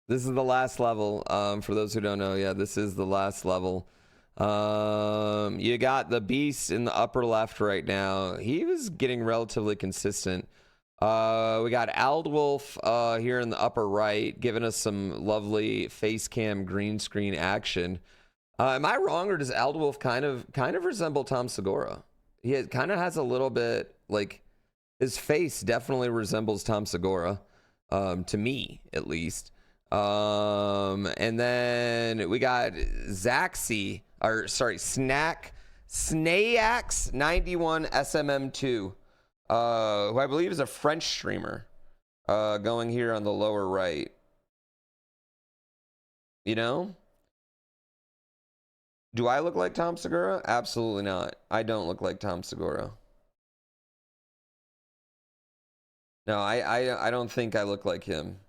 This is the last level. For those who don't know, yeah, this is the last level. You got the Beast in the upper left right now. He was getting relatively consistent. We got Aldwolf here in the upper right, giving us some lovely face cam green screen action. Am I wrong, or does Aldwolf kind of resemble Tom Segura? He kind of has a little bit, like, his face definitely resembles Tom Segura, to me at least. And then we got Snax 91 SMM2, who I believe is a French streamer, going here on the lower right. You know? Do I look like Tom Segura? Absolutely not. I don't look like Tom Segura. No, I don't think I look like him.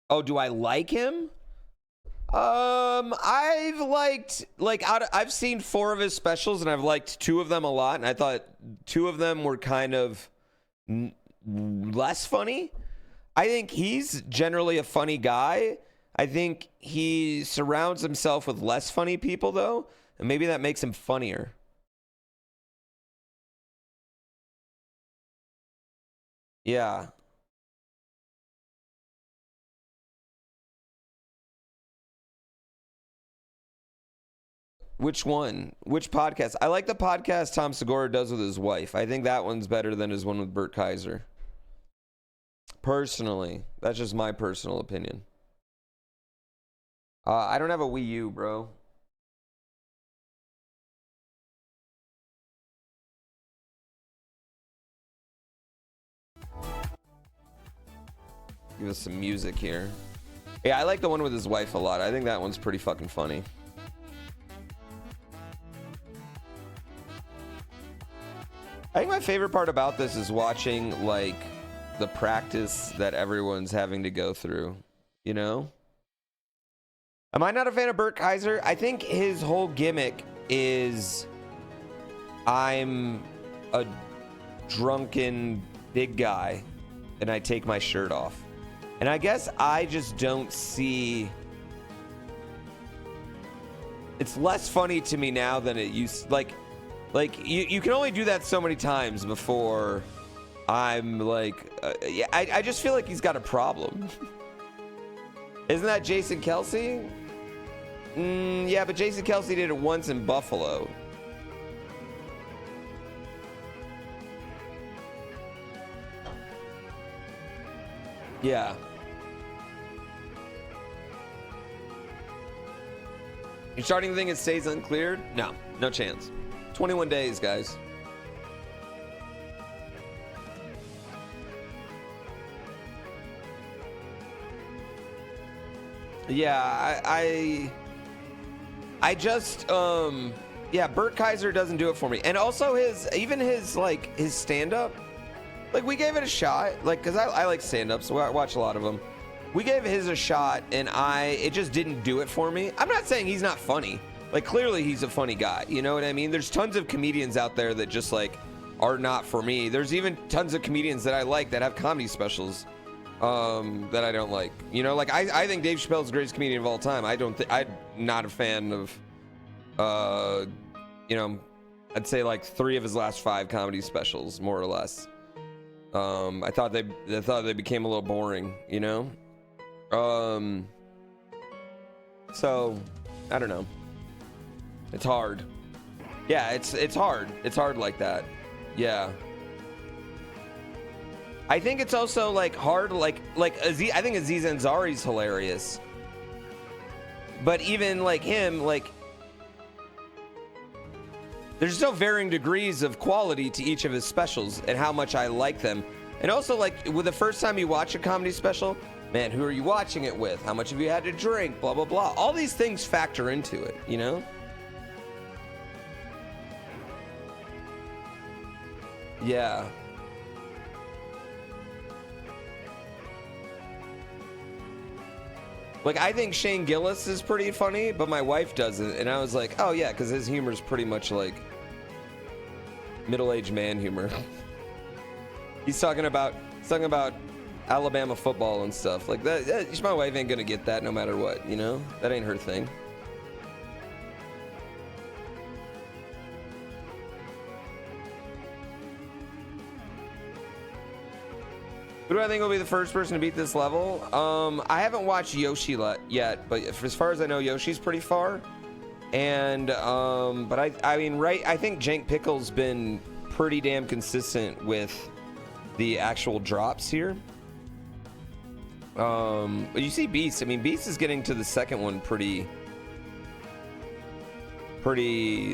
Oh, do I like him? I've seen 4 of his specials and I've liked 2 of them a lot, and I thought 2 of them were kind of less funny. I think he's generally a funny guy. I think he surrounds himself with less funny people, though, and maybe that makes him funnier. Yeah. Which one? Which podcast? I like the podcast Tom Segura does with his wife. I think that one's better than his one with Bert Kaiser. Personally, that's just my personal opinion. I don't have a Wii U, bro. Give us some music here. Yeah, I like the one with his wife a lot. I think that one's pretty fucking funny. I think my favorite part about this is watching, like, the practice that everyone's having to go through, you know? Am I not a fan of Bert Kaiser? I think his whole gimmick is I'm a drunken big guy and I take my shirt off. And I guess I just don't see... It's less funny to me now than it used... Like you can only do that so many times before I'm like... yeah, I just feel like he's got a problem. Isn't that Jason Kelsey? Yeah, but Jason Kelsey did it once in Buffalo. Yeah. You're starting to think it stays uncleared? No, no chance. 21 days, guys. Yeah, I just yeah, Bert Kaiser doesn't do it for me. And also his stand-up, like, we gave it a shot, like, because I like stand-up, so I watch a lot of them. We gave his a shot, and it just didn't do it for me. I'm not saying he's not funny. Like, clearly he's a funny guy, you know what I mean? There's tons of comedians out there that just, like, are not for me. There's even tons of comedians that I like that have comedy specials that I don't like. You know, like, I think Dave Chappelle's the greatest comedian of all time. I'm not a fan of, you know, I'd say like 3 of his last 5 comedy specials, more or less. I thought they became a little boring, you know? So I don't know. It's hard. Yeah, it's hard. It's hard like that. Yeah. I think it's also like hard, like Aziz, I think Aziz Ansari's hilarious. But even like him, like, there's still varying degrees of quality to each of his specials and how much I like them. And also, like, with the first time you watch a comedy special, man, who are you watching it with? How much have you had to drink? Blah, blah, blah. All these things factor into it, you know? Yeah. Like, I think Shane Gillis is pretty funny, but my wife doesn't. And I was like, oh, yeah, because his humor is pretty much like... Middle-aged man humor. He's talking about Alabama football and stuff like that. My wife ain't gonna get that no matter what, you know. That ain't her thing. Who do I think will be the first person to beat this level? I haven't watched Yoshi yet, but as far as I know, Yoshi's pretty far. And but I mean, I think Jank Pickle's been pretty damn consistent with the actual drops here. But you see Beast. I mean, Beast is getting to the second one pretty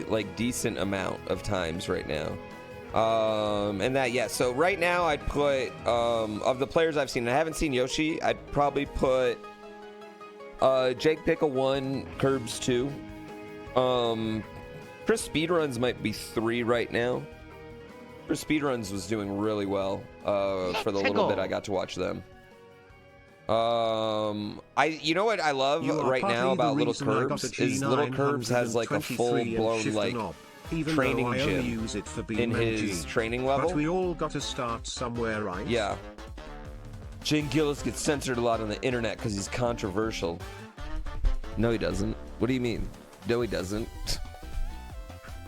like decent amount of times right now. And that, yeah, so right now I'd put of the players I've seen, I haven't seen Yoshi, I'd probably put Jake Pickle 1, Curbs 2. Chris Speedruns might be 3 right now. Chris Speedruns was doing really well for the little bit I got to watch them. You know what I love right now about Little Curbs is Little Curbs has like a full-blown like training gym in his training level. But we all got to start somewhere, right? Yeah. Shane Gillis gets censored a lot on the internet because he's controversial. No, he doesn't. What do you mean? No, he doesn't.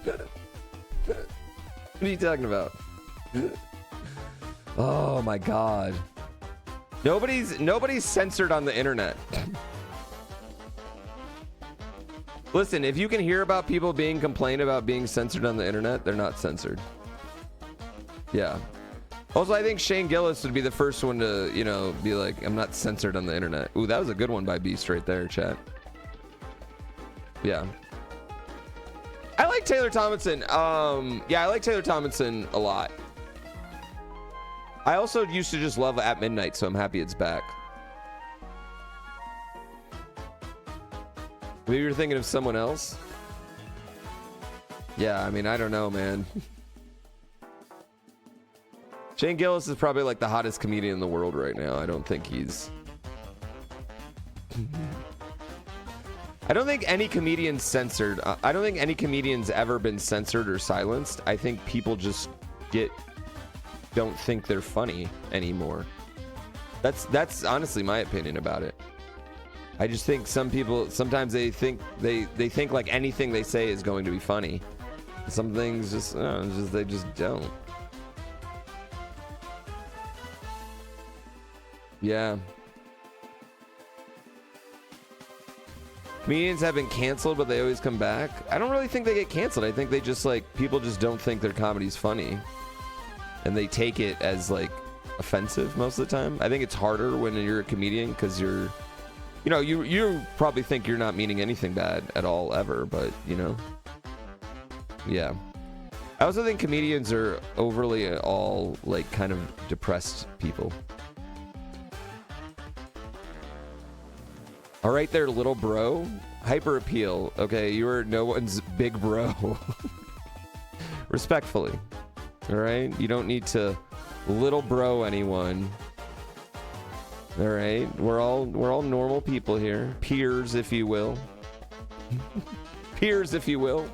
What are you talking about? Oh my God. Nobody's censored on the internet. Listen, if you can hear about people being complained about being censored on the internet, they're not censored. Yeah. Also, I think Shane Gillis would be the first one to, you know, be like, I'm not censored on the internet. Ooh, that was a good one by Beast right there, chat. Yeah. I like Taylor Tomlinson. Yeah, I like Taylor Tomlinson a lot. I also used to just love At Midnight, so I'm happy it's back. Maybe you're thinking of someone else? Yeah, I mean, I don't know, man. Shane Gillis is probably like the hottest comedian in the world right now. I don't think he's... I don't think any comedian's censored. I don't think any comedian's ever been censored or silenced. I think people just don't think they're funny anymore. That's honestly my opinion about it. I just think some people sometimes they think like anything they say is going to be funny. Some things they just don't. Yeah. Comedians have been canceled, but they always come back. I don't really think they get canceled. I think they just like people just don't think their comedy's funny, and they take it as like offensive most of the time. I think it's harder when you're a comedian because you probably think you're not meaning anything bad at all ever, but you know, yeah. I also think comedians are overly all like kind of depressed people. All right there, little bro. Hyper appeal. Okay, you are no one's big bro. Respectfully. All right? You don't need to little bro anyone. All right? We're all normal people here. Peers, if you will. Peers, if you will.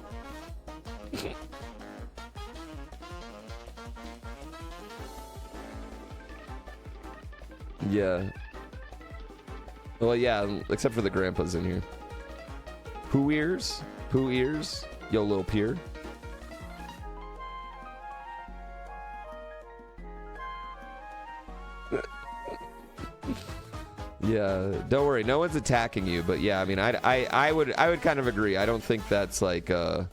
Yeah. Well, yeah, except for the grandpas in here. Pooh ears? Pooh ears? Yo, little peer. Yeah, don't worry, no one's attacking you, but yeah, I mean, I would kind of agree. I don't think that's like a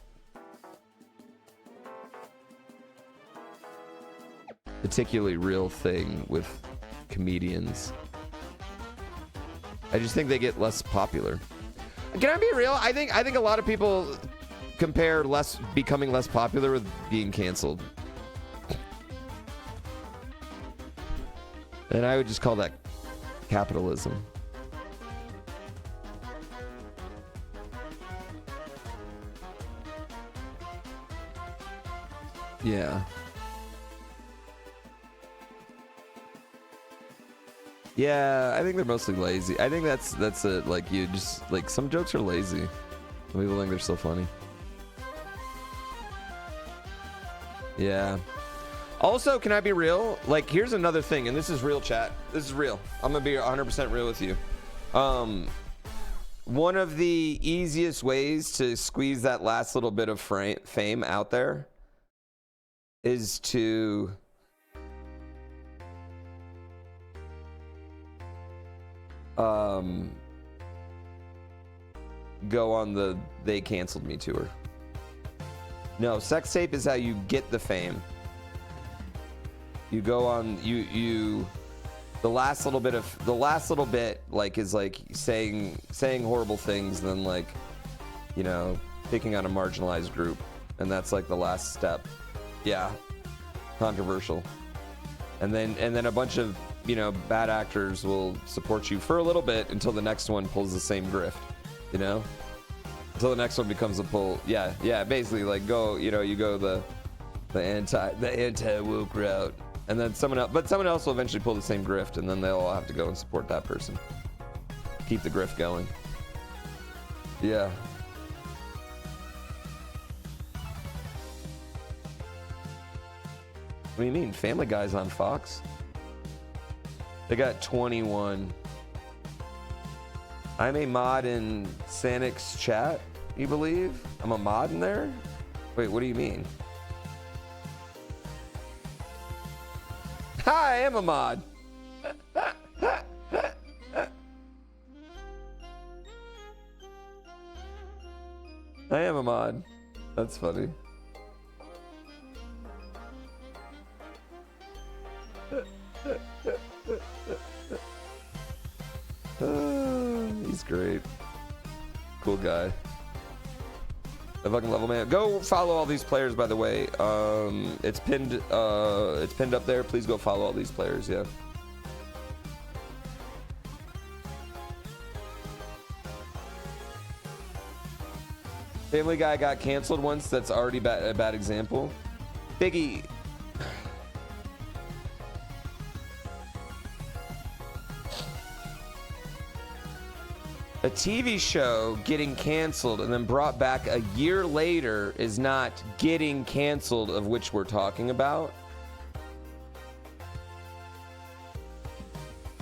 particularly real thing with comedians. I just think they get less popular. Can I be real? I think a lot of people compare becoming less popular with being canceled. And I would just call that capitalism. Yeah. Yeah, I think they're mostly lazy. I think that's it. Like, you just, like, some jokes are lazy. Some people think they're so funny. Yeah. Also, can I be real? Like, here's another thing, and this is real, chat. This is real. I'm gonna be 100% real with you. One of the easiest ways to squeeze that last little bit of fame out there is to go on the They Canceled Me tour. No, sex tape is how you get the fame. You go on, the last little bit like is like saying horrible things, then like, you know, picking on a marginalized group, and that's like the last step. Yeah, controversial. And then a bunch of, you know, bad actors will support you for a little bit until the next one pulls the same grift, you know, until the next one becomes a pull. Yeah, basically like you go the anti woke route. And then someone else will eventually pull the same grift, and then they'll all have to go and support that person. Keep the grift going. Yeah. What do you mean? Family Guy's on Fox? They got 21. I'm a mod in Sanik's chat, you believe? I'm a mod in there? Wait, what do you mean? Hi, I am a mod. I am a mod. That's funny. He's great. Cool guy. I fucking love him, man. Go follow all these players, by the way. It's pinned up there. Please go follow all these players. Yeah. Family Guy got canceled once. That's already a bad example. Biggie. A TV show getting canceled and then brought back a year later is not getting canceled, of which we're talking about.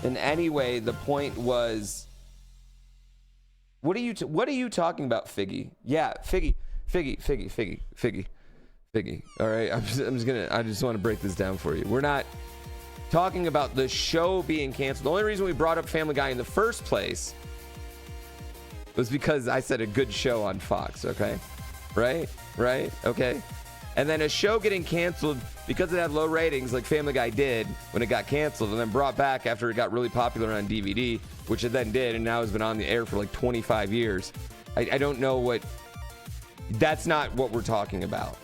In any way, the point was, what are you talking about, Figgy? Yeah, Figgy. All right, I just want to break this down for you. We're not talking about the show being canceled. The only reason we brought up Family Guy in the first place was because I said a good show on Fox, okay? Right? Okay. And then a show getting canceled because it had low ratings like Family Guy did when it got canceled, and then brought back after it got really popular on DVD, which it then did, and now has been on the air for like 25 years. I don't know what... That's not what we're talking about.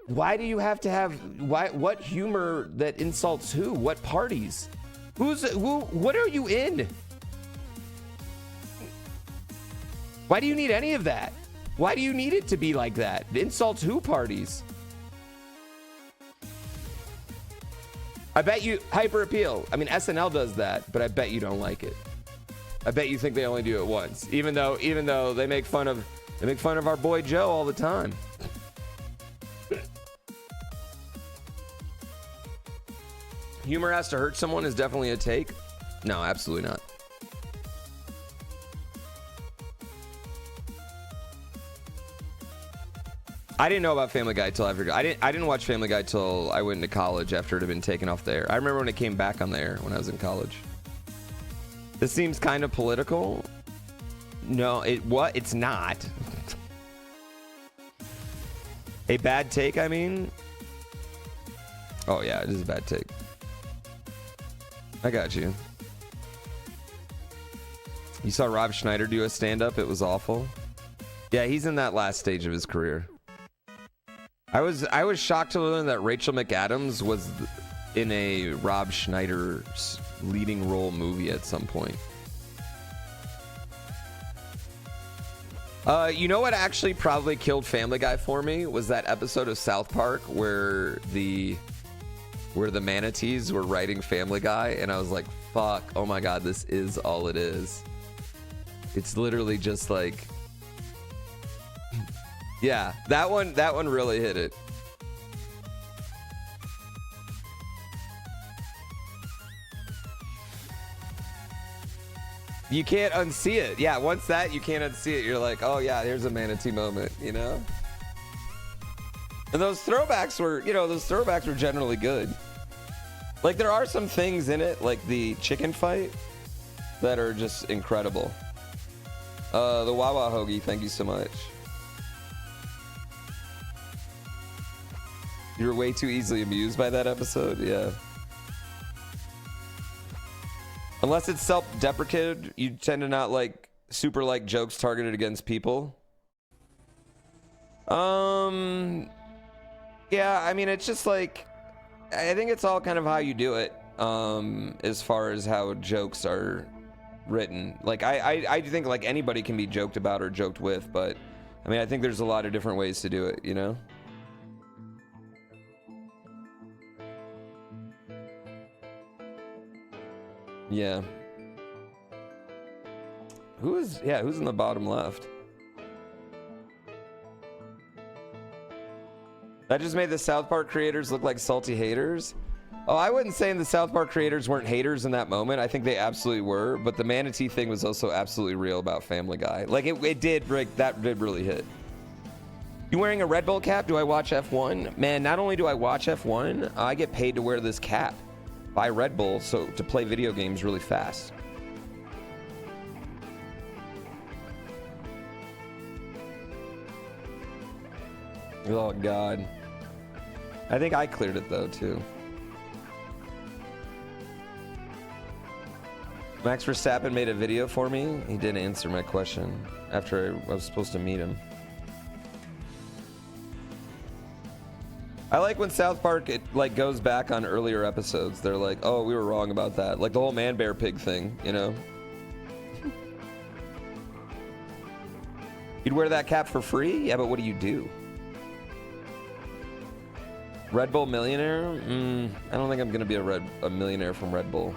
Why do you have to have what humor that insults who? What parties? What are you in? Why do you need any of that? Why do you need it to be like that? It insults who parties? I bet you hyper appeal. I mean, SNL does that, but I bet you don't like it. I bet you think they only do it once, even though they make fun of our boy Joe all the time. Humor has to hurt someone is definitely a take. No, absolutely not. I didn't know about Family Guy till after. I didn't watch Family Guy till I went into college after it had been taken off the air. I remember when it came back on the air when I was in college. This seems kind of political. No, it's not. A bad take, I mean. Oh yeah, it is a bad take. I got you. You saw Rob Schneider do a stand-up? It was awful. Yeah, he's in that last stage of his career. I was shocked to learn that Rachel McAdams was in a Rob Schneider leading role movie at some point. You know what actually probably killed Family Guy for me was that episode of South Park where the manatees were writing Family Guy, and I was like, fuck, oh my god, this is all it is. It's literally just like, yeah, that one really hit it. You can't unsee it. Yeah, once that, you can't unsee it. You're like, oh yeah, here's a manatee moment, you know? And those throwbacks were generally good. Like, there are some things in it, like the chicken fight, that are just incredible. The Wawa Hoagie, thank you so much. You were way too easily amused by that episode, yeah. Unless it's self-deprecated, you tend to not like super like jokes targeted against people. Yeah, I mean, it's just like, I think it's all kind of how you do it, as far as how jokes are written. Like, I think like anybody can be joked about or joked with, but I mean, I think there's a lot of different ways to do it, you know? Yeah. Who's in the bottom left? That just made the South Park creators look like salty haters. Oh, I wouldn't say the South Park creators weren't haters in that moment. I think they absolutely were, but the manatee thing was also absolutely real about Family Guy. Like, it did, like, that did really hit. You wearing a Red Bull cap? Do I watch F1? Man, not only do I watch F1, I get paid to wear this cap by Red Bull, so to play video games really fast. Oh god. I think I cleared it though too. Max Verstappen made a video for me. He didn't answer my question after I was supposed to meet him. I like when South Park like goes back on earlier episodes. They're like, oh, we were wrong about that. Like the whole man bear pig thing, you know? You'd wear that cap for free? Yeah, but what do you do? Red Bull millionaire? I don't think I'm gonna be a millionaire from Red Bull.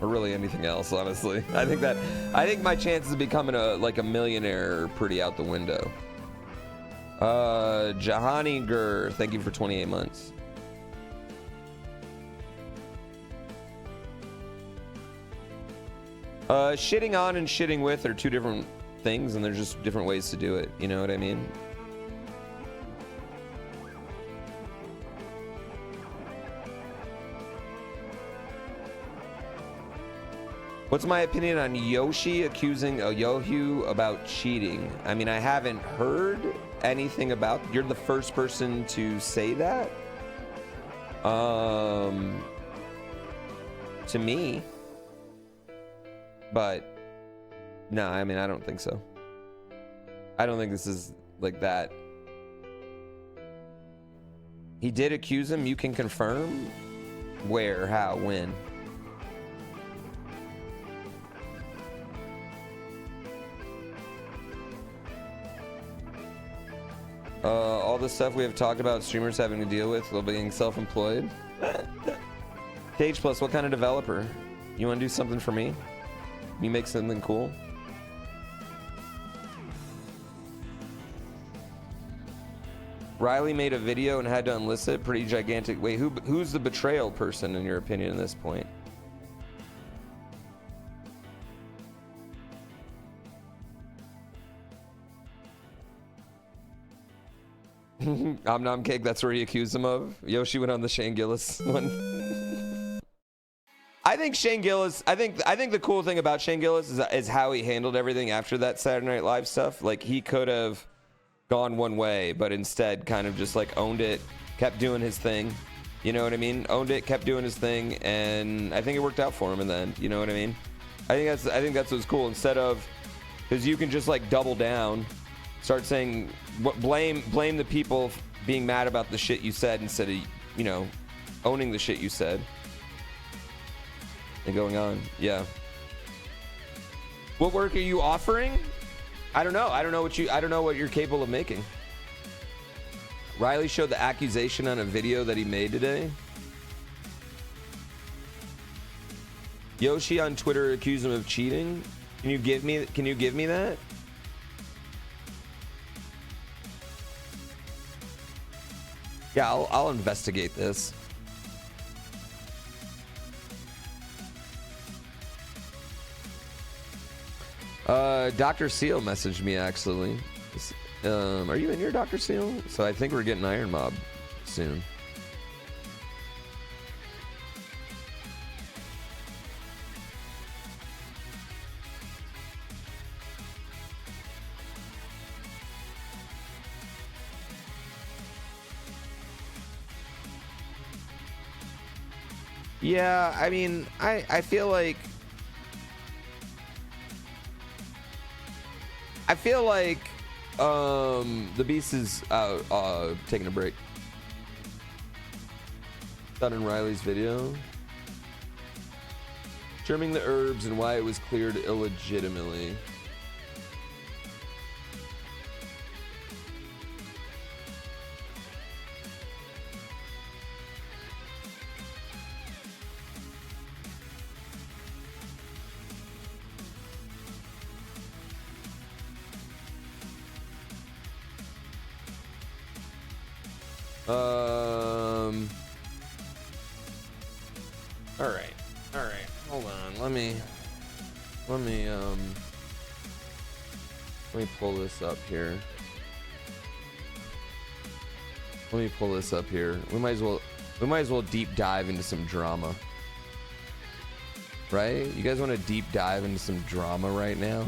Or really anything else, honestly. I think my chances of becoming a millionaire are pretty out the window. Jahani Gur, thank you for 28 months. Shitting on and shitting with are two different things, and there's just different ways to do it. You know what I mean? What's my opinion on Yoshi accusing Yohu about cheating? I mean, I haven't heard anything about. You're the first person to say that. To me. But no, I mean, I don't think so. I don't think this is like that. He did accuse him. You can confirm? Where? How? When? All the stuff we have talked about streamers having to deal with while being self-employed. Cage Plus, what kind of developer? You want to do something for me? You make something cool? Riley made a video and had to enlist it. Pretty gigantic. Wait, who's the betrayal person in your opinion at this point? Nom Cake, that's where he accused him of. Yoshi went on the Shane Gillis one. I think Shane Gillis, I think the cool thing about Shane Gillis is how he handled everything after that Saturday Night Live stuff. Like, he could have gone one way, but instead kind of just like owned it, kept doing his thing. You know what I mean? Owned it, kept doing his thing, and I think it worked out for him in the end. You know what I mean? I think that's what's cool. Instead of, because you can just like double down, start saying blame the people being mad about the shit you said instead of, you know, owning the shit you said and going on. Yeah. What work are you offering? I don't know. I don't know what you're capable of making. Riley showed the accusation on a video that he made today. Yoshi on Twitter accused him of cheating. Can you give me that? Yeah, I'll investigate this. Dr. Seal messaged me actually. Are you in here, Dr. Seal? So I think we're getting Iron Mob soon. Yeah, I mean, I feel like the beast is taking a break. Done in Riley's video. Trimming the herbs and why it was cleared illegitimately. All right. Hold on. Let me pull this up here. We might as well deep dive into some drama. Right? You guys want to deep dive into some drama right now?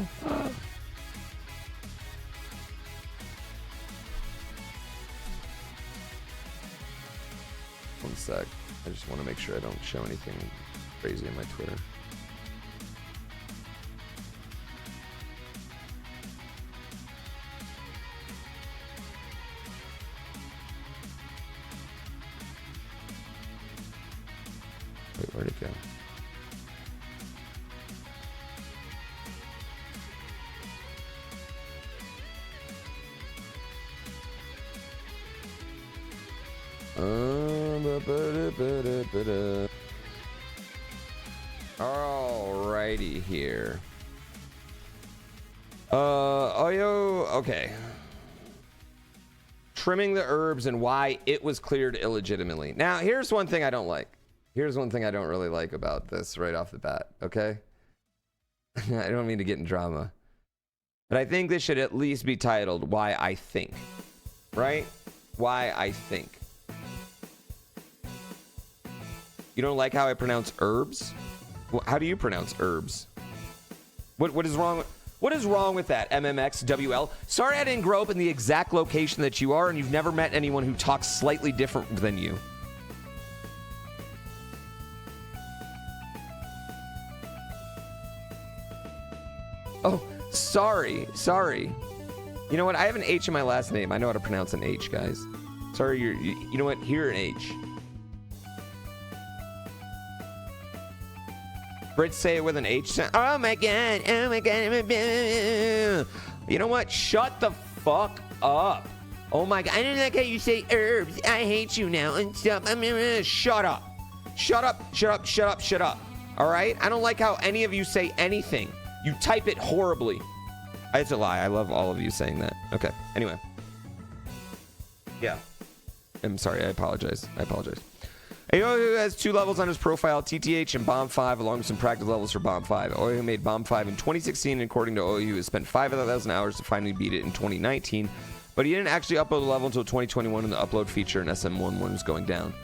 One sec. I just want to make sure I don't show anything crazy on my Twitter. Wait, where'd it go? Alrighty here. Okay. Trimming the herbs and why it was cleared illegitimately. Now, here's one thing I don't like. Here's one thing I don't really like about this right off the bat, okay? I don't mean to get in drama. But I think this should at least be titled Why I Think. Right? Why I Think. You don't like how I pronounce herbs? Well, how do you pronounce herbs? What is wrong with that, MMXWL? Sorry I didn't grow up in the exact location that you are and you've never met anyone who talks slightly different than you. Oh, sorry. You know what? I have an H in my last name. I know how to pronounce an H, guys. Sorry, you know what? Here an H. Brits say it with an H sound. Oh my god. You know what? Shut the fuck up. Oh my god. I don't like how you say herbs. I hate you now and stuff. Shut up. Shut up. All right? I don't like how any of you say anything. You type it horribly. It's a lie. I love all of you saying that. Okay. Anyway. Yeah. I'm sorry. I apologize. Oyo has 2 levels on his profile, TTH and Bomb 5, along with some practice levels for Bomb 5. Oyo made Bomb 5 in 2016, and according to Oyo, he has spent 5,000 hours to finally beat it in 2019, but he didn't actually upload the level until 2021 when the upload feature in SM1 was going down.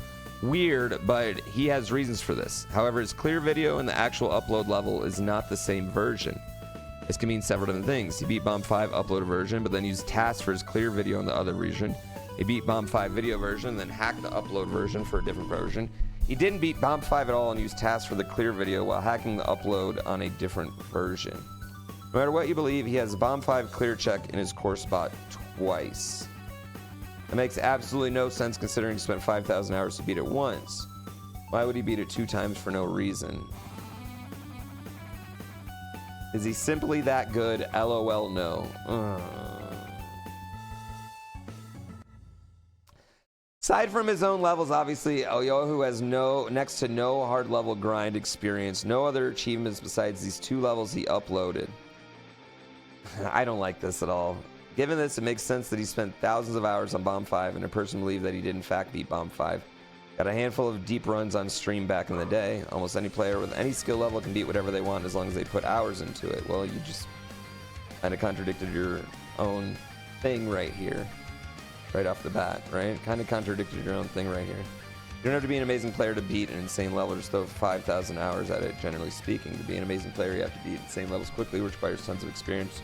Weird, but he has reasons for this. However, his clear video and the actual upload level is not the same version. This can mean several different things. He beat Bomb 5 upload version, but then used tasks for his clear video in the other version. He beat Bomb 5 video version, then hacked the upload version for a different version. He didn't beat Bomb 5 at all and used tasks for the clear video while hacking the upload on a different version. No matter what you believe, he has a Bomb 5 clear check in his core spot twice. That makes absolutely no sense considering he spent 5,000 hours to beat it once. Why would he beat it 2 times for no reason? Is he simply that good? LOL, no. Aside from his own levels, obviously, Oyohu has next to no hard level grind experience, no other achievements besides these 2 levels he uploaded. I don't like this at all. Given this, it makes sense that he spent thousands of hours on Bomb 5 and a person believed that he did in fact beat Bomb 5. Got a handful of deep runs on stream back in the day. Almost any player with any skill level can beat whatever they want as long as they put hours into it. Well, you just kind of contradicted your own thing right here. Right off the bat, right? Kind of contradicted your own thing right here. You don't have to be an amazing player to beat an insane level, just throw 5,000 hours at it, generally speaking. To be an amazing player, you have to beat insane levels quickly, which requires tons of experience.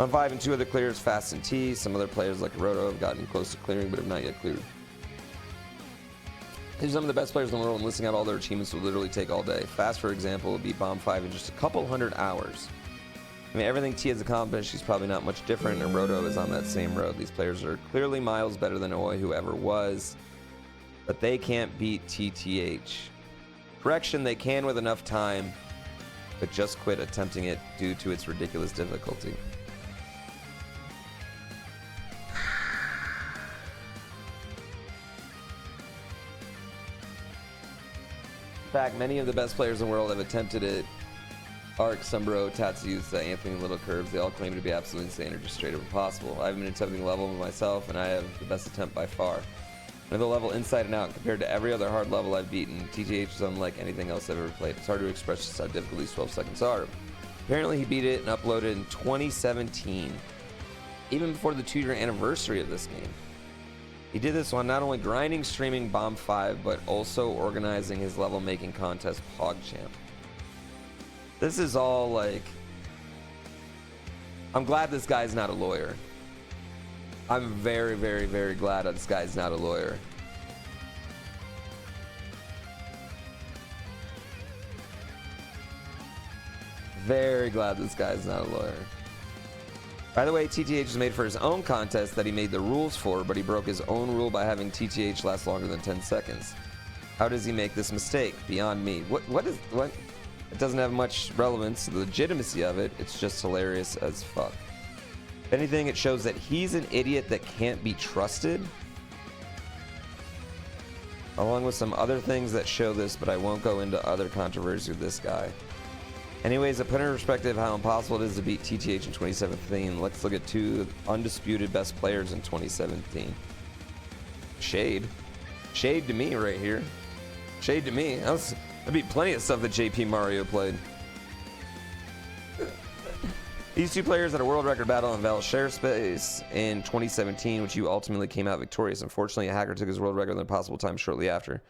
On 5 and 2 other clears, Fast and T. Some other players like Roto have gotten close to clearing, but have not yet cleared. These are some of the best players in the world, and listing out all their achievements will literally take all day. Fast, for example, will beat Bomb 5 in just a couple hundred hours. I mean, everything T has accomplished, she's probably not much different, and Roto is on that same road. These players are clearly miles better than Oi, whoever was, but they can't beat TTH. Correction, they can with enough time, but just quit attempting it due to its ridiculous difficulty. In fact, many of the best players in the world have attempted it. Arc, Sumbro, Tatsus, Anthony, Little Curves, they all claim to be absolutely insane or just straight up impossible. I haven't been attempting level myself, and I have the best attempt by far. I know the level inside and out. Compared to every other hard level I've beaten, TTH is unlike anything else I've ever played. It's hard to express just how difficult these 12 seconds are. Apparently he beat it and uploaded in 2017, even before the 2-year anniversary of this game. He did this while not only grinding, streaming Bomb 5, but also organizing his level making contest, PogChamp. This is all like, I'm glad this guy's not a lawyer. I'm very, very, very glad this guy's not a lawyer. Very glad this guy's not a lawyer. By the way, TTH is made for his own contest that he made the rules for, but he broke his own rule by having TTH last longer than 10 seconds. How does he make this mistake? Beyond me. What? It doesn't have much relevance to the legitimacy of it. It's just hilarious as fuck. If anything, it shows that he's an idiot that can't be trusted. Along with some other things that show this, but I won't go into other controversy with this guy. Anyways, to put in perspective how impossible it is to beat TTH in 2017, let's look at 2 undisputed best players in 2017. Shade. Shade to me right here. Shade to me. I beat plenty of stuff that JP Mario played. These 2 players had a world record battle in Val Share Space in 2017, which you ultimately came out victorious. Unfortunately, a hacker took his world record in an impossible time shortly after.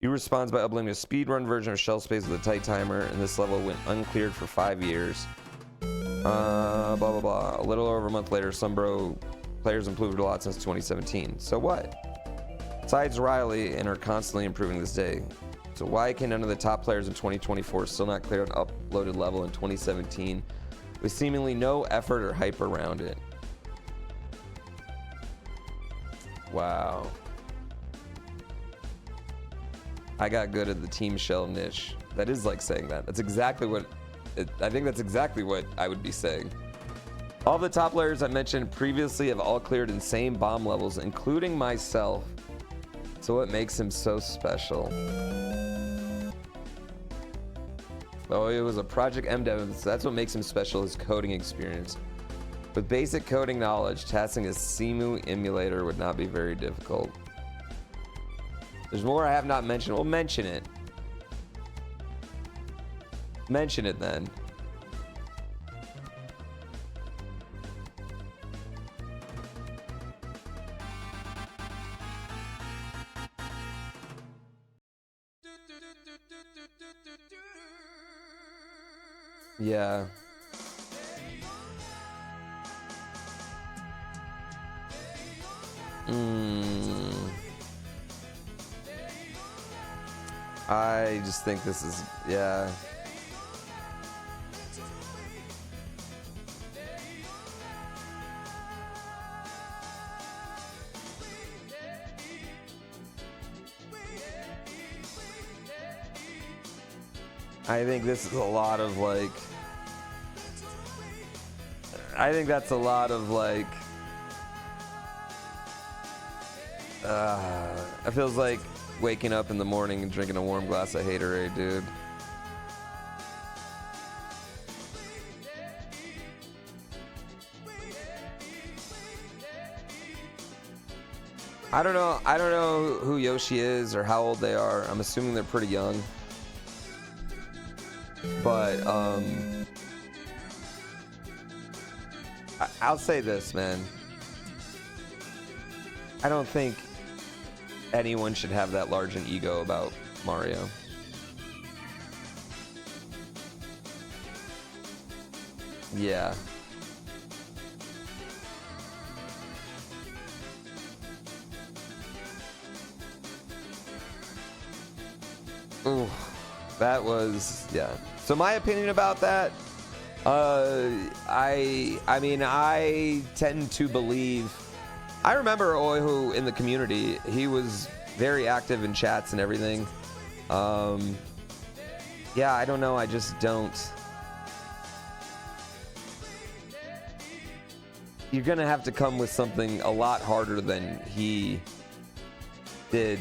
You responds by uploading a speedrun version of Shell Space with a tight timer, and this level went uncleared for 5 years. Blah, blah, blah. A little over a month later, Sumbro players improved a lot since 2017. So what? Besides Riley, and are constantly improving this day. So why can none of the top players in 2024 still not clear an uploaded level in 2017 with seemingly no effort or hype around it? Wow. I got good at the team shell niche. That is like saying that. That's exactly what I think that's exactly what I would be saying. All the top players I mentioned previously have all cleared insane bomb levels, including myself. So what makes him so special? Oh, it was a Project M dev, so that's what makes him special, his coding experience. With basic coding knowledge, testing a Simu emulator would not be very difficult. There's more I have not mentioned. We'll mention it. Mention it then. Yeah. I just think this is, yeah. I think this is a lot of like I think that's a lot of like. It feels like waking up in the morning and drinking a warm glass of haterade, dude. I don't know who Yoshi is or how old they are. I'm assuming they're pretty young. But I'll say this, man. I don't think anyone should have that large an ego about Mario. Yeah. Ooh, that was, yeah. So my opinion about that, I mean, I tend to believe. I remember Oihu in the community. He was very active in chats and everything. Yeah, I don't know. I just don't. You're gonna have to come with something a lot harder than he did.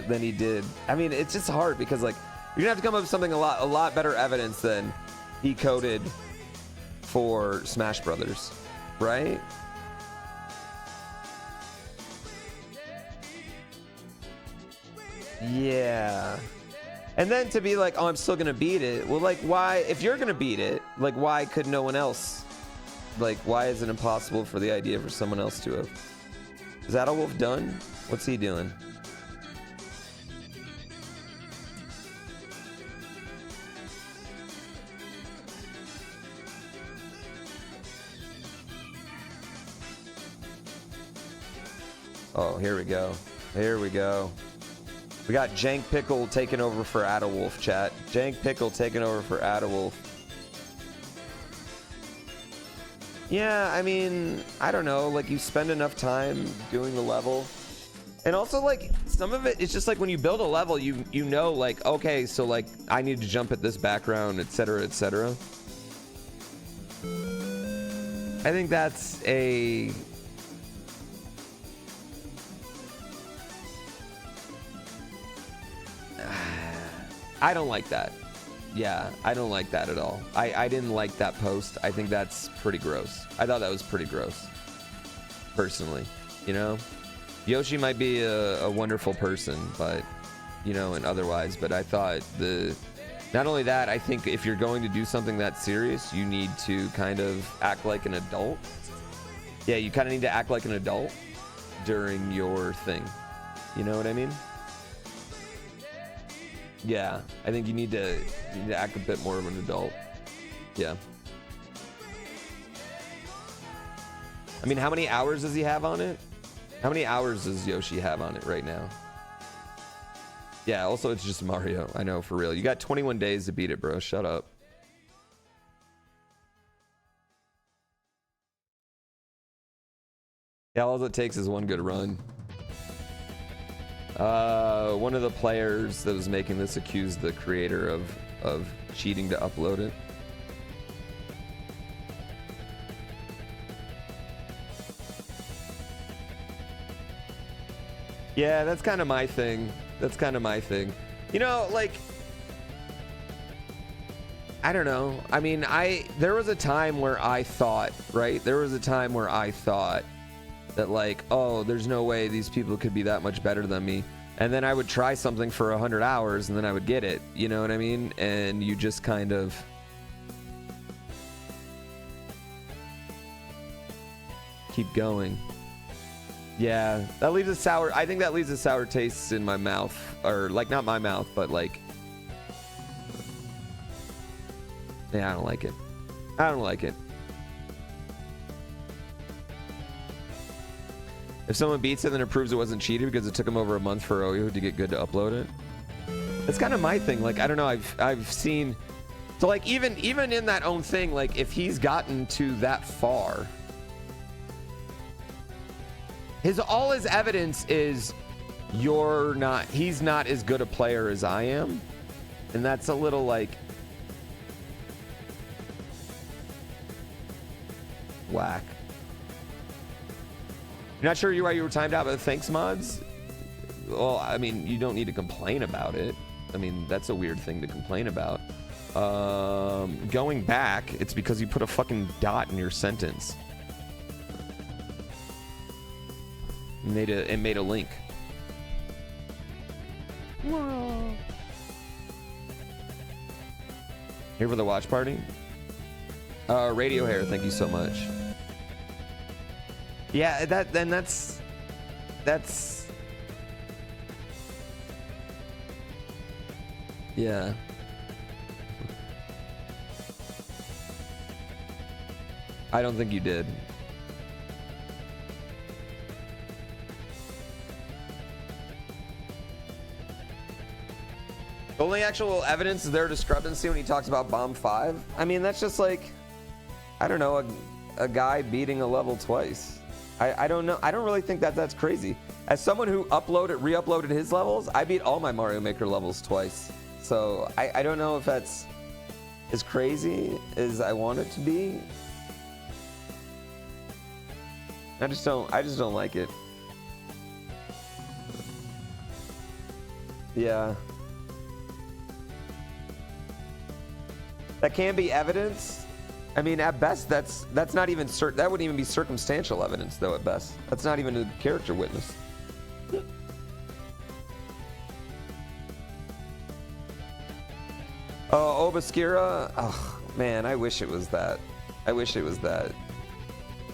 Than he did. I mean, it's just hard because like you're gonna have to come up with something a lot better evidence than he coded for Smash Brothers, right? Yeah. And then to be like, oh, I'm still gonna beat it. Well, like, why? If you're gonna beat it, like, why could no one else? Like, why is it impossible for the idea for someone else to have? Is Adolwolf done? What's he doing? Oh, here we go. Here we go. We got Jank Pickle taking over for Adolwolf, chat. Jank Pickle taking over for Adolwolf. Yeah, I mean, I don't know. Like, you spend enough time doing the level. And also, like, some of it, it's just like when you build a level, you know, like, okay, so, like, I need to jump at this background, etc., etc. I think that's a... I don't like that. Yeah, I don't like that at all. I didn't like that post. I think that's pretty gross. I thought that was pretty gross. Personally, you know? Yoshi might be a wonderful person, but, you know, and otherwise, but I thought not only that, I think if you're going to do something that serious, you need to kind of act like an adult. Yeah, you kind of need to act like an adult during your thing. You know what I mean? Yeah, I think you need to act a bit more of an adult. Yeah. I mean, how many hours does he have on it? How many hours does Yoshi have on it right now? Yeah, also it's just Mario. I know, for real. You got 21 days to beat it, bro. Shut up. Yeah, all it takes is one good run. One of the players that was making this accused the creator of cheating to upload it. Yeah, that's kind of my thing. That's kind of my thing. You know, like, I don't know. I mean, there was a time where I thought, right? There was a time where I thought that, like, oh, there's no way these people could be that much better than me. And then I would try something for 100 hours and then I would get it. You know what I mean? And you just kind of... keep going. Yeah, that leaves a sour... I think that leaves a sour taste in my mouth. Or, like, not my mouth, but, like... yeah, I don't like it. I don't like it. If someone beats it, then it proves it wasn't cheated because it took them over a month for Oyu to get good to upload it. That's kind of my thing. Like, I don't know. I've seen... so, like, even in that own thing, like, if he's gotten to that far... all his evidence is he's not as good a player as I am. And that's a little, like... whack. You're not sure why you were timed out, but thanks mods. Well, I mean, you don't need to complain about it. I mean, that's a weird thing to complain about. Going back, it's because you put a fucking dot in your sentence. It made a link. Here for the watch party? Radio hair, thank you so much. Yeah, that's yeah. I don't think you did. The only actual evidence is their discrepancy when he talks about Bomb 5. I mean, that's just like, I don't know, a guy beating a level twice. I don't know. I don't really think that's crazy. As someone who re-uploaded his levels, I beat all my Mario Maker levels twice. So I don't know if that's as crazy as I want it to be. I just don't like it. Yeah. That can be evidence. I mean, at best, that's not even that wouldn't even be circumstantial evidence, though. At best, that's not even a character witness. Oh, Obscura. Oh man, I wish it was that. I wish it was that.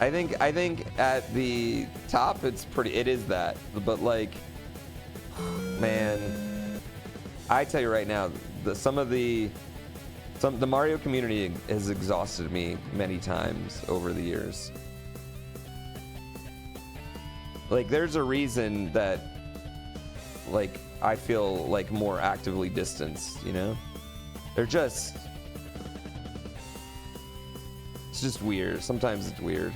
I think at the top, it is that. But like, man, I tell you right now, the Mario community has exhausted me many times over the years. Like, there's a reason that, like, I feel like more actively distanced, you know? It's just weird. Sometimes it's weird.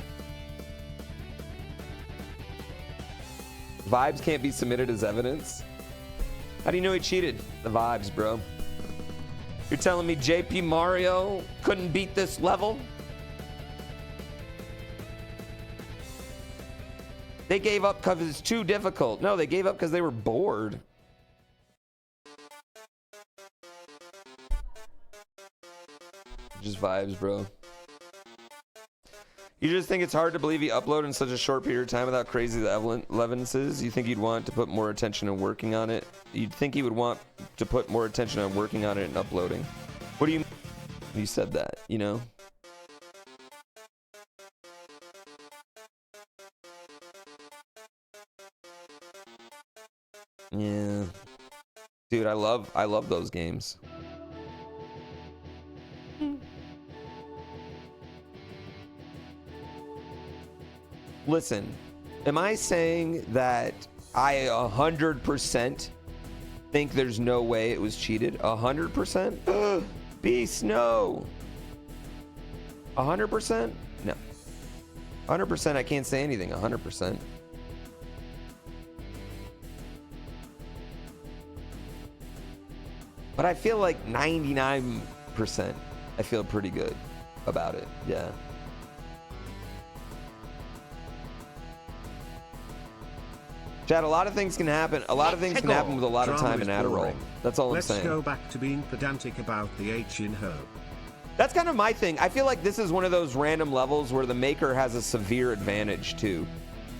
Vibes can't be submitted as evidence. How do you know he cheated? The vibes, bro. You're telling me JP Mario couldn't beat this level? They gave up because it's too difficult. No, they gave up because they were bored. Just vibes, bro. You just think it's hard to believe he uploaded in such a short period of time without crazy evidence is? You think he'd want to put more attention on working on it? You'd think he would want to put more attention on working on it and uploading. What do you mean? You said that, you know? Yeah. Dude, I love those games. Listen, am I saying that I 100% think there's no way it was cheated? 100%? Beast, no. 100%? No. 100% I can't say anything. 100%. But I feel like 99%. I feel pretty good about it. Yeah. Chad, a lot of things can happen. A lot of things can happen with a lot of time in Adderall. That's all I'm saying. Let's go back to being pedantic about the H in herb. That's kind of my thing. I feel like this is one of those random levels where the maker has a severe advantage too.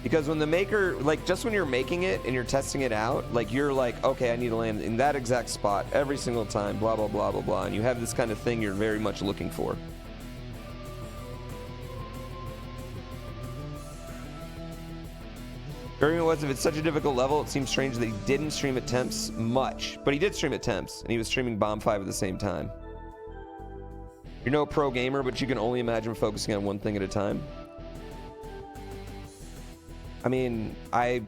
Because when the maker, like just when you're making it and you're testing it out, like you're like, okay, I need to land in that exact spot every single time, blah, blah, blah, blah, blah. And you have this kind of thing you're very much looking for. Argument was, if it's such a difficult level, it seems strange that he didn't stream attempts much. But he did stream attempts, and he was streaming Bomb 5 at the same time. You're no pro gamer, but you can only imagine focusing on one thing at a time. I mean, I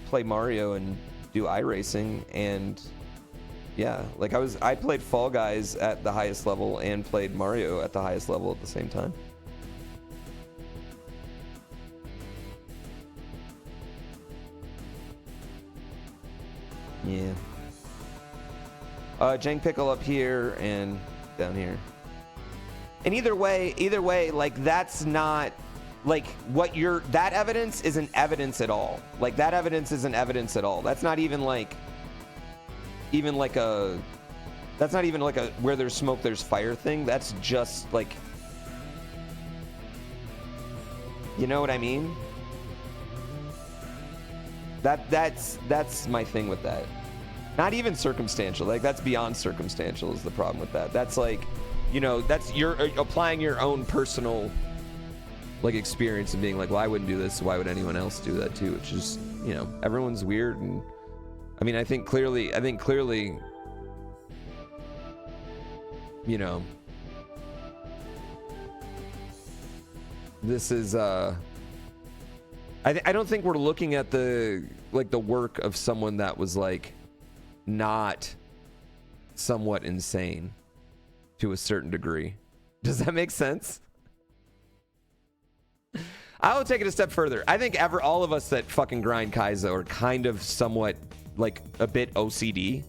play Mario and do iRacing, and yeah, like I played Fall Guys at the highest level and played Mario at the highest level at the same time. Yeah. Jank Pickle up here and down here. And either way, like that's not like what you're, that evidence isn't evidence at all. Like that evidence isn't evidence at all. That's not even like a, that's not even like a where there's smoke there's fire thing. That's just like, you know what I mean? That's my thing with that. Not even circumstantial. Like that's beyond circumstantial is the problem with that. That's like, you know, that's you're applying your own personal like experience and being like, well, I wouldn't do this, so why would anyone else do that too? Which is, you know, everyone's weird. And I mean, I think clearly, you know, this is I don't think we're looking at the work of someone that was like not somewhat insane to a certain degree. Does that make sense? I will take it a step further. I think all of us that fucking grind Kaizo are kind of somewhat like a bit OCD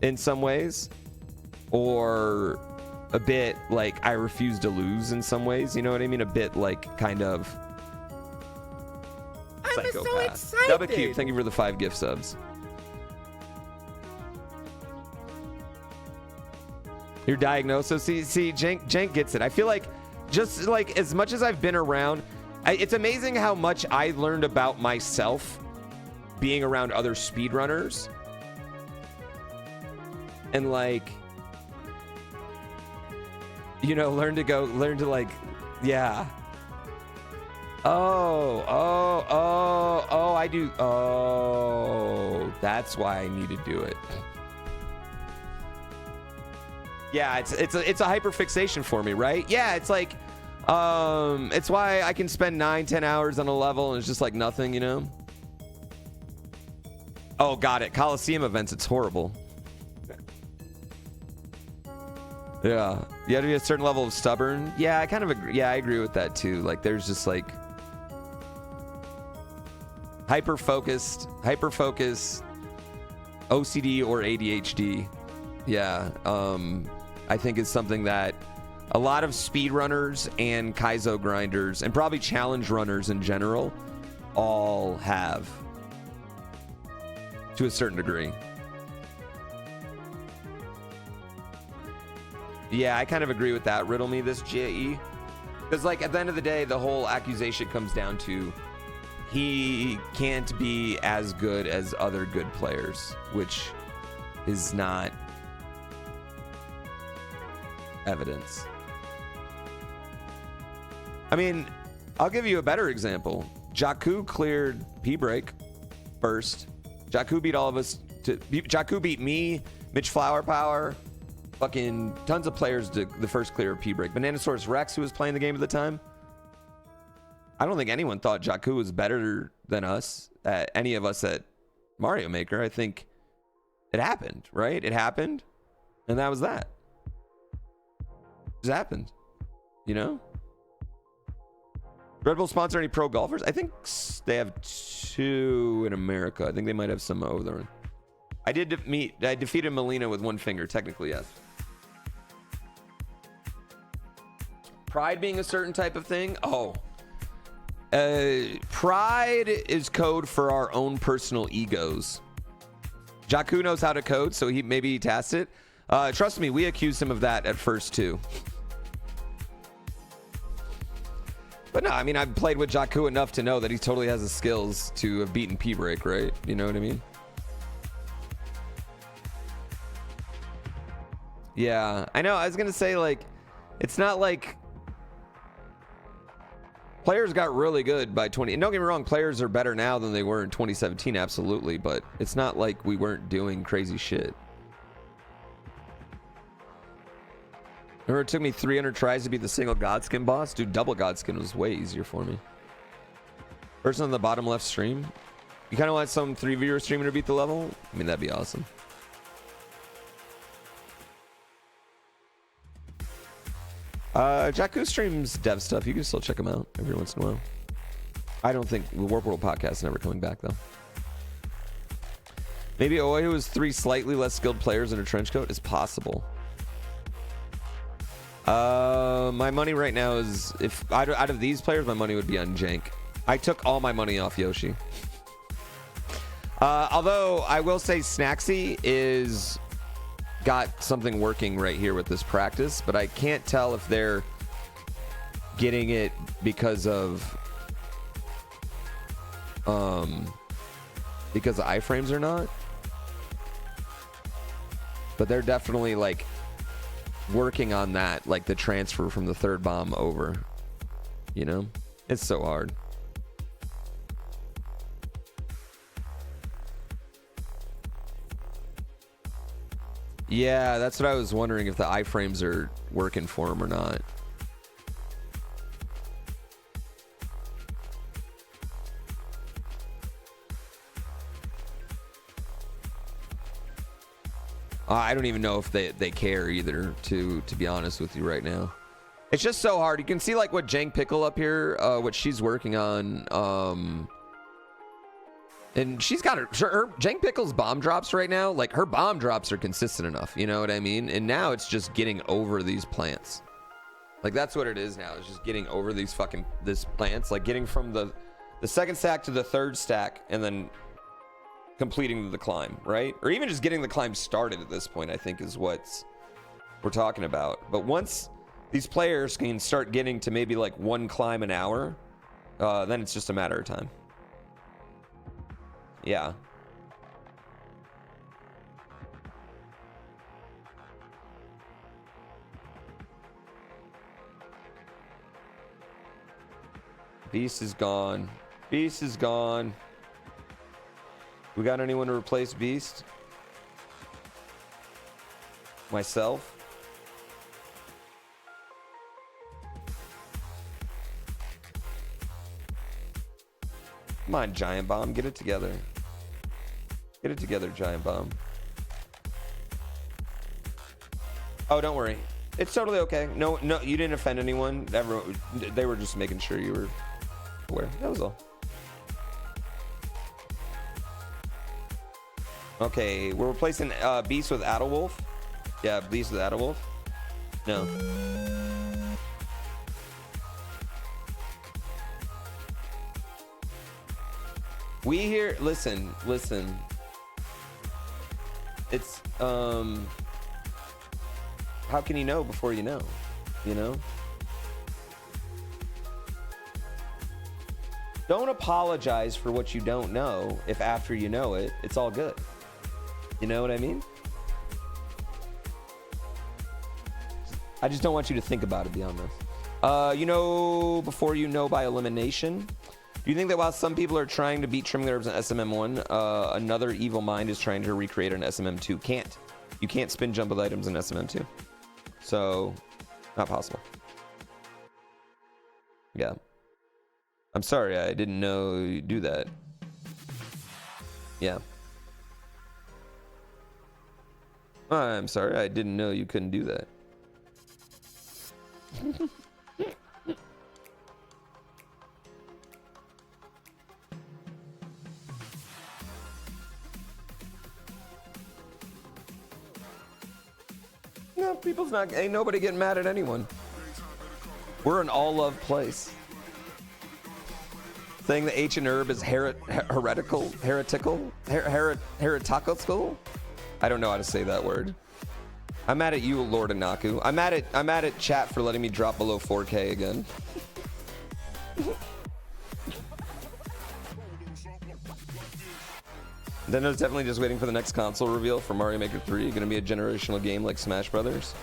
in some ways, or a bit like I refuse to lose in some ways. You know what I mean? A bit like kind of psychopath. I'm so excited. Double Cube, thank you for the 5 gift subs. Your diagnosis. See, Jank gets it. I feel like just like as much as I've been around, it's amazing how much I learned about myself being around other speedrunners. And like, you know, learn to like, yeah. Oh, I do. Oh, that's why I need to do it. Yeah, it's a hyperfixation for me, right? Yeah, it's like, it's why I can spend 9-10 hours on a level and it's just like nothing, you know? Oh, got it. Coliseum events, it's horrible. Yeah, you have to be a certain level of stubborn. Yeah, I kind of agree. Yeah, I agree with that too. Like, there's just like hyper focused, OCD or ADHD. Yeah, I think is something that a lot of speedrunners and Kaizo grinders and probably challenge runners in general all have to a certain degree. Yeah, I kind of agree with that. Riddle me this, GAE. Because, like, at the end of the day, the whole accusation comes down to he can't be as good as other good players, which is not evidence. I mean, I'll give you a better example. Jakku cleared P-Break first. Jakku beat all of us. Jakku beat me, Mitch Flower Power, fucking tons of players to the first clear of P-Break. Bananasaurus Rex, who was playing the game at the time. I don't think anyone thought Jakku was better than us, any of us at Mario Maker. I think it happened, right? It happened, and that was that. It just happened, you know? Red Bull sponsor any pro golfers? I think they have 2 in America. I think they might have some over there. I defeated Molina with 1 finger, technically, yes. Pride being a certain type of thing? Oh. Pride is code for our own personal egos. Jakku knows how to code, so maybe he tasked it. Trust me, we accused him of that at first, too. But no, I mean, I've played with Jakku enough to know that he totally has the skills to have beaten P-Break, right? You know what I mean? Yeah, I know. I was going to say, like, it's not like players got really good by 20. And don't get me wrong, players are better now than they were in 2017, absolutely. But it's not like we weren't doing crazy shit. Remember, it took me 300 tries to beat the single Godskin boss? Dude, double Godskin was way easier for me. Person on the bottom left stream. You kind of want some 3-viewer streamer to beat the level? I mean, that'd be awesome. Jakku streams dev stuff. You can still check him out every once in a while. I don't think the Warp World podcast is never coming back, though. Maybe Oyu is 3 slightly less skilled players in a trench coat is possible. My money right now is, if out of these players, my money would be on Jank. I took all my money off Yoshi. Although I will say Snacksy is got something working right here with this practice, but I can't tell if they're getting it because of iframes or not. But they're definitely like working on that, like the transfer from the third bomb over. You know, it's so hard. Yeah, that's what I was wondering, if the iframes are working for him or not. I don't even know if they care either, to be honest with you right now. It's just so hard. You can see like what Jank Pickle up here, what she's working on. And she's got her Jank Pickle's bomb drops right now. Like her bomb drops are consistent enough. You know what I mean? And now it's just getting over these plants. Like that's what it is now. It's just getting over these this plants. Like getting from the second stack to the third stack and then completing the climb, right? Or even just getting the climb started at this point, I think is what we're talking about. But once these players can start getting to maybe like one climb an hour, then it's just a matter of time. Yeah. Beast is gone. Beast is gone. We got anyone to replace Beast? Myself? Come on, Giant Bomb, get it together. Get it together, Giant Bomb. Oh, don't worry. It's totally okay. No, you didn't offend anyone. They were just making sure you were aware. That was all. Okay, we're replacing Beast with Adderwolf. Yeah, Beast with Adderwolf. No. We here, listen. It's, how can you know before you know? You know? Don't apologize for what you don't know if after you know it, it's all good. You know what I mean? I just don't want you to think about it beyond this. You know, before you know by elimination. Do you think that while some people are trying to beat Trimming Herbs in SMM1, another evil mind is trying to recreate an SMM2? Can't. You can't spin jump with items in SMM2. So, not possible. Yeah. I'm sorry, I didn't know you do that. Yeah. I'm sorry, I didn't know you couldn't do that. No, people's not, ain't nobody getting mad at anyone. We're an all-love place. Saying the H and herb is heretical? I don't know how to say that word. I'm mad at you, Lord Anaku. I'm mad at chat for letting me drop below 4K again. Nintendo's definitely just waiting for the next console reveal for Mario Maker 3. Gonna be a generational game like Smash Brothers.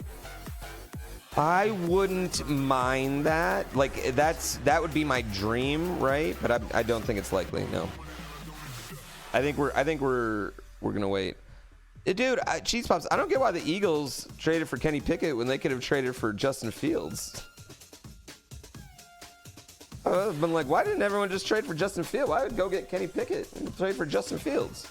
I wouldn't mind that. Like that would be my dream, right? But I don't think it's likely. No. I think we're gonna wait. Dude, Cheese Pops, I don't get why the Eagles traded for Kenny Pickett when they could have traded for Justin Fields. I've been like, why didn't everyone just trade for Justin Fields? Why would go get Kenny Pickett and trade for Justin Fields?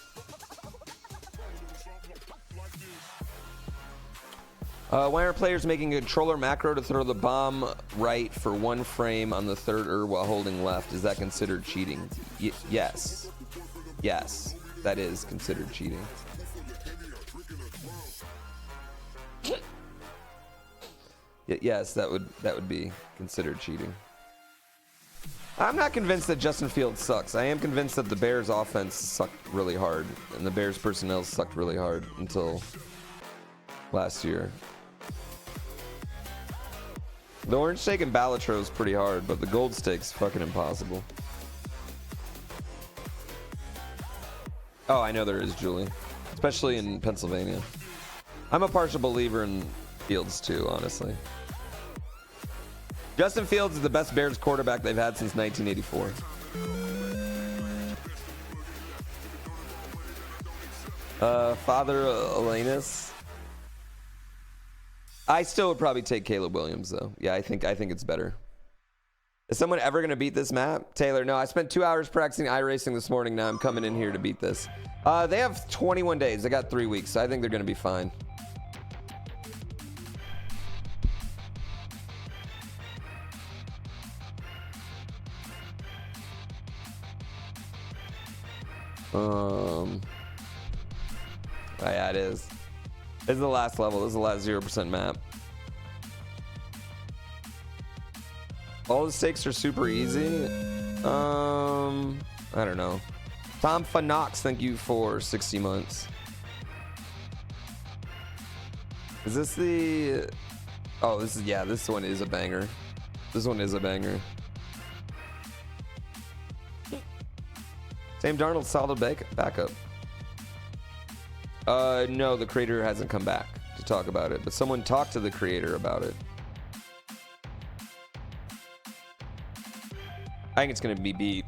Why aren't players making a controller macro to throw the bomb right for one frame on the third herb while holding left? Is that considered cheating? Yes. Yes, that is considered cheating. Yes, that would be considered cheating. I'm not convinced that Justin Fields sucks. I am convinced that the Bears offense sucked really hard, and the Bears personnel sucked really hard until last year. The orange steak and Balatro is pretty hard, but the gold steak's fucking impossible. Oh, I know there is, Julie. Especially in Pennsylvania. I'm a partial believer in Fields too, honestly. Justin Fields is the best Bears quarterback they've had since 1984. Father Elanus. I still would probably take Caleb Williams though. Yeah, I think it's better. Is someone ever going to beat this map? Taylor, no, I spent 2 hours practicing iRacing this morning. Now I'm coming in here to beat this. They have 21 days. They got 3 weeks. So I think they're going to be fine. Yeah, it is. This is the last level. This is the last 0% map. All the stakes are super easy. I don't know. Tom Fanox, thank you for 60 months. Is this the... Oh, this is... Yeah, this one is a banger. This one is a banger. Sam Darnold, solid backup. No, the creator hasn't come back to talk about it, but someone talked to the creator about it. I think it's going to be beat.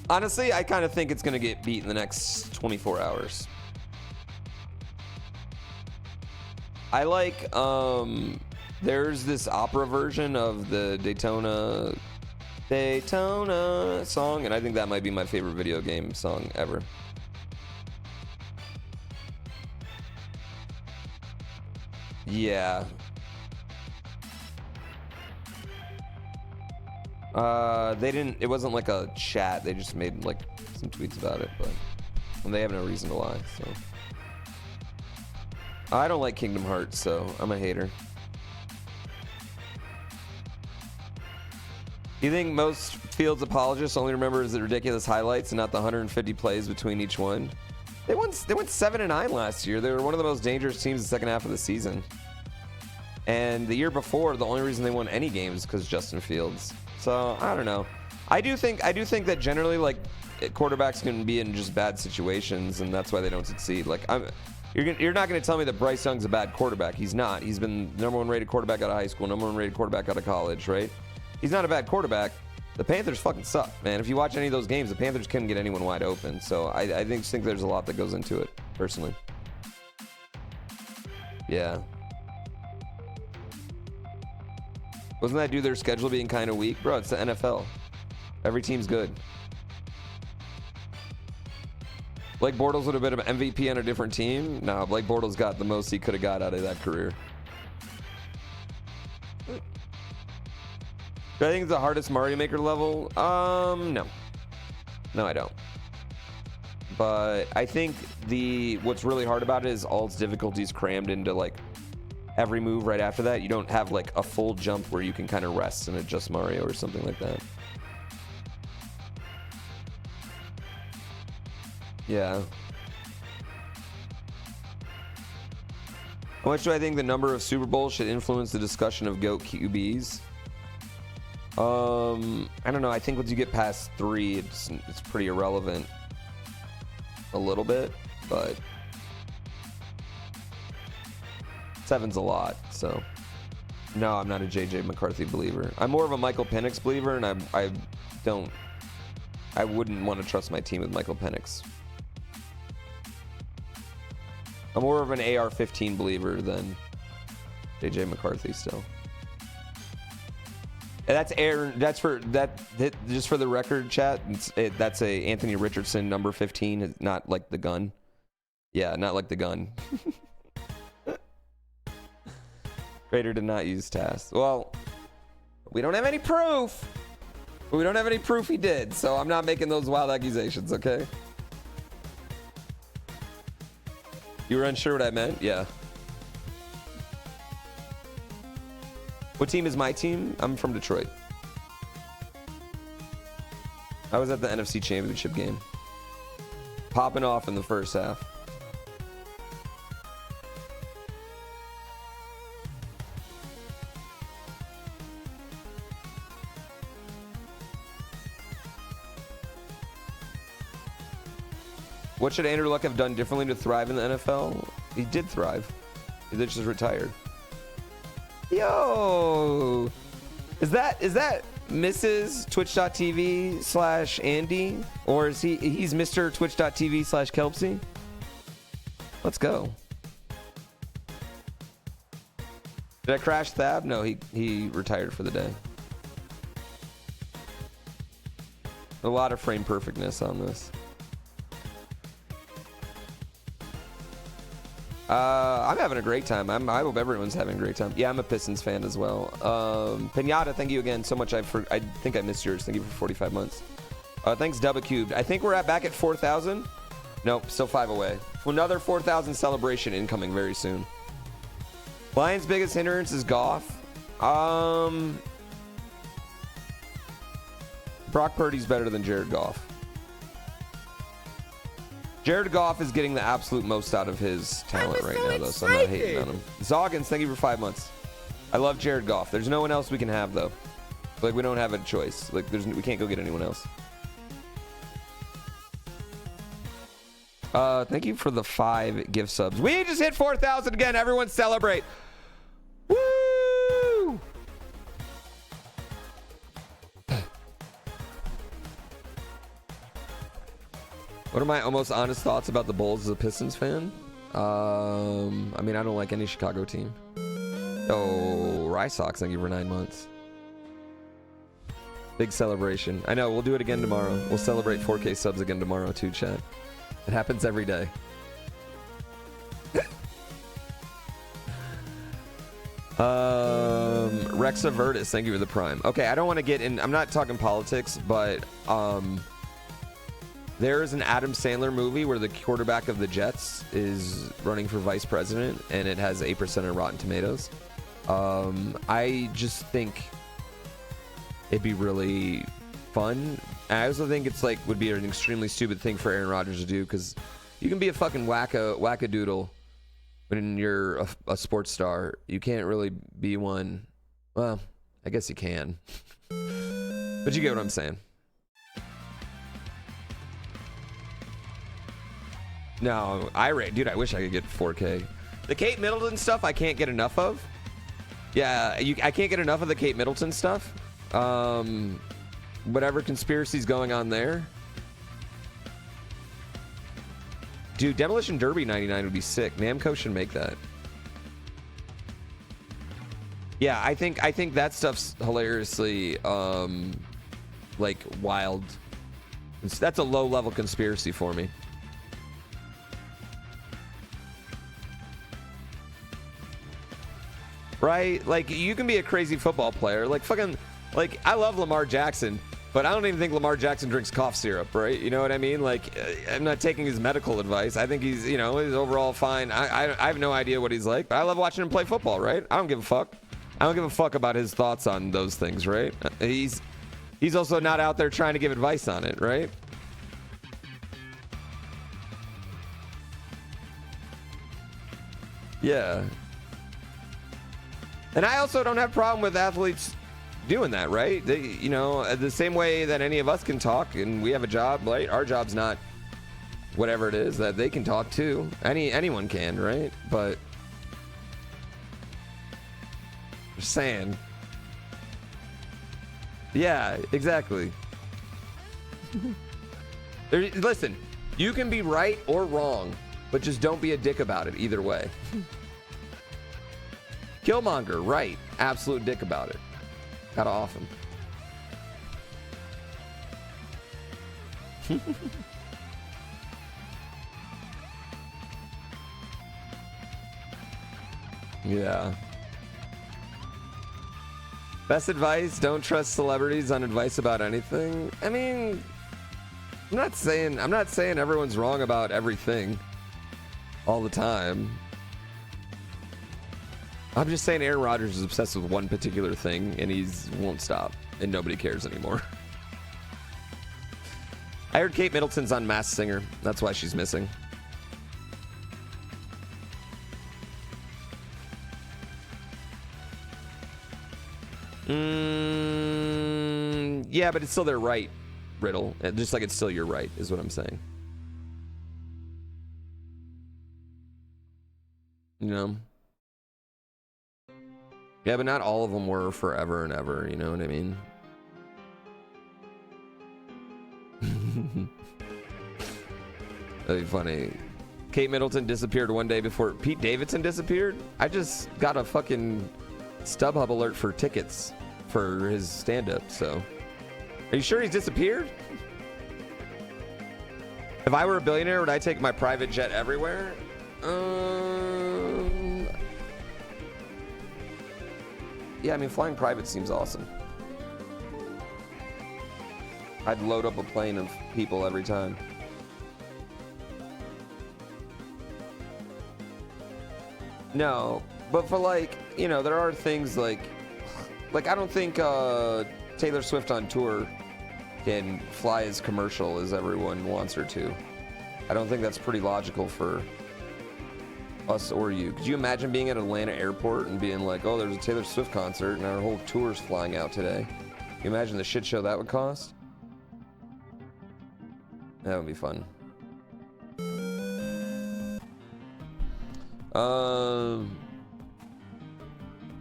Honestly, I kind of think it's going to get beat in the next 24 hours. I like, there's this opera version of the Daytona song, and I think that might be my favorite video game song ever. Yeah. It wasn't like a chat, they just made like some tweets about it, but and they have no reason to lie, so. I don't like Kingdom Hearts, so I'm a hater. You think most Fields apologists only remember the ridiculous highlights and not the 150 plays between each one? They went 7-9 last year. They were one of the most dangerous teams the second half of the season. And the year before, the only reason they won any games is because Justin Fields. So I don't know. I do think that generally, like, quarterbacks can be in just bad situations, and that's why they don't succeed. Like, you're not going to tell me that Bryce Young's a bad quarterback. He's not. He's been number 1 rated quarterback out of high school, number 1 rated quarterback out of college, right? He's not a bad quarterback. The Panthers fucking suck, man. If you watch any of those games, the Panthers couldn't get anyone wide open. So I think there's a lot that goes into it, personally. Yeah. Wasn't that due to their schedule being kind of weak? Bro, it's the NFL. Every team's good. Blake Bortles would have been an MVP on a different team. No, Blake Bortles got the most he could have got out of that career. Do I think it's the hardest Mario Maker level? No. No, I don't. But I think what's really hard about it is all its difficulties crammed into like every move right after that. You don't have like a full jump where you can kind of rest and adjust Mario or something like that. Yeah. How much do I think the number of Super Bowls should influence the discussion of GOAT QBs? I don't know. I think once you get past 3, it's pretty irrelevant. A little bit, but 7's a lot. So, no, I'm not a JJ McCarthy believer. I'm more of a Michael Penix believer, and I wouldn't want to trust my team with Michael Penix. I'm more of an AR-15 believer than JJ McCarthy still. And that's Aaron. That's for that. Just for the record, chat. That's a Anthony Richardson number 15. Not like the gun. Yeah, not like the gun. Raider did not use TAS. Well, we don't have any proof. We don't have any proof he did, so I'm not making those wild accusations. Okay. You were unsure what I meant? Yeah. What team is my team? I'm from Detroit. I was at the NFC Championship game. Popping off in the first half. What should Andrew Luck have done differently to thrive in the NFL? He did thrive. He just retired. Yo! Is that Mrs. Twitch.tv/Andy? Or is he's Mr. Twitch.tv/Kelpsy? Let's go. Did I crash Thab? No, he retired for the day. A lot of frame perfectness on this. I'm having a great time. I hope everyone's having a great time. Yeah, I'm a Pistons fan as well. Pinata, thank you again so much. I think I missed yours. Thank you for 45 months. Thanks, Dubba Cubed. I think we're back at 4,000. Nope, still 5 away. Another 4,000 celebration incoming very soon. Lions' biggest hindrance is Goff. Brock Purdy's better than Jared Goff. Jared Goff is getting the absolute most out of his talent right now, though, so I'm not hating on him. Zoggins, thank you for 5 months. I love Jared Goff. There's no one else we can have, though. Like, we don't have a choice. Like, we can't go get anyone else. Thank you for the 5 gift subs. We just hit 4,000 again. Everyone celebrate. Woo! What are my almost honest thoughts about the Bulls as a Pistons fan? I mean, I don't like any Chicago team. Oh, Rice Sox, thank you for 9 months. Big celebration. I know, we'll do it again tomorrow. We'll celebrate 4K subs again tomorrow too, chat. It happens every day. Rexa Vertus, thank you for the prime. Okay, I don't want to get in, I'm not talking politics, but there is an Adam Sandler movie where the quarterback of the Jets is running for vice president, and it has 8% on Rotten Tomatoes. I just think it'd be really fun. And I also think it's like would be an extremely stupid thing for Aaron Rodgers to do, because you can be a fucking wackadoodle when you're a sports star. You can't really be one. Well, I guess you can, but you get what I'm saying. No, dude, I wish I could get 4K. The Kate Middleton stuff, I can't get enough of. Yeah, I can't get enough of the Kate Middleton stuff. Whatever conspiracy's going on there. Dude, Demolition Derby 99 would be sick. Namco should make that. Yeah, I think that stuff's hilariously, like, wild. That's a low-level conspiracy for me. Right? Like, you can be a crazy football player. Like, fucking, like, I love Lamar Jackson, but I don't even think Lamar Jackson drinks cough syrup, right? You know what I mean? Like, I'm not taking his medical advice. I think he's, you know, he's overall fine. I have no idea what he's like, but I love watching him play football, right? I don't give a fuck. I don't give a fuck about his thoughts on those things, right? He's also not out there trying to give advice on it, right? Yeah. And I also don't have a problem with athletes doing that, right? They, you know, the same way that any of us can talk and we have a job, right? Our job's not whatever it is, that they can talk too. Anyone can, right? But just saying. Yeah, exactly. Listen, you can be right or wrong, but just don't be a dick about it either way. Killmonger, right. Absolute dick about it. Gotta off him. Yeah. Best advice, don't trust celebrities on advice about anything. I mean, I'm not saying everyone's wrong about everything all the time. I'm just saying Aaron Rodgers is obsessed with one particular thing, and won't stop, and nobody cares anymore. I heard Kate Middleton's on Masked Singer. That's why she's missing. Yeah, but it's still their right, Riddle. Just like it's still your right, is what I'm saying. You know? Yeah, but not all of them were forever and ever, you know what I mean? That'd be funny. Kate Middleton disappeared one day before Pete Davidson disappeared? I just got a fucking StubHub alert for tickets for his stand-up, so... Are you sure he's disappeared? If I were a billionaire, would I take my private jet everywhere? Yeah, I mean, flying private seems awesome. I'd load up a plane of people every time. No, but for like, you know, there are things like I don't think Taylor Swift on tour can fly as commercial as everyone wants her to. I don't think that's pretty logical for us or you. Could you imagine being at Atlanta airport and being like, oh, there's a Taylor Swift concert and our whole tour's flying out today? Can you imagine the shit show that would cost? That would be fun.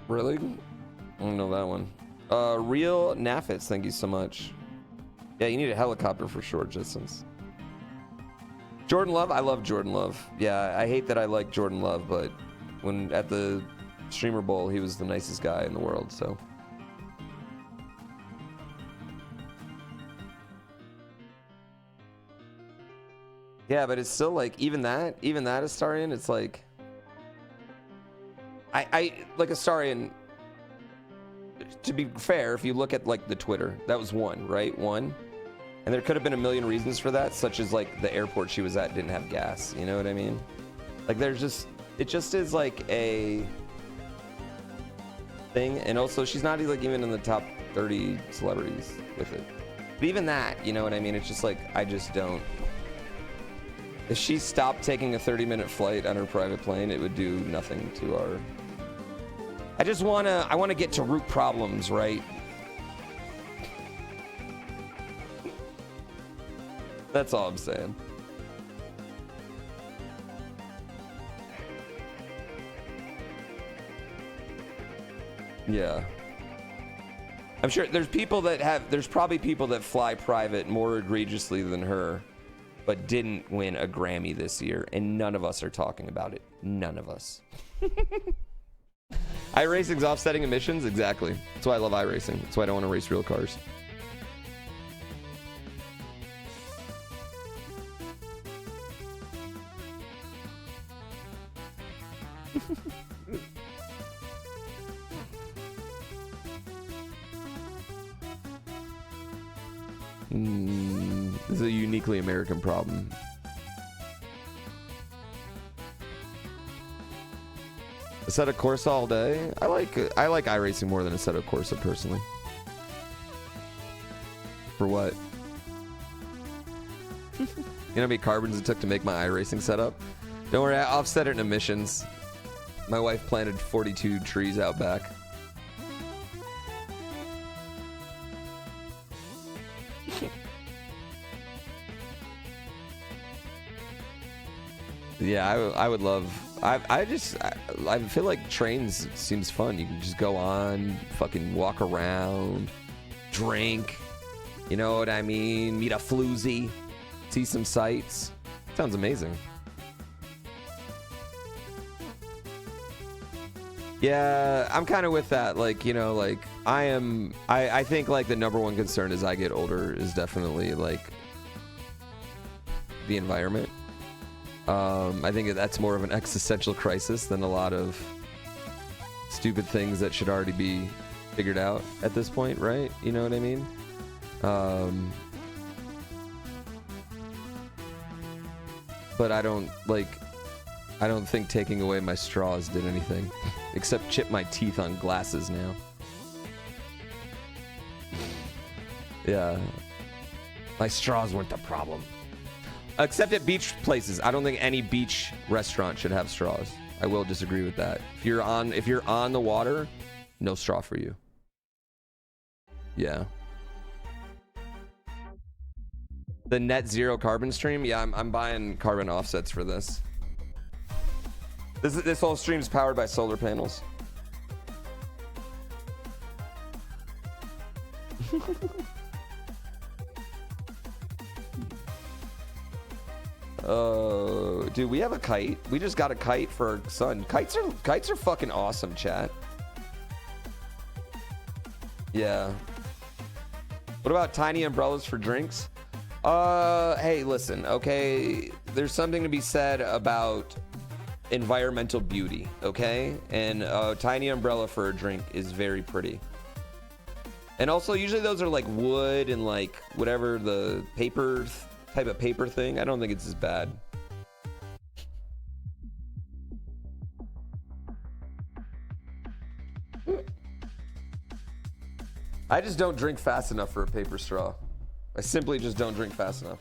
Really? I don't know that one. Real Nafits, thank you so much. Yeah, you need a helicopter for short distance. Jordan Love, I love Jordan Love. Yeah, I hate that I like Jordan Love, but when at the Streamer Bowl, he was the nicest guy in the world, so. Yeah, but it's still like, even that Astarian, it's like, I like Astarian, to be fair, if you look at like the Twitter, that was one, right? One. And there could have been a million reasons for that, such as like the airport she was at didn't have gas. You know what I mean? Like there's just, it just is like a thing. And also she's not like even in the top 30 celebrities with it. But even that, you know what I mean? It's just like, I just don't. If she stopped taking a 30-minute flight on her private plane, it would do nothing to our... I want to get to root problems, right? That's all I'm saying. Yeah. I'm sure there's probably people that fly private more egregiously than her, but didn't win a Grammy this year, and none of us are talking about it. None of us. iRacing's offsetting emissions? Exactly. That's why I love iRacing. That's why I don't want to race real cars. This is a uniquely American problem. Assetto Corsa all day. I like iRacing more than Assetto Corsa personally. For what? You know how many carbons it took to make my iRacing setup? Don't worry, I offset it in emissions. My wife planted 42 trees out back. Yeah, I would love. I feel like trains seems fun. You can just go on, fucking walk around, drink. You know what I mean? Meet a floozy, see some sights. Sounds amazing. Yeah, I'm kind of with that. Like, you know, like I think like the number one concern as I get older is definitely like the environment. I think that's more of an existential crisis than a lot of stupid things that should already be figured out at this point, right? You know what I mean? But I don't like, I don't think taking away my straws did anything, except chip my teeth on glasses now. Yeah. My straws weren't the problem. Except at beach places. I don't think any beach restaurant should have straws. I will disagree with that. If you're on the water, no straw for you. Yeah. The net zero carbon stream? Yeah, I'm buying carbon offsets for this. This whole stream is powered by solar panels. Oh, dude, we have a kite. We just got a kite for our son. Kites are fucking awesome, chat. Yeah. What about tiny umbrellas for drinks? Hey, listen, okay? There's something to be said about environmental beauty, okay? And a tiny umbrella for a drink is very pretty. And also, usually those are like wood and like whatever the paper type of paper thing. I don't think it's as bad. I just don't drink fast enough for a paper straw. I simply just don't drink fast enough.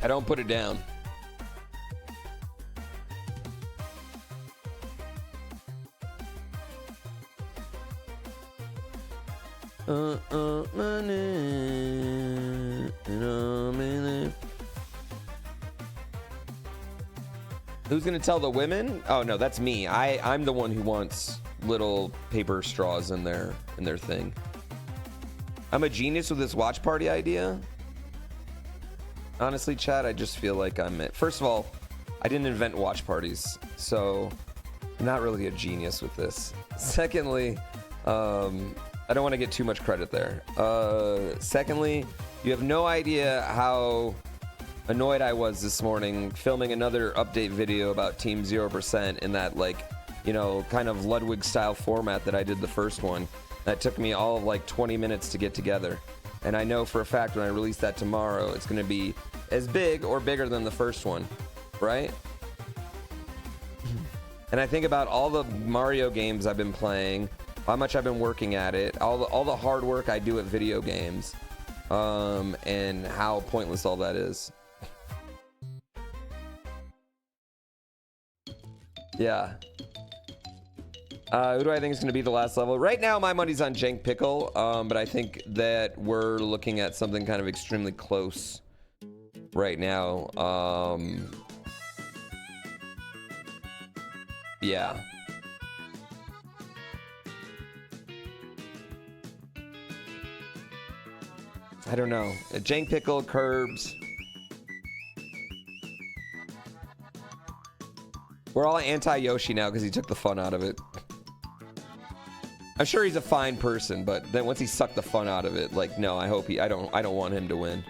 I don't put it down. Who's gonna tell the women? Oh no, that's me. I'm the one who wants little paper straws in their thing. I'm a genius with this watch party idea. Honestly, Chad, I just feel like I'm it. First of all, I didn't invent watch parties, so I'm not really a genius with this. Secondly, I don't want to get too much credit there. Secondly, you have no idea how annoyed I was this morning filming another update video about Team 0% in that, like, you know, kind of Ludwig style format that I did the first one. That took me all of like 20 minutes to get together. And I know for a fact when I release that tomorrow, it's going to be as big or bigger than the first one, right? And I think about all the Mario games I've been playing, how much I've been working at it, all the hard work I do at video games, and how pointless all that is. Yeah. Who do I think is going to be the last level? Right now, my money's on Jank Pickle, but I think that we're looking at something kind of extremely close right now. Yeah. I don't know. Jank Pickle, Curbs. We're all anti-Yoshi now because he took the fun out of it. I'm sure he's a fine person, but then once he sucked the fun out of it, like, no, I hope I don't want him to win.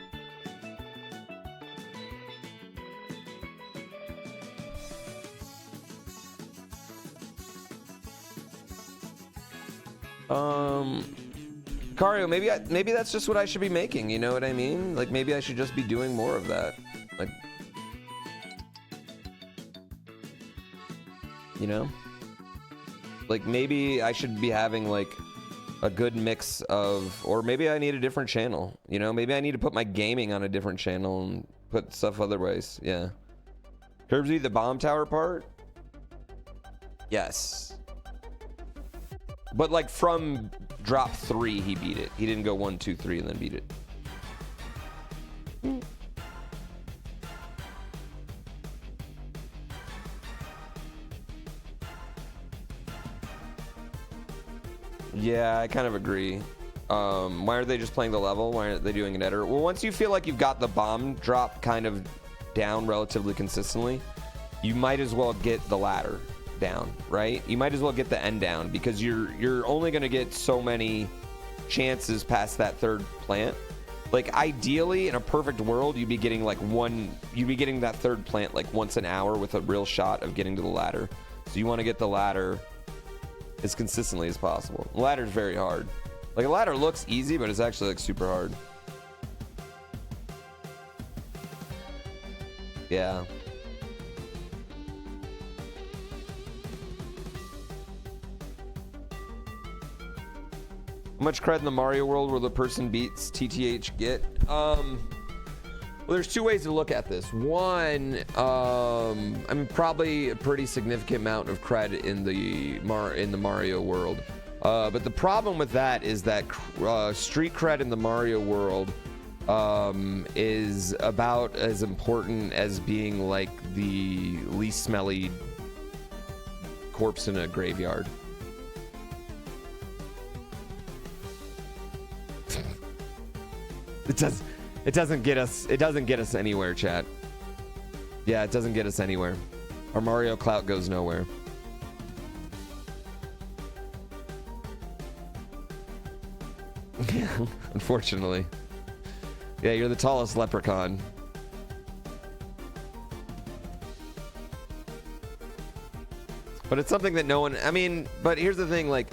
Kario, maybe that's just what I should be making, you know what I mean? Like, maybe I should just be doing more of that. Like, you know? Like, maybe I should be having like a good mix of, or maybe I need a different channel, you know? Maybe I need to put my gaming on a different channel and put stuff other ways. Yeah. Curbsy, the bomb tower part? Yes. But like from drop 3, he beat it. He didn't go 1, 2, 3 and then beat it. Yeah, I kind of agree. Why are they just playing the level? Why aren't they doing an editor? Well, once you feel like you've got the bomb drop kind of down relatively consistently, you might as well get the ladder down, right? You might as well get the end down because you're only going to get so many chances past that third plant. Like, ideally, in a perfect world, you'd be getting that third plant like once an hour with a real shot of getting to the ladder. So you want to get the ladder as consistently as possible. The ladder's very hard. Like, a ladder looks easy, but it's actually like super hard. Yeah. How much cred in the Mario world where the person beats TTH get? Well, there's two ways to look at this. One, I mean, probably a pretty significant amount of cred in the Mario world. But the problem with that is that street cred in the Mario world is about as important as being like the least smelly corpse in a graveyard. It doesn't get us anywhere, chat. Yeah, it doesn't get us anywhere. Our Mario clout goes nowhere. Unfortunately. Yeah, you're the tallest leprechaun. But it's something that no one, I mean, but here's the thing, like,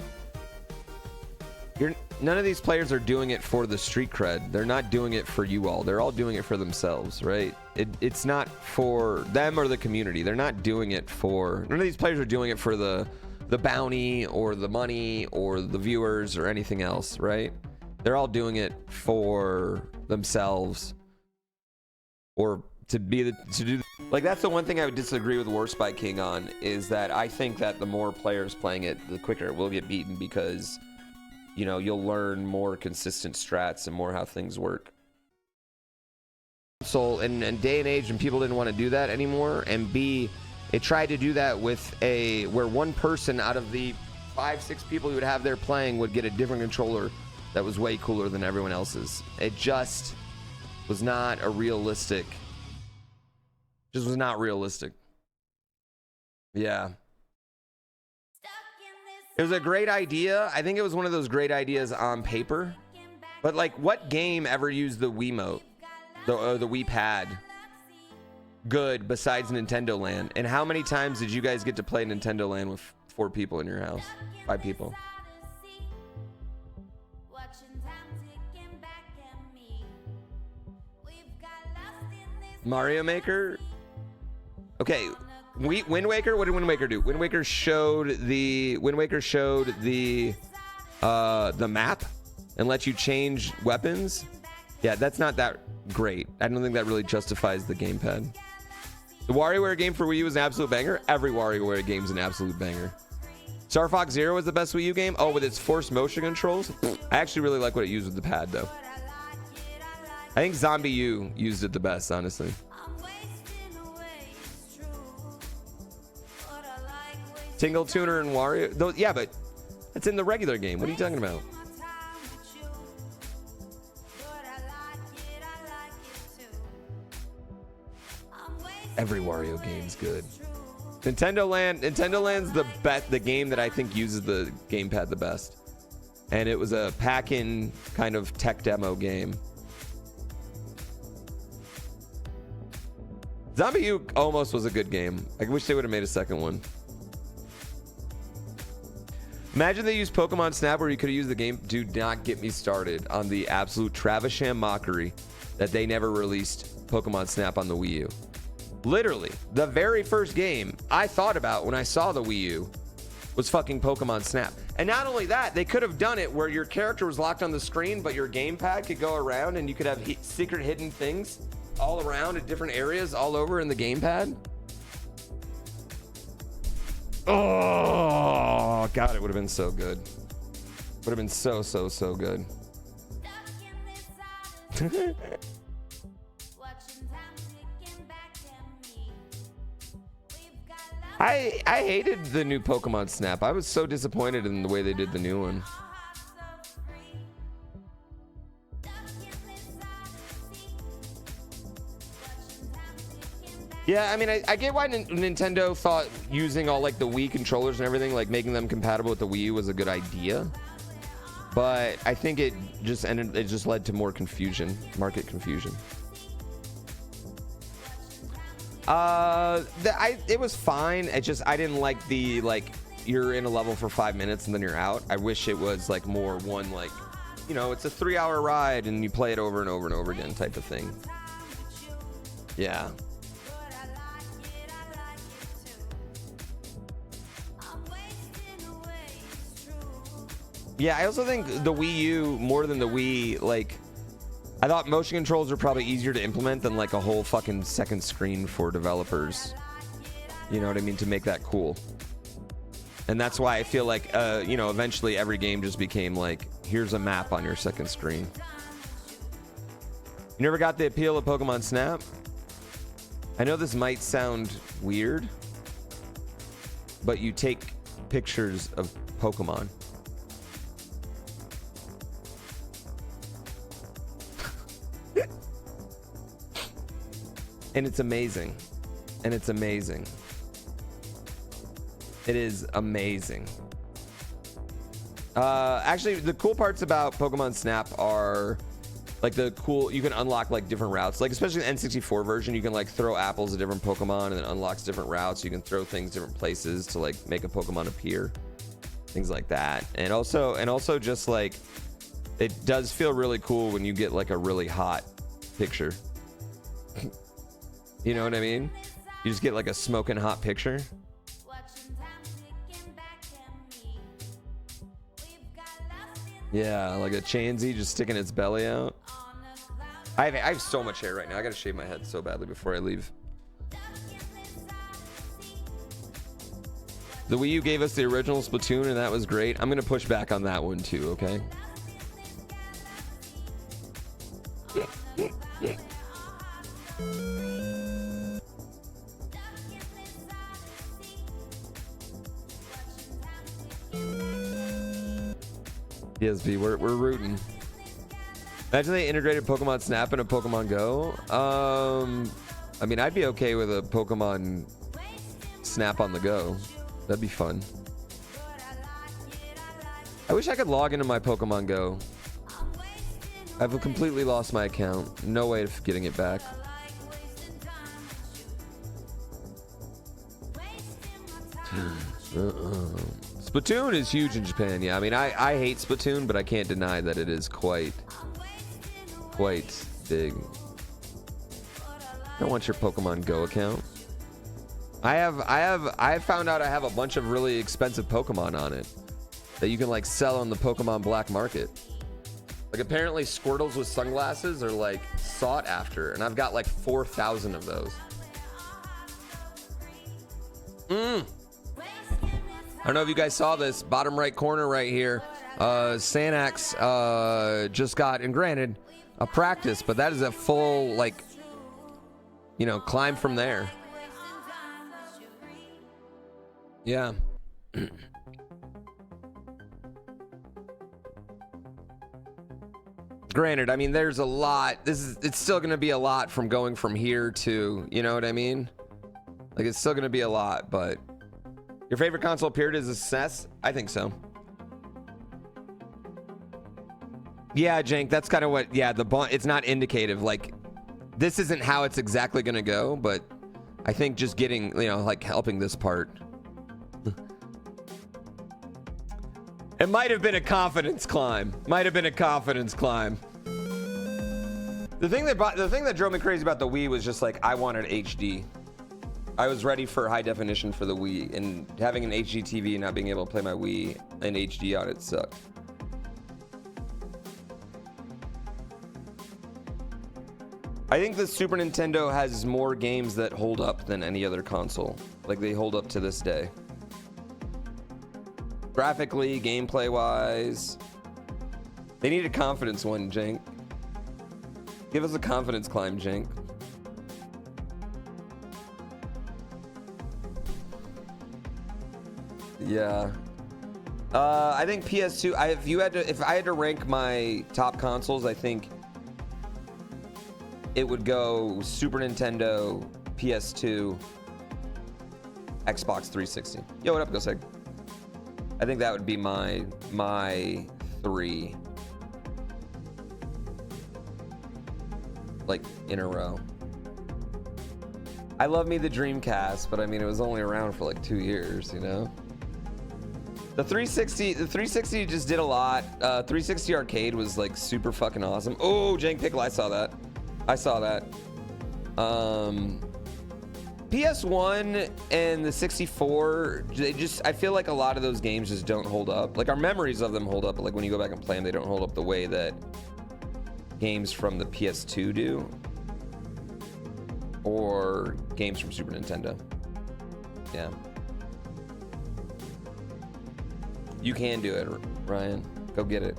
none of these players are doing it for the street cred. They're not doing it for you all. They're all doing it for themselves, right? It's not for them or the community. They're not doing it for, none of these players are doing it for the bounty or the money or the viewers or anything else, right? They're all doing it for themselves or to do like, that's the one thing I would disagree with War Spy King on, is that I think that the more players playing it, the quicker it will get beaten, because, you know, you'll learn more consistent strats and more how things work. So in day and age when people didn't want to do that anymore, and B, it tried to do that with where one person out of the 5-6 people who would have there playing would get a different controller that was way cooler than everyone else's. It just was not a realistic, just was not realistic. Yeah. It was a great idea. I think it was one of those great ideas on paper. But like, what game ever used the Wiimote, the Wii Pad, good besides Nintendo Land? And how many times did you guys get to play Nintendo Land with 4 people in your house? 5 people. Mario Maker. Okay. Wind Waker, what did Wind Waker do? Wind Waker showed the map and let you change weapons. Yeah, that's not that great. I don't think that really justifies the gamepad. The WarioWare game for Wii U was an absolute banger. Every WarioWare game is an absolute banger. Star Fox Zero was the best Wii U game. Oh, with its forced motion controls. I actually really like what it used with the pad, though. I think Zombie U used it the best, honestly. Tingle Tuner and Wario. Those, yeah, but it's in the regular game. What are you talking about? Every Wario game's good. Nintendo Land's the game that I think uses the gamepad the best. And it was a pack-in kind of tech demo game. Zombie U almost was a good game. I wish they would have made a second one. Imagine they used Pokemon Snap where you could have used the game. Do not get me started on the absolute Travisham mockery that they never released Pokemon Snap on the Wii U. Literally, the very first game I thought about when I saw the Wii U was fucking Pokemon Snap. And not only that, they could have done it where your character was locked on the screen, but your gamepad could go around and you could have secret hidden things all around at different areas all over in the gamepad. Oh, God, it would have been so good. Would have been so good. I hated the new Pokemon Snap. I was so disappointed in the way they did the new one. Yeah, I mean, I get why Nintendo thought using all like the Wii controllers and everything, like making them compatible with the Wii U was a good idea. But I think it just led to more confusion, market confusion. It was fine. I didn't like the, like, you're in a level for 5 minutes and then you're out. I wish it was like more one, like, you know, it's a 3-hour ride and you play it over and over and over again type of thing. Yeah. Yeah, I also think the Wii U more than the Wii, like, I thought motion controls are probably easier to implement than like a whole fucking second screen for developers. You know what I mean? To make that cool. And that's why I feel like, you know, eventually every game just became like, here's a map on your second screen. You never got the appeal of Pokemon Snap? I know this might sound weird, but you take pictures of Pokemon. And it's amazing. And it's amazing. It is amazing. Actually, the cool parts about Pokemon Snap are like you can unlock like different routes. Like especially the N64 version, you can like throw apples at different Pokemon and it unlocks different routes. You can throw things different places to like make a Pokemon appear. Things like that. And also just like it does feel really cool when you get like a really hot picture. You know what I mean? You just get like a smoking hot picture. Yeah, like a Chansey just sticking its belly out. I have so much hair right now. I gotta shave my head so badly before I leave. The Wii U gave us the original Splatoon and that was great. I'm gonna push back on that one too, okay? PSV, we're rooting. Imagine they integrated Pokemon Snap into Pokemon Go. I mean, I'd be okay with a Pokemon Snap on the go. That'd be fun. I wish I could log into my Pokemon Go. I've completely lost my account. No way of getting it back. Splatoon is huge in Japan. Yeah, I mean, I hate Splatoon, but I can't deny that it is quite big. I don't want your Pokemon Go account. I found out I have a bunch of really expensive Pokemon on it that you can like sell on the Pokemon black market. Like apparently Squirtles with sunglasses are like sought after, and I've got like 4,000 of those. I don't know if you guys saw this bottom right corner right here. Sanax just got, and granted, a practice, but that is a full like, you know, climb from there. Yeah. Granted, I mean, there's a lot. It's still going to be a lot from going from here to, you know what I mean? Like, it's still going to be a lot, but your favorite console period is a success? I think so. Yeah, Jank, that's kind of what, yeah, it's not indicative. Like, this isn't how it's exactly going to go, but I think just getting, you know, like helping this part. It might have been a confidence climb. Might have been a confidence climb. The thing that drove me crazy about the Wii was just like I wanted HD. I was ready for high definition for the Wii, and having an HD TV and not being able to play my Wii in HD on it sucked. I think the Super Nintendo has more games that hold up than any other console. Like they hold up to this day. Graphically, gameplay wise. They need a confidence one, Jank. Give us a confidence climb, Jank. Yeah. I think PS2, if I had to rank my top consoles, I think it would go Super Nintendo, PS2, Xbox 360. Yo, what up, Goseg? I think that would be my three, like in a row. I love me the Dreamcast, but I mean it was only around for like 2 years, you know. The 360 just did a lot. 360 arcade was like super fucking awesome. Oh, Jank Pickle, I saw that. PS1 and the 64, I feel like a lot of those games just don't hold up. Like our memories of them hold up, but like when you go back and play them, they don't hold up the way that games from the PS2 do, or games from Super Nintendo. Yeah. You can do it, Ryan. Go get it.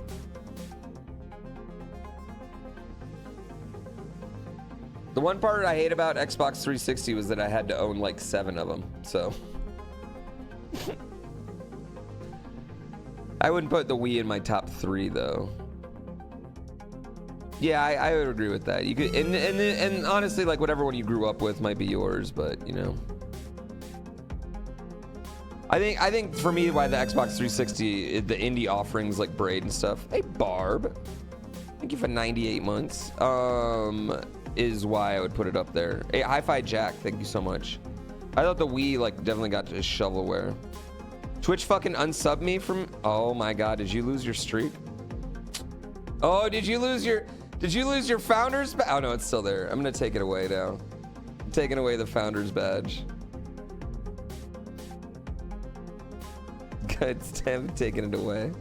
The one part I hate about Xbox 360 was that I had to own like 7 of them, so. I wouldn't put the Wii in my top 3 though. Yeah, I would agree with that. You could, and honestly, like whatever one you grew up with might be yours, but you know. I think for me, why the Xbox 360, the indie offerings like Braid and stuff. Hey Barb, thank you for 98 months. Is why I would put it up there. Hey, Hi-Fi Jack, thank you so much. I thought the Wii like definitely got to shovelware. Twitch fucking unsub me from. Oh my god, did you lose your streak? Oh, did you lose your founder's badge? Oh no, it's still there. I'm gonna take it away now. I'm taking away the founder's badge. Good, Stem taking it away.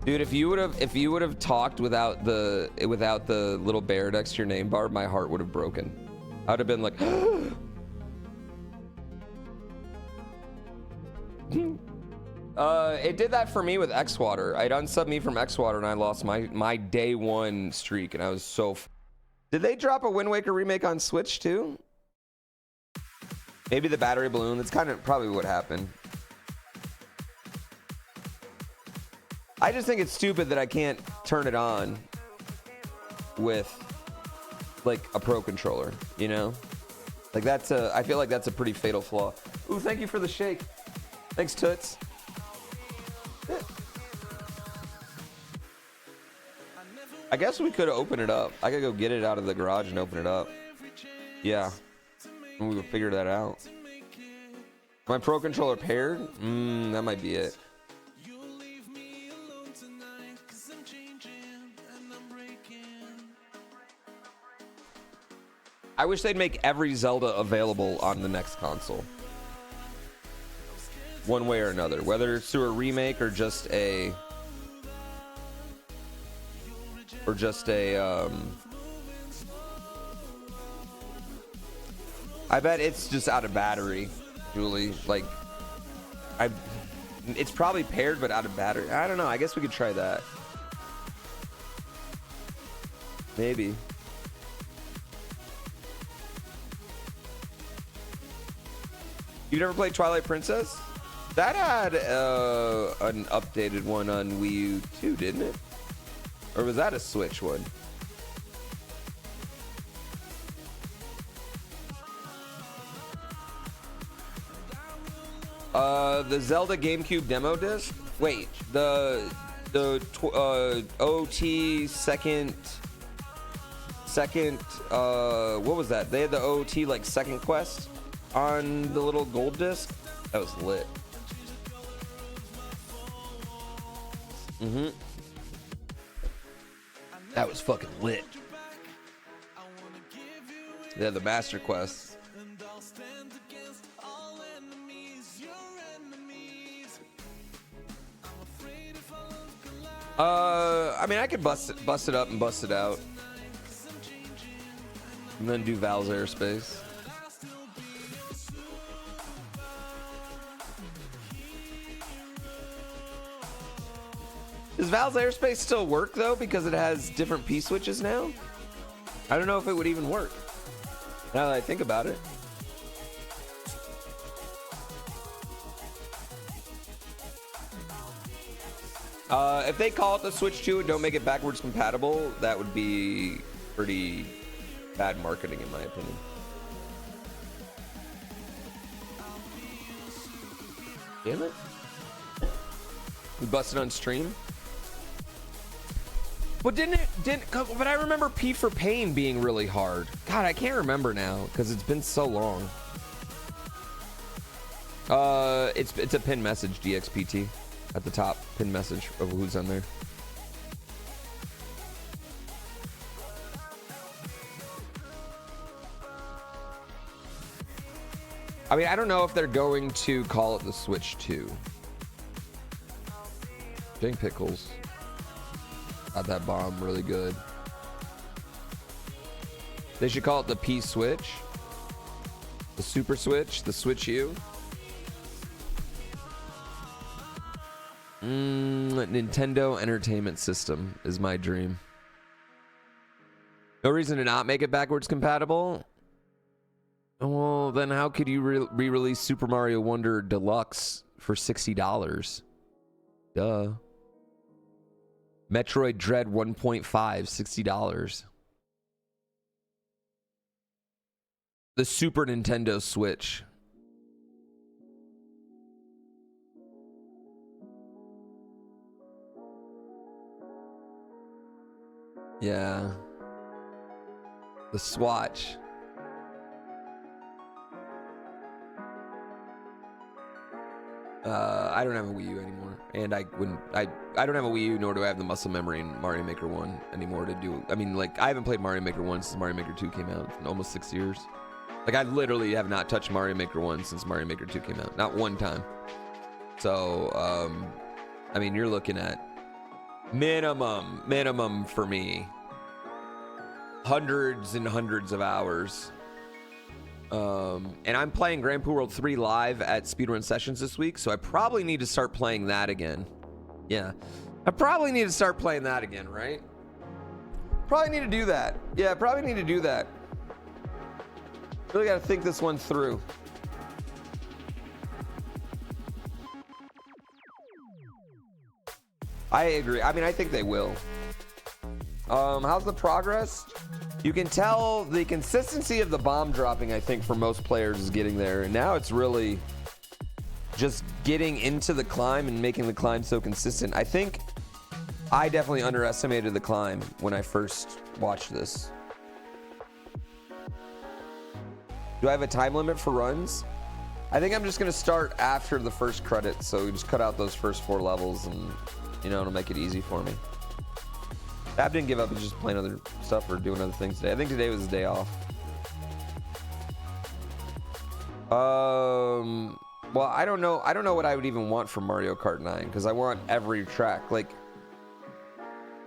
Dude, if you would have talked without the little bear next to your name bar, my heart would have broken. I would have been like, it did that for me with X-Water. I'd unsub me from X-Water and I lost my day 1 streak, and I was so. Did they drop a Wind Waker remake on Switch too? Maybe the battery balloon. That's kind of probably what happened. I just think it's stupid that I can't turn it on with like a Pro controller, you know? Like I feel like that's a pretty fatal flaw. Ooh, thank you for the shake. Thanks, Toots. I guess we could open it up. I could go get it out of the garage and open it up. Yeah. We would figure that out. My Pro controller paired? That might be it. I wish they'd make every Zelda available on the next console. One way or another. Whether it's through a remake or just a... I bet it's just out of battery, Julie. Like, it's probably paired but out of battery. I don't know. I guess we could try that. Maybe. You've never played Twilight Princess? That had an updated one on Wii U too, didn't it? Or was that a Switch one? The Zelda GameCube demo disc? Wait, the OT second what was that? They had the OT like second quest on the little gold disc. That was lit. That was fucking lit. Yeah, the Master Quest. I mean, I could bust it up and bust it out, and then do Val's Airspace. Does Val's Airspace still work though, because it has different P switches now? I don't know if it would even work, now that I think about it. If they call it the Switch 2 and don't make it backwards compatible, that would be pretty bad marketing in my opinion. Damn it. We busted on stream? But but I remember P for Pain being really hard. God, I can't remember now because it's been so long. It's a pin message, DXPT. At the top, pin message of who's on there. I mean, I don't know if they're going to call it the Switch 2. Jane Pickles. Got that bomb really good. They should call it the P Switch. The Super Switch. The Switch U. Nintendo Entertainment System is my dream. No reason to not make it backwards compatible. Well, then how could you re-release Super Mario Wonder Deluxe for $60? Duh. Metroid Dread 1.5, $60. The Super Nintendo Switch. Yeah. The Swatch. I don't have a Wii U anymore, and I don't have a Wii U, nor do I have the muscle memory in Mario Maker 1 anymore to do. I mean, like, I haven't played Mario Maker 1 since Mario Maker 2 came out, in almost 6 years. Like, I literally have not touched Mario Maker 1 since Mario Maker 2 came out, not one time. So, I mean, you're looking at minimum for me, hundreds and hundreds of hours. And I'm playing GrandPooBear World 3 live at Speedrun Sessions this week, so I probably need to start playing that again. Yeah, I probably need to start playing that again, right? Probably need to do that. Yeah, probably need to do that. Really got to think this one through. I agree. I mean, I think they will. How's the progress? You can tell the consistency of the bomb dropping, I think, for most players is getting there. And now it's really just getting into the climb and making the climb so consistent. I think I definitely underestimated the climb when I first watched this. Do I have a time limit for runs? I think I'm just going to start after the first credit. So we just cut out those first 4 levels and, you know, it'll make it easy for me. Fab didn't give up. He's just playing other stuff or doing other things today. I think today was his day off. Well, I don't know. I don't know what I would even want from Mario Kart 9 because I want every track. Like,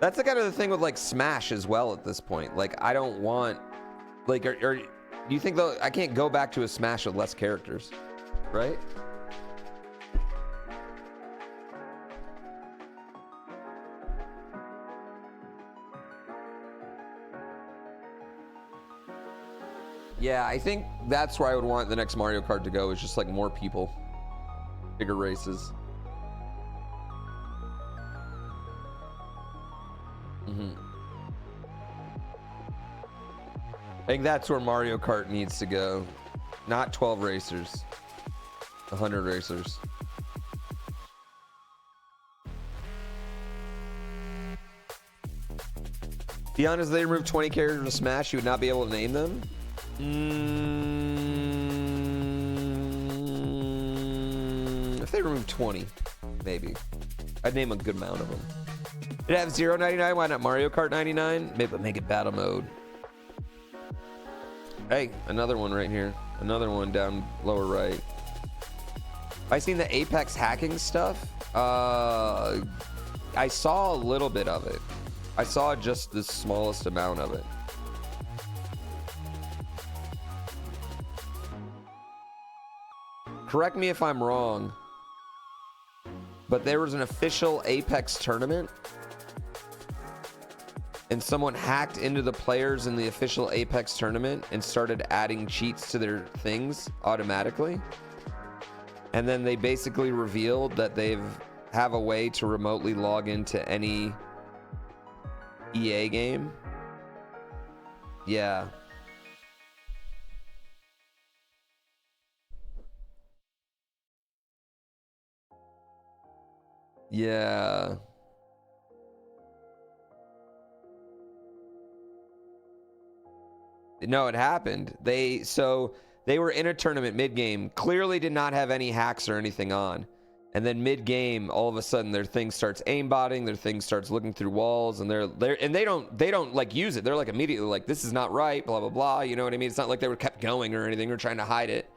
that's the kind of the thing with like Smash as well at this point. Like, I don't want, like, do you think though I can't go back to a Smash with less characters, right? Yeah, I think that's where I would want the next Mario Kart to go, is just like more people, bigger races. I think that's where Mario Kart needs to go. Not 12 racers, 100 racers. Be honest, if they removed 20 characters from Smash, you would not be able to name them. If they remove 20, maybe. I'd name a good amount of them. Did it have 0.99? Why not Mario Kart 99? Maybe make it battle mode. Hey, another one right here. Another one down lower right. I seen the Apex hacking stuff. I saw a little bit of it. I saw just the smallest amount of it. Correct me if I'm wrong, but there was an official Apex tournament and someone hacked into the players in the official Apex tournament and started adding cheats to their things automatically. And then they basically revealed that they have a way to remotely log into any EA game. Yeah. Yeah. No, it happened. They were in a tournament mid-game, clearly did not have any hacks or anything on. And then mid-game, all of a sudden their thing starts aimbotting, their thing starts looking through walls, and they don't like use it. They're like immediately like, this is not right, blah blah blah. You know what I mean? It's not like they were kept going or anything or trying to hide it.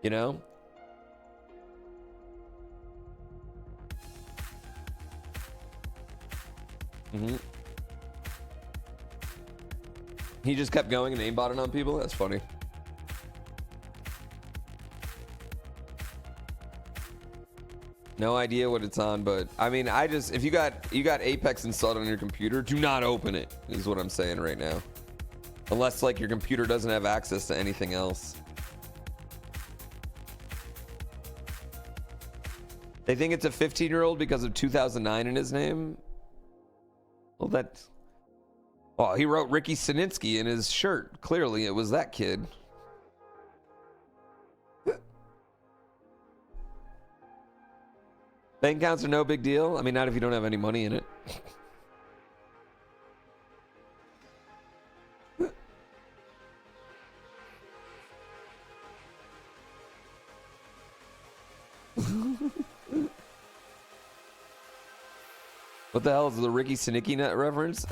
You know? Mm-hmm. He just kept going and aimbotting on people? That's funny. No idea what it's on, but I mean, if you got Apex installed on your computer, do not open it, is what I'm saying right now. Unless like your computer doesn't have access to anything else. They think it's a 15-year-old because of 2009 in his name. Well, that's... Oh, he wrote Ricky Sinitsky in his shirt. Clearly, it was that kid. Bank accounts are no big deal. I mean, not if you don't have any money in it. What the hell is the Ricky Sinicki net reference?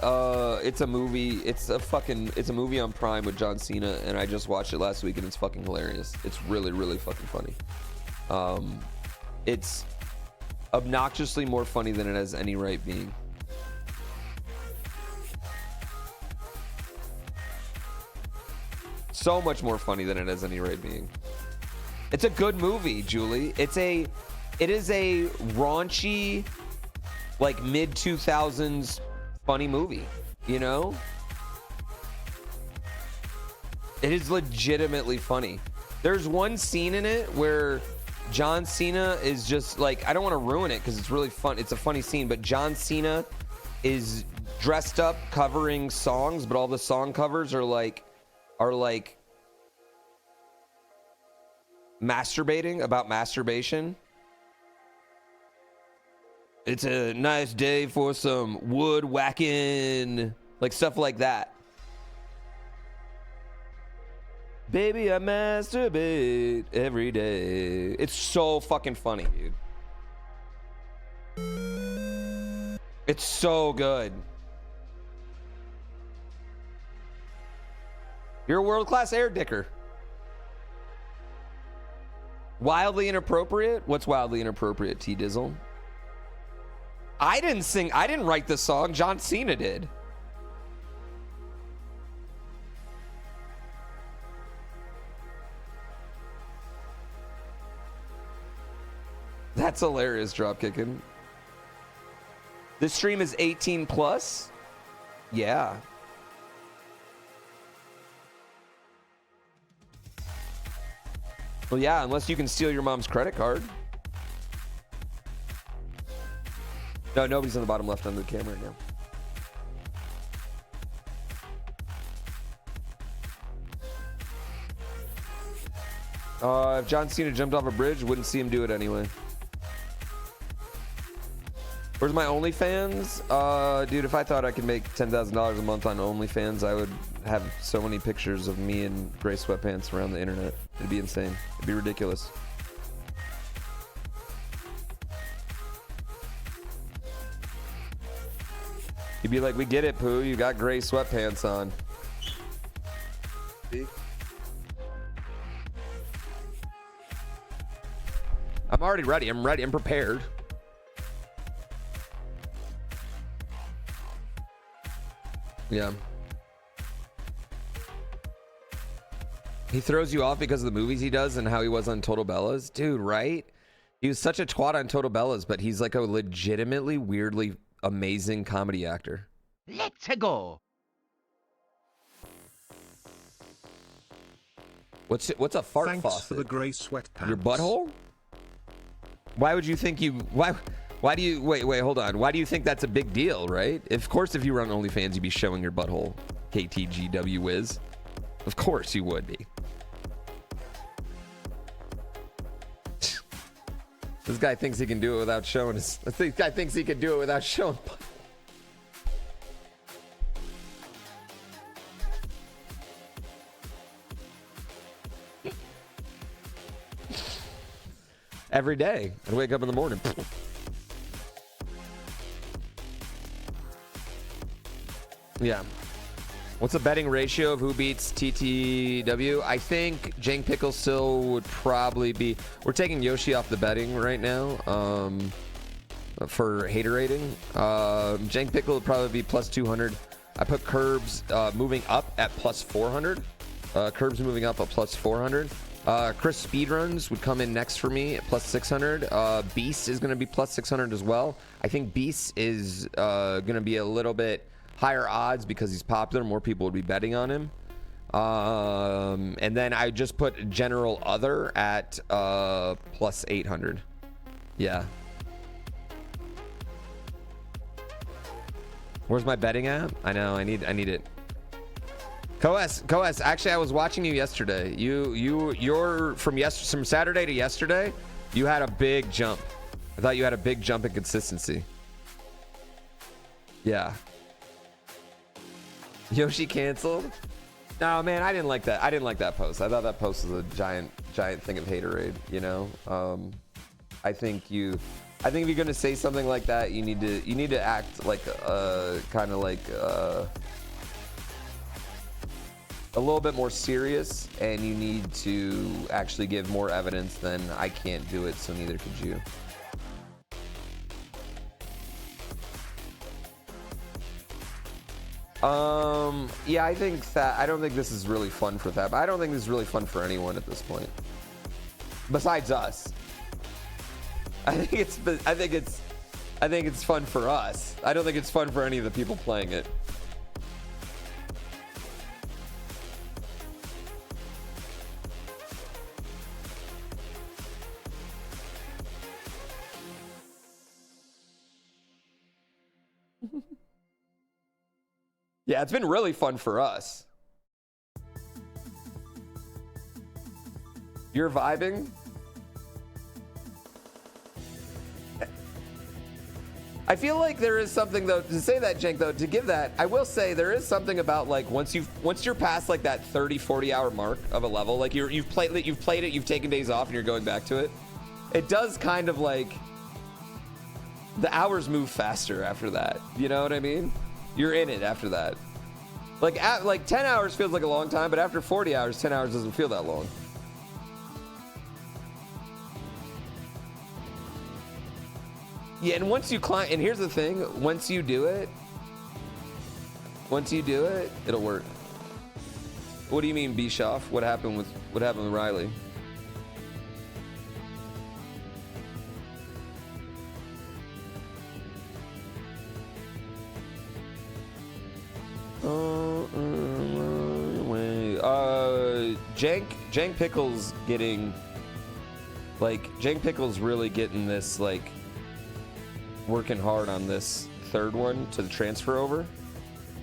It's a movie. It's a movie on Prime with John Cena, and I just watched it last week, and it's fucking hilarious. It's really, really fucking funny. It's obnoxiously more funny than it has any right being. So much more funny than it has any right being. It's a good movie, Julie. It is a raunchy, like mid 2000s funny movie, you know? It is legitimately funny. There's one scene in it where John Cena is just like, I don't want to ruin it because it's really fun. It's a funny scene, but John Cena is dressed up covering songs, but all the song covers are like masturbating, about masturbation. It's a nice day for some wood whacking, like stuff like that. Baby, I masturbate every day. It's so fucking funny, dude. It's so good. You're a world-class air dicker. Wildly inappropriate? What's wildly inappropriate, T-Dizzle? I didn't write the song. John Cena did. That's hilarious, dropkicking. This stream is 18 plus? Yeah. Well, yeah, unless you can steal your mom's credit card. No, nobody's on the bottom left under the camera right now. If John Cena jumped off a bridge, wouldn't see him do it anyway. Where's my OnlyFans? Dude, if I thought I could make $10,000 a month on OnlyFans, I would have so many pictures of me in gray sweatpants around the internet. It'd be insane. It'd be ridiculous. You'd be like, we get it, Pooh. You got gray sweatpants on. See? I'm already ready. I'm ready. I'm prepared. Yeah. He throws you off because of the movies he does and how he was on Total Bellas. Dude, right? He was such a twat on Total Bellas, but he's like a legitimately weirdly amazing comedy actor. Let's go. What's a fart Thanks faucet? for the gray sweatpants. Your butthole? Why would you think you... Why do you... Wait, hold on. Why do you think that's a big deal, right? Of course, if you were on OnlyFans, you'd be showing your butthole. KTGW Wiz. Of course you would be. This guy thinks he can do it without showing his... This guy thinks he can do it without showing... Every day. I'd wake up in the morning. Yeah. What's the betting ratio of who beats TTW? I think Jank Pickle still would probably be. We're taking Yoshi off the betting right now for hater rating. Jank Pickle would probably be plus 200. I put Curbs moving up at plus 400. Curbs moving up at plus 400. Chris Speedruns would come in next for me at plus 600. Beast is going to be plus 600 as well. I think Beast is going to be a little bit higher odds because he's popular. More people would be betting on him. And then I just put General Other at plus 800. Yeah. Where's my betting app? I know. I need it. Coes. Actually, I was watching you yesterday. You're from Saturday to yesterday. You had a big jump. I thought you had a big jump in consistency. Yeah. Yoshi canceled? No, man, I didn't like that. I didn't like that post. I thought that post was a giant thing of haterade, you know? I think if you're gonna say something like that, you need to act like kind of like a little bit more serious, and you need to actually give more evidence than I can't do it, so neither could you. Yeah, I think that I don't think this is really fun for that, but I don't think this is really fun for anyone at this point. Besides us. I think it's fun for us. I don't think it's fun for any of the people playing it. Yeah, it's been really fun for us. You're vibing? I feel like there is something though to say that, Jenk, though, to give that, I will say there is something about like once you're past like that 30-40 hour mark of a level, like you've played it, you've taken days off and you're going back to it. It does kind of like the hours move faster after that. You know what I mean? You're in it after that. Like 10 hours feels like a long time, but after 40 hours, 10 hours doesn't feel that long. Yeah, and once you climb, and here's the thing, once you do it, it'll work. What do you mean, Bischoff? What happened with Riley? Jank Pickle's getting, like, Jank Pickle's really getting this, like, working hard on this third one to the transfer over.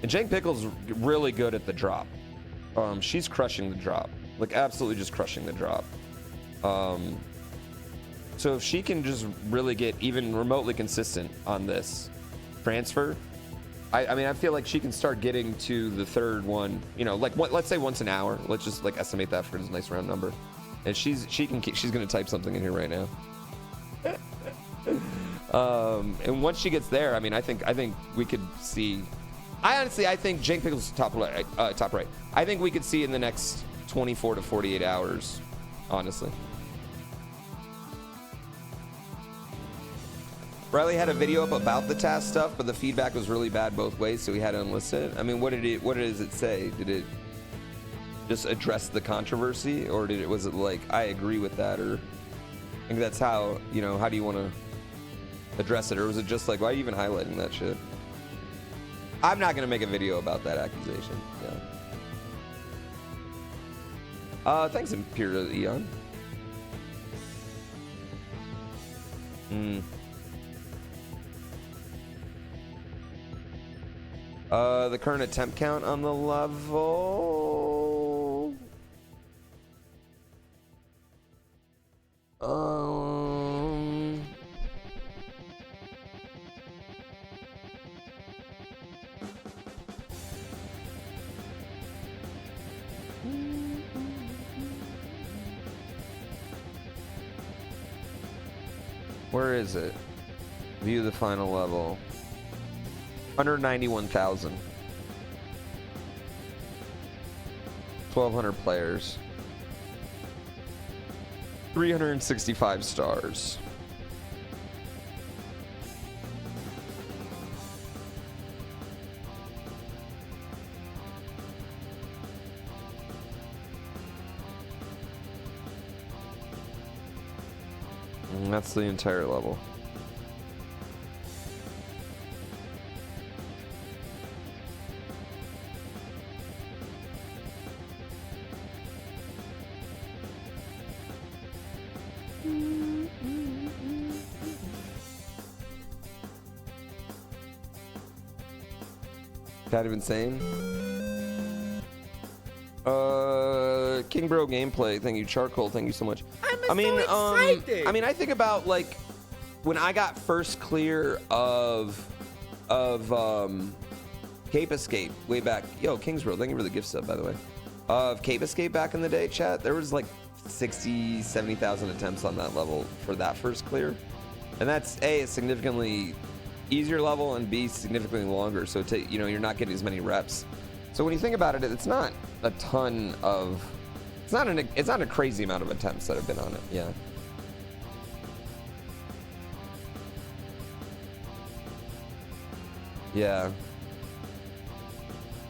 And Jank Pickle's really good at the drop. She's crushing the drop, like absolutely just crushing the drop. So if she can just really get even remotely consistent on this transfer, I mean, I feel like she can start getting to the third one, you know, like let's say once an hour. Let's just like estimate that for a nice round number. And she's gonna type something in here right now. And once she gets there, I mean, I think we could see. I think Jank Pickle's top right. I think we could see in the next 24 to 48 hours, honestly. Riley had a video up about the task stuff, but the feedback was really bad both ways, so he had to enlist it. I mean, what does it say? Did it just address the controversy, or was it like, I agree with that, or I think that's how, you know, how do you want to address it, or was it just like, why are you even highlighting that shit? I'm not gonna make a video about that accusation. Yeah. Thanks, Imperial Eon. The current attempt count on the level. Where is it? View the final level. 191,000. 1,200 players. 365 stars. And that's the entire level. Kind of insane. King Bro gameplay. Thank you, Charcoal. Thank you so much. I mean, I think about like when I got first clear of Cape Escape way back. Yo, King's Bro, thank you for the gift sub, by the way. Of Cape Escape back in the day, chat. There was like 60, 70,000 attempts on that level for that first clear, and that's a significantly easier level and B significantly longer, so you know, you're not getting as many reps. So when you think about it, it's not a ton of, it's not a crazy amount of attempts that have been on it. Yeah. Yeah.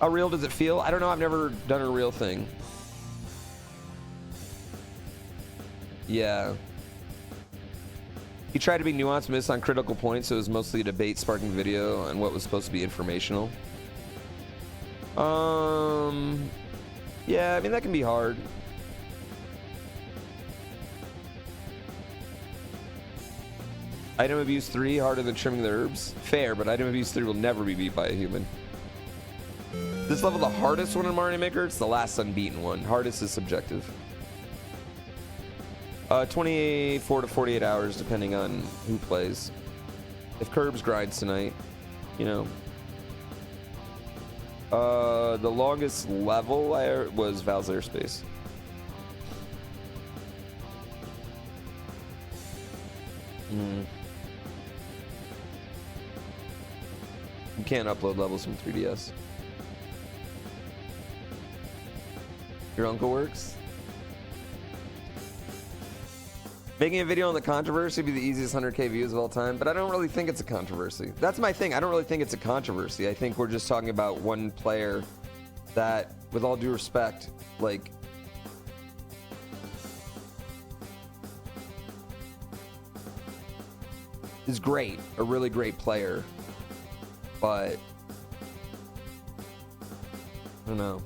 How real does it feel? I don't know. I've never done a real thing. Yeah. He tried to be nuanced, missed on critical points, so it was mostly a debate sparking video and what was supposed to be informational. Yeah, I mean, that can be hard. Item abuse 3, harder than trimming the herbs. Fair, but item abuse 3 will never be beat by a human. This level, the hardest one in Mario Maker, it's the last unbeaten one. Hardest is subjective. 24 to 48 hours, depending on who plays. If Curbs grinds tonight, you know. The longest level was Val's Airspace. You can't upload levels from 3DS. Your uncle works? Making a video on the controversy would be the easiest 100K views of all time, but I don't really think it's a controversy. That's my thing. I don't really think it's a controversy. I think we're just talking about one player that, with all due respect, like, is great, a really great player, but I don't know.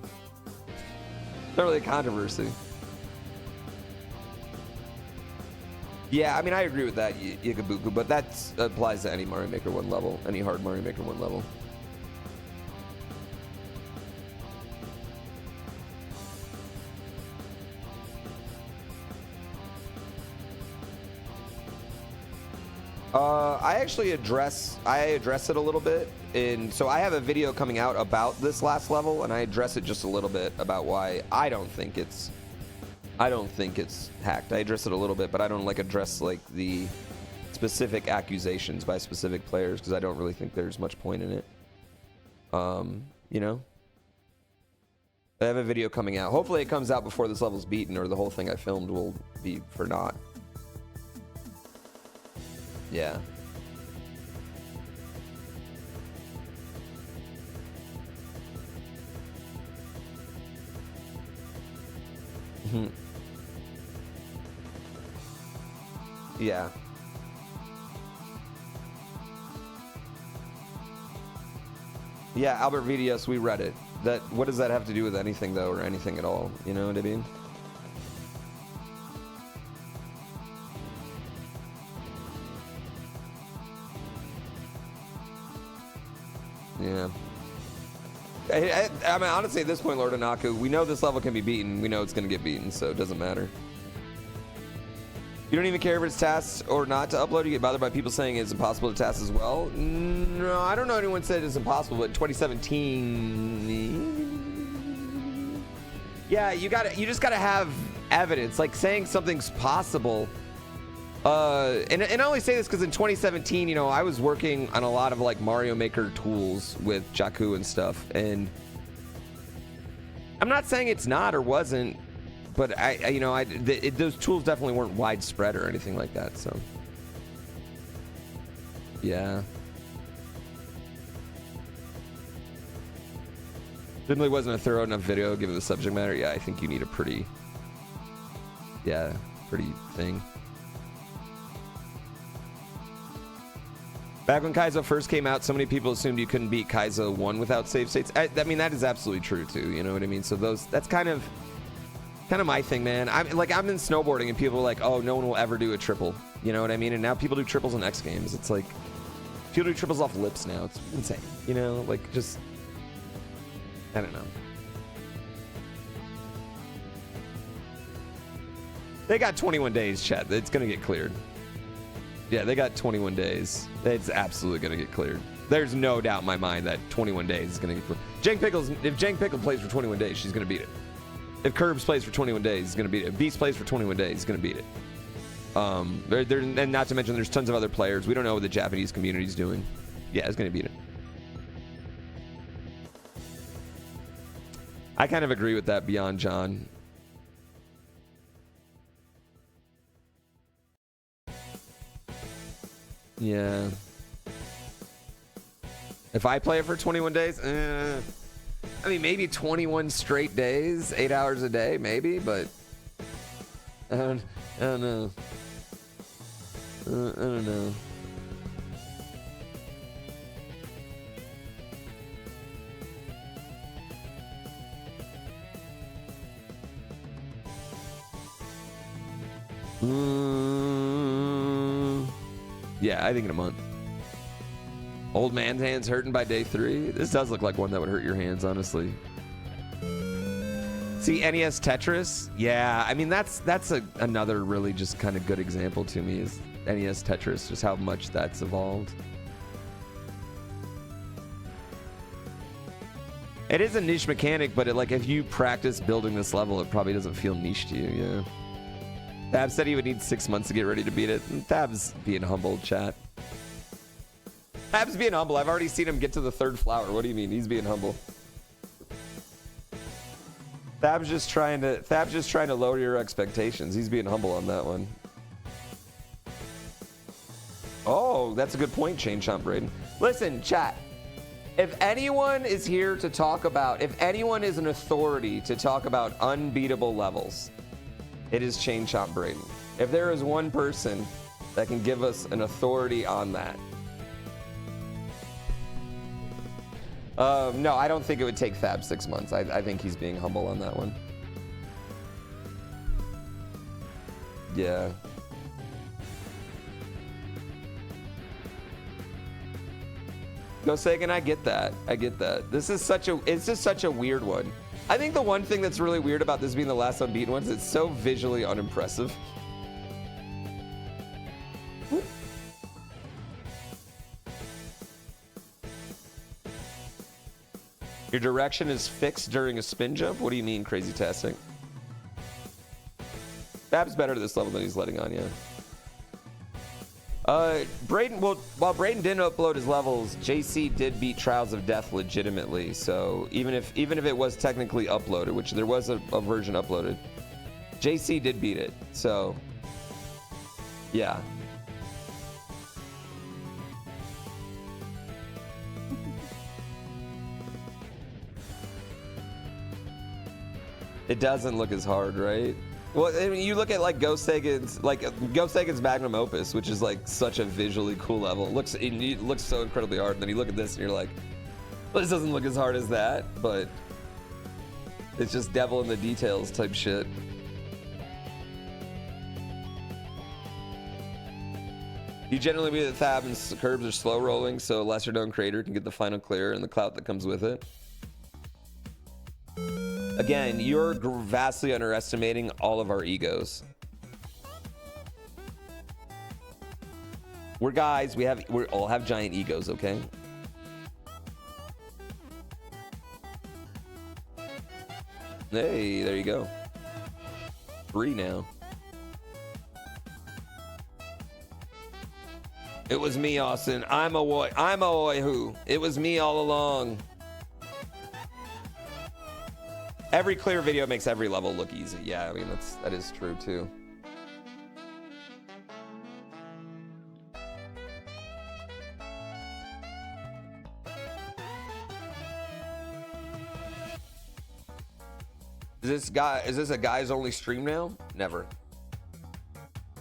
It's not really a controversy. Yeah, I mean, I agree with that, Yikabuku, but that applies to any Mario Maker 1 level, any hard Mario Maker 1 level. I actually address it a little bit, and so I have a video coming out about this last level, and I address it just a little bit about why I don't think it's hacked. I address it a little bit, but I don't like address like the specific accusations by specific players because I don't really think there's much point in it. You know, I have a video coming out. Hopefully, it comes out before this level's beaten, or the whole thing I filmed will be for naught. Yeah. Yeah. Yeah, Albert VDS, we read it. What does that have to do with anything, though, or anything at all? You know what I mean? Yeah. I mean, honestly, at this point, Lord Anaku, we know this level can be beaten. We know it's going to get beaten, so it doesn't matter. You don't even care if it's tasked or not to upload. You get bothered by people saying it's impossible to task as well. No, I don't know anyone said it's impossible, but in 2017, yeah, you just gotta have evidence. Like saying something's possible. And I only say this because in 2017, you know, I was working on a lot of like Mario Maker tools with Jakku and stuff, and I'm not saying it's not or wasn't, but those tools definitely weren't widespread or anything like that. So, yeah. Simply wasn't a thorough enough video given the subject matter. Yeah, I think you need a pretty thing. Back when Kaizo first came out, so many people assumed you couldn't beat Kaizo 1 without save states. I mean, that is absolutely true too. You know what I mean? So that's kind of my thing, man. I'm in snowboarding and people are like, oh, no one will ever do a triple. You know what I mean? And now people do triples in X Games. It's like people do triples off lips now. It's insane. You know, like just. I don't know. They got 21 days, chat. It's going to get cleared. Yeah, they got 21 days. It's absolutely going to get cleared. There's no doubt in my mind that 21 days is going to get cleared. If Jang Pickle plays for 21 days, she's going to beat it. If Curbs plays for 21 days, he's going to beat it. If Beast plays for 21 days, he's going to beat it. And not to mention, there's tons of other players. We don't know what the Japanese community is doing. Yeah, it's going to beat it. I kind of agree with that, Beyond John. Yeah. If I play it for 21 days, I mean, maybe 21 straight days, 8 hours a day, maybe, but I don't know. I don't know. Yeah, I think in a month. Old man's hands hurting by day 3. This does look like one that would hurt your hands, honestly. See, NES Tetris? Yeah, I mean, that's another really just kind of good example to me is NES Tetris, just how much that's evolved. It is a niche mechanic, but if you practice building this level, it probably doesn't feel niche to you, yeah. Thab said he would need 6 months to get ready to beat it. Thab's being humble, chat. Thab's being humble. I've already seen him get to the 3rd flower. What do you mean? He's being humble. Thab's just trying to lower your expectations. He's being humble on that one. Oh, that's a good point, Chain Chomp Braden. Listen, chat. If anyone is here to talk about, if anyone is an authority to talk about unbeatable levels, it is Chain Chomp Braden. If there is one person that can give us an authority on that. No, I don't think it would take Thab 6 months. I think he's being humble on that one. Yeah. Go Sagan, I get that. I get that. It's just such a weird one. I think the one thing that's really weird about this being the last unbeaten one is it's so visually unimpressive. Your direction is fixed during a spin jump? What do you mean, Crazy Tastic? Bab's better at this level than he's letting on, yeah. Braden, well, while Braden didn't upload his levels, JC did beat Trials of Death legitimately. So even if it was technically uploaded, which there was a version uploaded, JC did beat it. So yeah. It doesn't look as hard, right? Well, I mean, you look at Ghost Sagan's Magnum Opus, which is such a visually cool level. It looks so incredibly hard. And then you look at this and you're like, well, this doesn't look as hard as that, but it's just devil in the details type shit. You generally be the Thab and Curbs are slow rolling, so a lesser known creator can get the final clear and the clout that comes with it. Again, you're vastly underestimating all of our egos. We're guys, we all have giant egos, okay? Hey, there you go. 3 now. It was me, Austin. I'm a who. It was me all along. Every clear video makes every level look easy. Yeah, I mean, that is true too. Is this a guys only stream now? Never.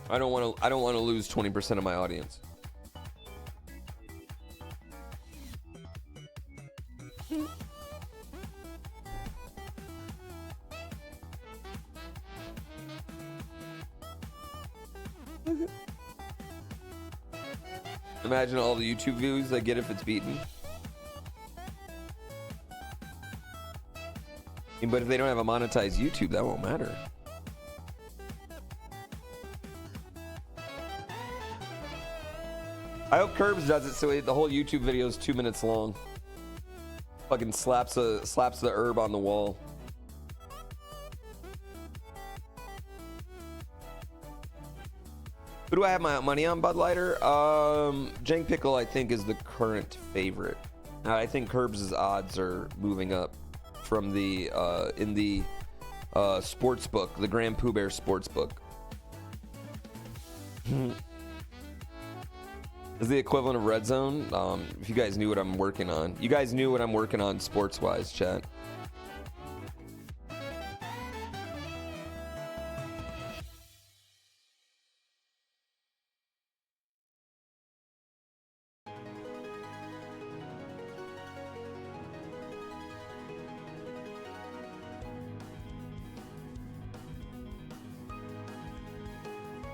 I don't want to lose 20% of my audience. Imagine all the YouTube views I get if it's beaten. But if they don't have a monetized YouTube, that won't matter. I hope Curbs does it so the whole YouTube video is 2 minutes long. Fucking slaps the herb on the wall. Who do I have my money on, Bud Lighter? Jank Pickle, I think, is the current favorite. I think Curbs' odds are moving up from the in the sports book, the GrandPooBear sports book. Is the equivalent of Red Zone. If you guys knew what I'm working on, you guys knew what I'm working on sports-wise, chat.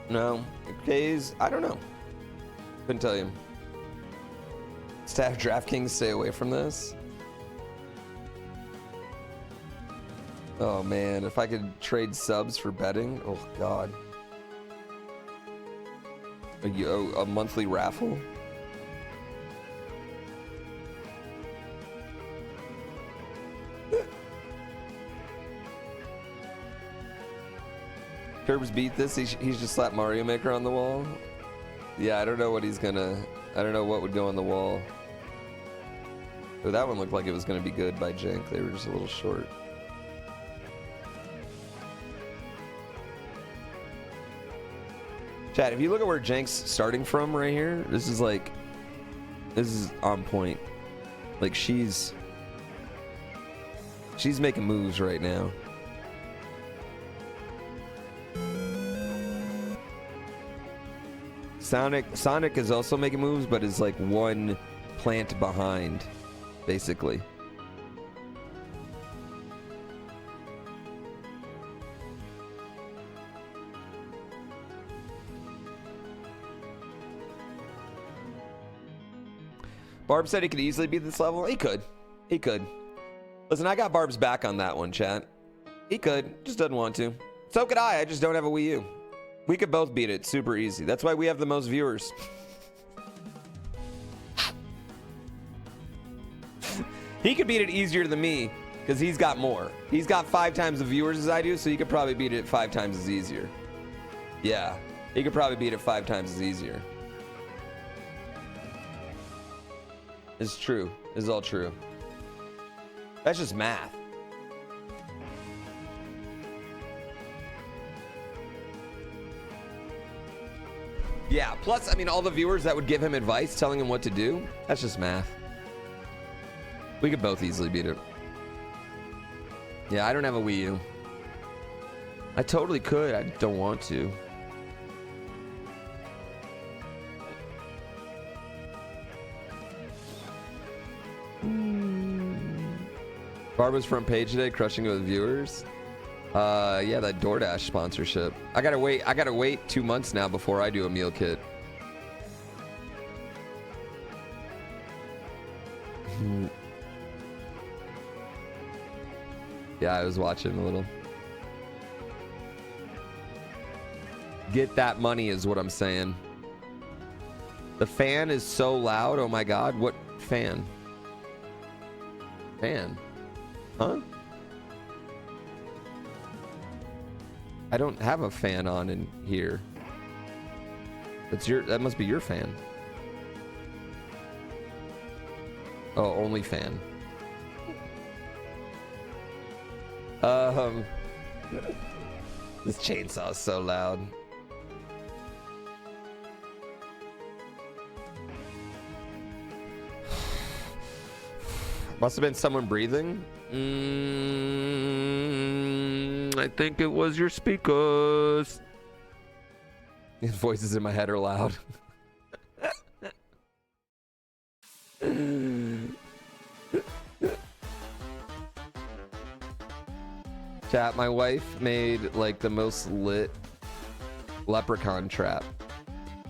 No, days. I don't know. Couldn't tell you. Staff DraftKings, stay away from this. Oh man, if I could trade subs for betting, oh god. A monthly raffle. Curbs beat this. He's just slapped Mario Maker on the wall. Yeah, I don't know what he's gonna. I don't know what would go on the wall. Oh, that one looked like it was gonna be good by Jank. They were just a little short. Chat, if you look at where Jank's starting from right here, this is on point. Like she's making moves right now. Sonic is also making moves, but is like one plant behind, basically. Barb said he could easily beat this level. He could. He could. Listen, I got Barb's back on that one, chat. He could. Just doesn't want to. So could I. I just don't have a Wii U. We could both beat it super easy. That's why we have the most viewers. He could beat it easier than me because he's got more. He's got 5 times the viewers as I do, so he could probably beat it 5 times as easier. Yeah, he could probably beat it 5 times as easier. It's true. It's all true. That's just math. Yeah, plus, I mean, all the viewers that would give him advice telling him what to do, that's just math. We could both easily beat it. Yeah, I don't have a Wii U. I totally could. I don't want to. Barbara's front page today, crushing it with viewers. Yeah, that DoorDash sponsorship. I gotta wait 2 months now before I do a meal kit. Yeah, I was watching a little. Get that money is what I'm saying. The fan is so loud. Oh my god, what fan? Fan? Huh? I don't have a fan on in here. That must be your fan. Oh, only fan. This chainsaw is so loud. Must have been someone breathing. I think it was your speakers. These voices in my head are loud. Chat, my wife made like the most lit leprechaun trap.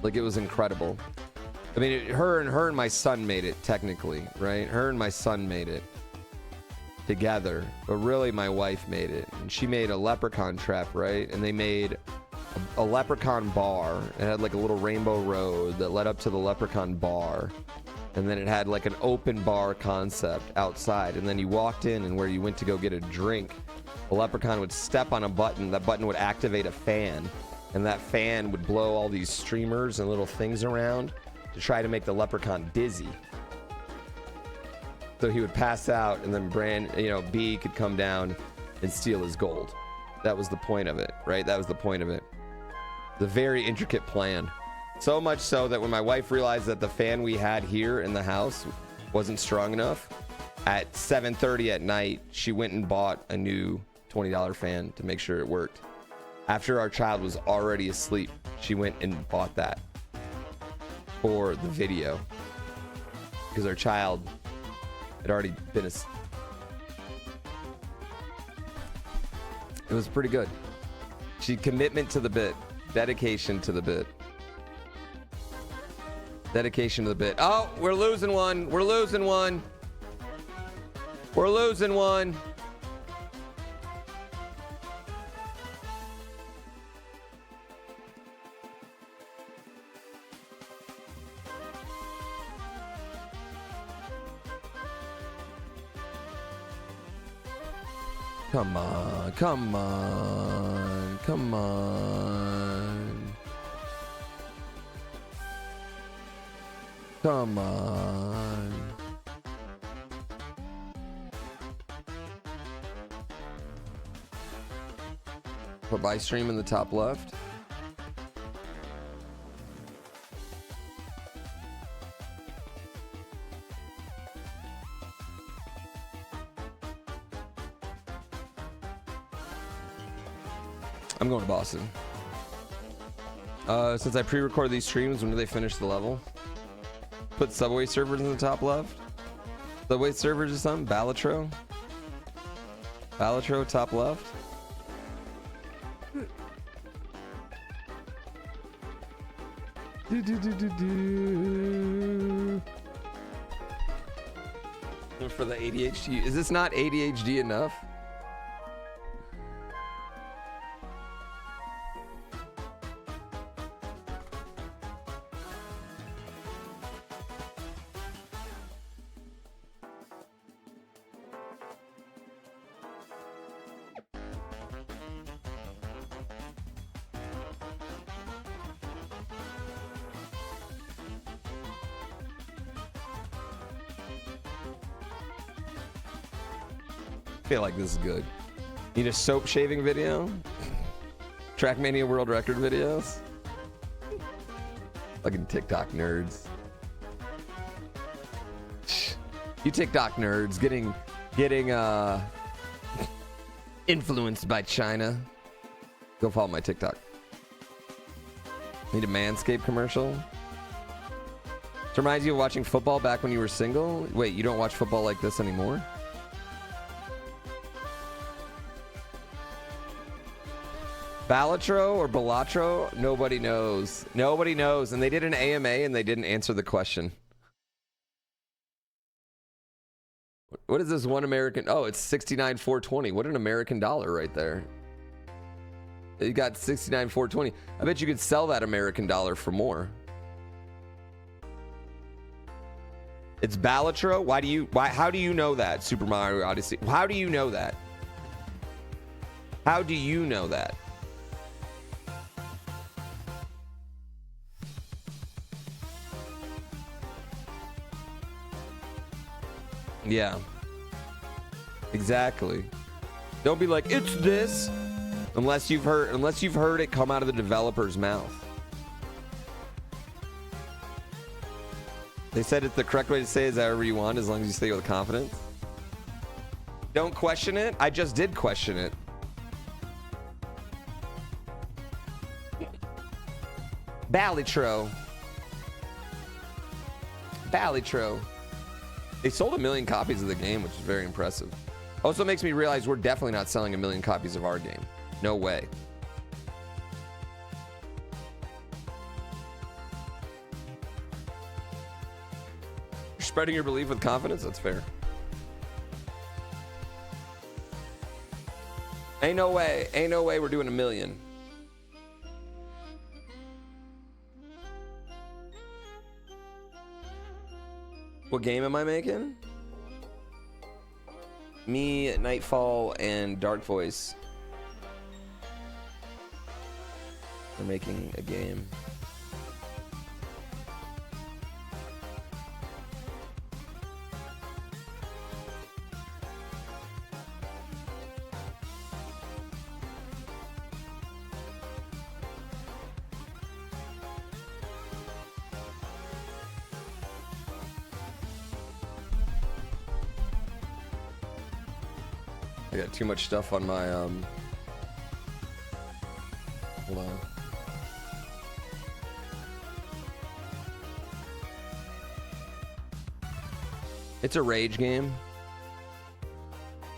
Like it was incredible. I mean, her and my son made it technically, right? Her and my son made it together, but really my wife made it. And she made a leprechaun trap, right? And they made a leprechaun bar. It had like a little rainbow road that led up to the leprechaun bar. And then it had like an open bar concept outside. And then you walked in, and where you went to go get a drink, the leprechaun would step on a button. That button would activate a fan. And that fan would blow all these streamers and little things around to try to make the leprechaun dizzy. So he would pass out, and then B could come down and steal his gold. That was the point of it, right? That was the point of it. The very intricate plan. So much so that when my wife realized that the fan we had here in the house wasn't strong enough, at 7:30 at night, she went and bought a new $20 fan to make sure it worked. After our child was already asleep, she went and bought that for the video. Because our child had already been asleep. It was pretty good. Commitment to the bit. Dedication to the bit. Dedication to the bit. Oh, we're losing one. We're losing one. We're losing one. Come on, come on, come on. Come on. Put buy stream in the top left. I'm going to Boston. Since I pre-record these streams, when do they finish the level? Put Subway servers in the top left. Subway servers or something? Balatro? Balatro, top left. For the ADHD. Is this not ADHD enough? I feel like this is good. Need a soap shaving video? Trackmania World Record videos? Fucking TikTok nerds. You TikTok nerds getting influenced by China. Go follow my TikTok. Need a Manscaped commercial? This reminds you of watching football back when you were single? Wait, you don't watch football like this anymore? Balatro or Balatro? Nobody knows. Nobody knows. And they did an AMA and they didn't answer the question. What is this one American? Oh, it's 69,420. What an American dollar right there. You got 69,420. I bet you could sell that American dollar for more. It's Balatro? How do you know that, Super Mario Odyssey? How do you know that? How do you know that? Yeah, exactly. Don't be like, it's this. Unless you've heard it come out of the developer's mouth. They said it's the correct way to say it is however you want, as long as you say it with confidence. Don't question it. I just did question it. Balitro. They sold 1 million copies of the game, which is very impressive. Also makes me realize we're definitely not selling 1 million copies of our game. No way. You're spreading your belief with confidence? That's fair. Ain't no way we're doing 1 million. What game am I making? Me, Nightfall, and Dark Voice. We're making a game. I got too much stuff on my hold on. It's a rage game.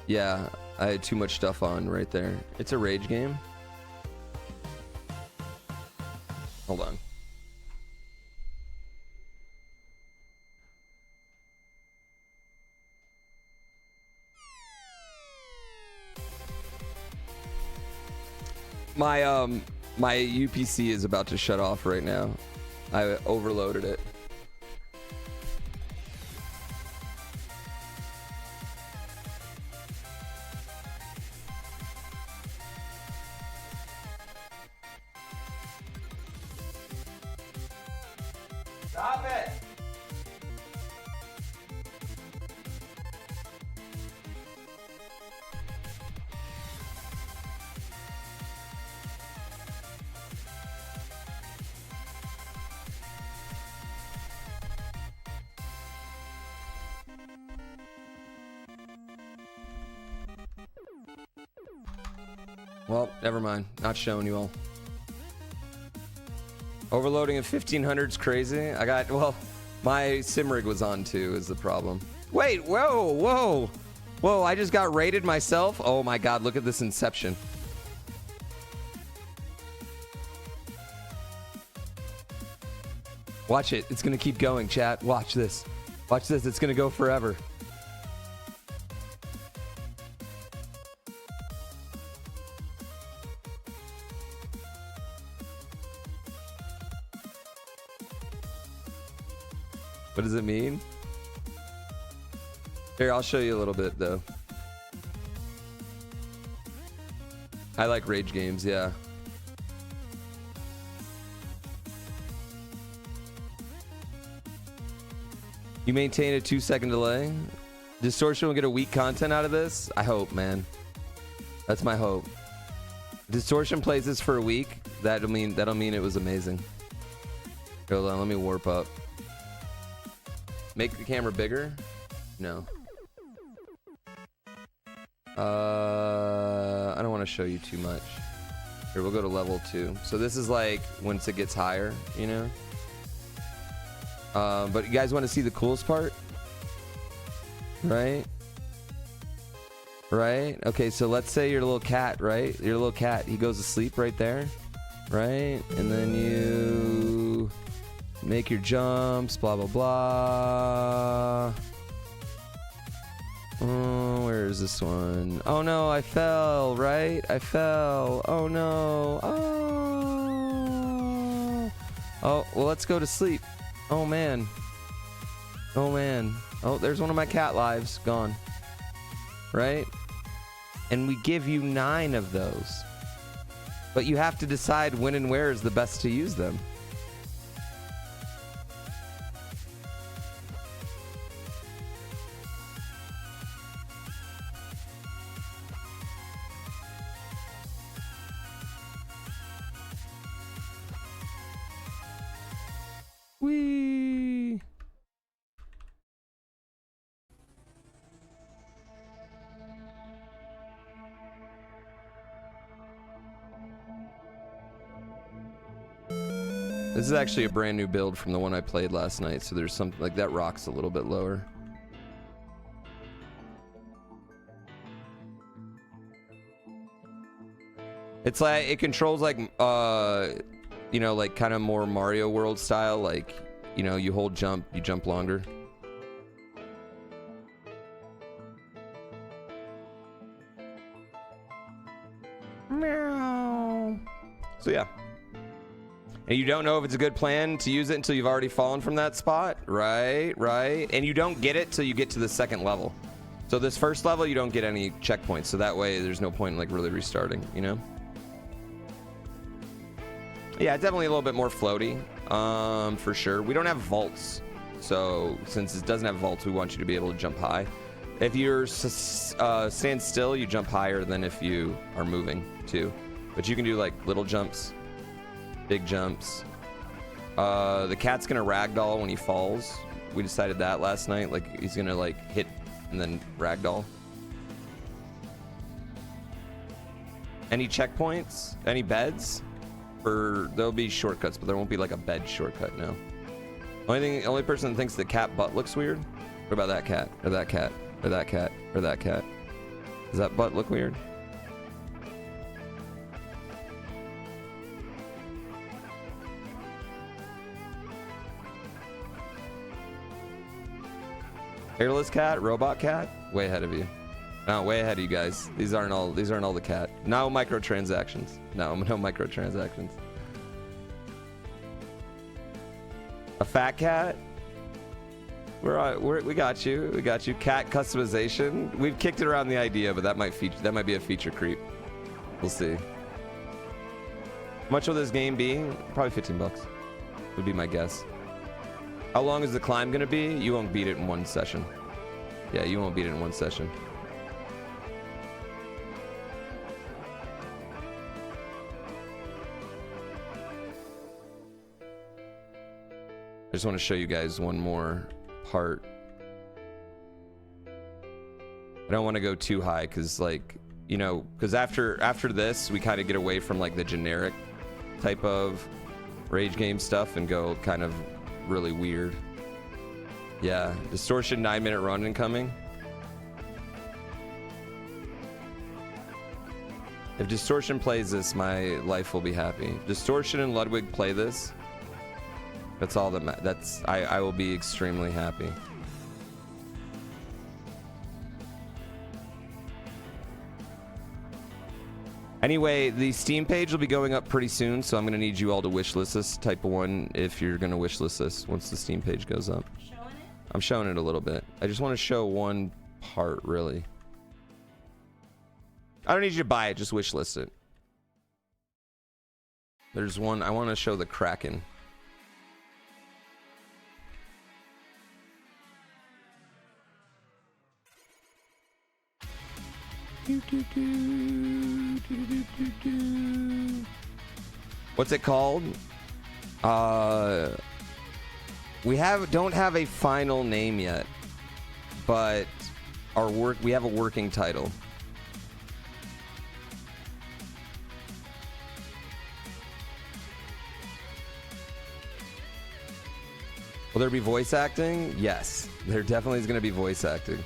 Yeah, I had too much stuff on right there. It's a rage game. Hold on. My UPC is about to shut off right now. I overloaded it. Stop it! Well, never mind. Not showing you all. Overloading at 1500 is crazy. I got, well, my sim rig was on too, is the problem. Wait, whoa. I just got raided myself. Oh my god, look at this inception. Watch it. It's gonna keep going, chat. Watch this. Watch this. It's gonna go forever. What does it mean? Here, I'll show you a little bit, though. I like rage games, yeah. You maintain a 2-second delay? Distortion will get a weak content out of this? I hope, man. That's my hope. Distortion plays this for a week. That'll mean it was amazing. Hold on, let me warp up. Make the camera bigger? No. I don't want to show you too much. Here, we'll go to level 2. So this is like once it gets higher, you know? But you guys want to see the coolest part? Right? Right? Okay, so let's say you're a little cat, right? You're a little cat. He goes to sleep right there. Right? And then you make your jumps, blah, blah, blah. Oh, where is this one? Oh no, I fell, right? I fell. Oh no. Oh. Oh, well, let's go to sleep. Oh man. Oh man. Oh, there's one of my cat lives gone. Right? And we give you 9 of those. But you have to decide when and where is the best to use them. Whee! This is actually a brand new build from the one I played last night, so there's something like that rock's a little bit lower. It's like it controls like you know, like kind of more Mario World style, like, you know, you hold jump, you jump longer. Meow. So yeah. And you don't know if it's a good plan to use it until you've already fallen from that spot. Right, right. And you don't get it till you get to the second level. So this first level, you don't get any checkpoints. So that way there's no point in like really restarting, you know? Yeah, definitely a little bit more floaty, for sure. We don't have vaults. So since it doesn't have vaults, we want you to be able to jump high. If you're stand still, you jump higher than if you are moving too. But you can do like little jumps. Big jumps. The cat's gonna ragdoll when he falls. We decided that last night. Like he's gonna like hit and then ragdoll. Any checkpoints? Any beds? Or there'll be shortcuts, but there won't be like a bed shortcut. No. Only person that thinks the cat butt looks weird. What about that cat? Or that cat? Or that cat? Or that cat? Does that butt look weird? Hairless cat, robot cat, way ahead of you. No, way ahead of you guys. These aren't all the cat. No microtransactions. No microtransactions. A fat cat. We got you. We got you. Cat customization. We've kicked it around the idea, but that might be a feature creep. We'll see. How much will this game be? Probably $15 would be my guess. How long is the climb gonna be? You won't beat it in one session. Yeah, you won't beat it in one session. I just want to show you guys one more part. I don't want to go too high because, like, you know, because after this we kind of get away from like the generic type of rage game stuff and go kind of really weird. Yeah, distortion 9-minute run incoming. If distortion plays this, my life will be happy. Distortion and Ludwig play this. That's all that I will be extremely happy. Anyway, the Steam page will be going up pretty soon, so I'm gonna need you all to wishlist this type of one if you're gonna wishlist this once the Steam page goes up. Showing it? I'm showing it a little bit. I just want to show one part, really. I don't need you to buy it, just wishlist it. There's one, I want to show the Kraken. What's it called? We don't have a final name yet, but we have a working title. Will there be voice acting? Yes, there definitely is going to be voice acting.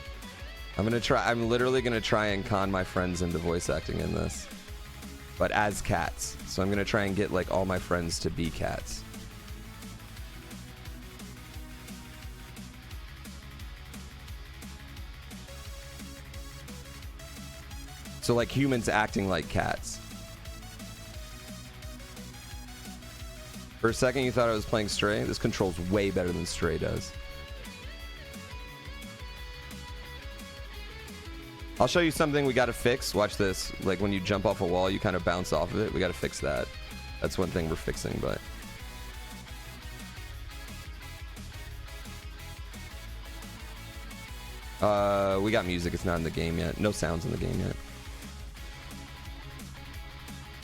I'm literally gonna try and con my friends into voice acting in this, but as cats. So I'm gonna try and get like all my friends to be cats. So like humans acting like cats. For a second you thought I was playing Stray? This controls way better than Stray does. I'll show you something we gotta fix. Watch this. Like when you jump off a wall, you kind of bounce off of it. We gotta fix that. That's one thing we're fixing, but... we got music. It's not in the game yet. No sounds in the game yet.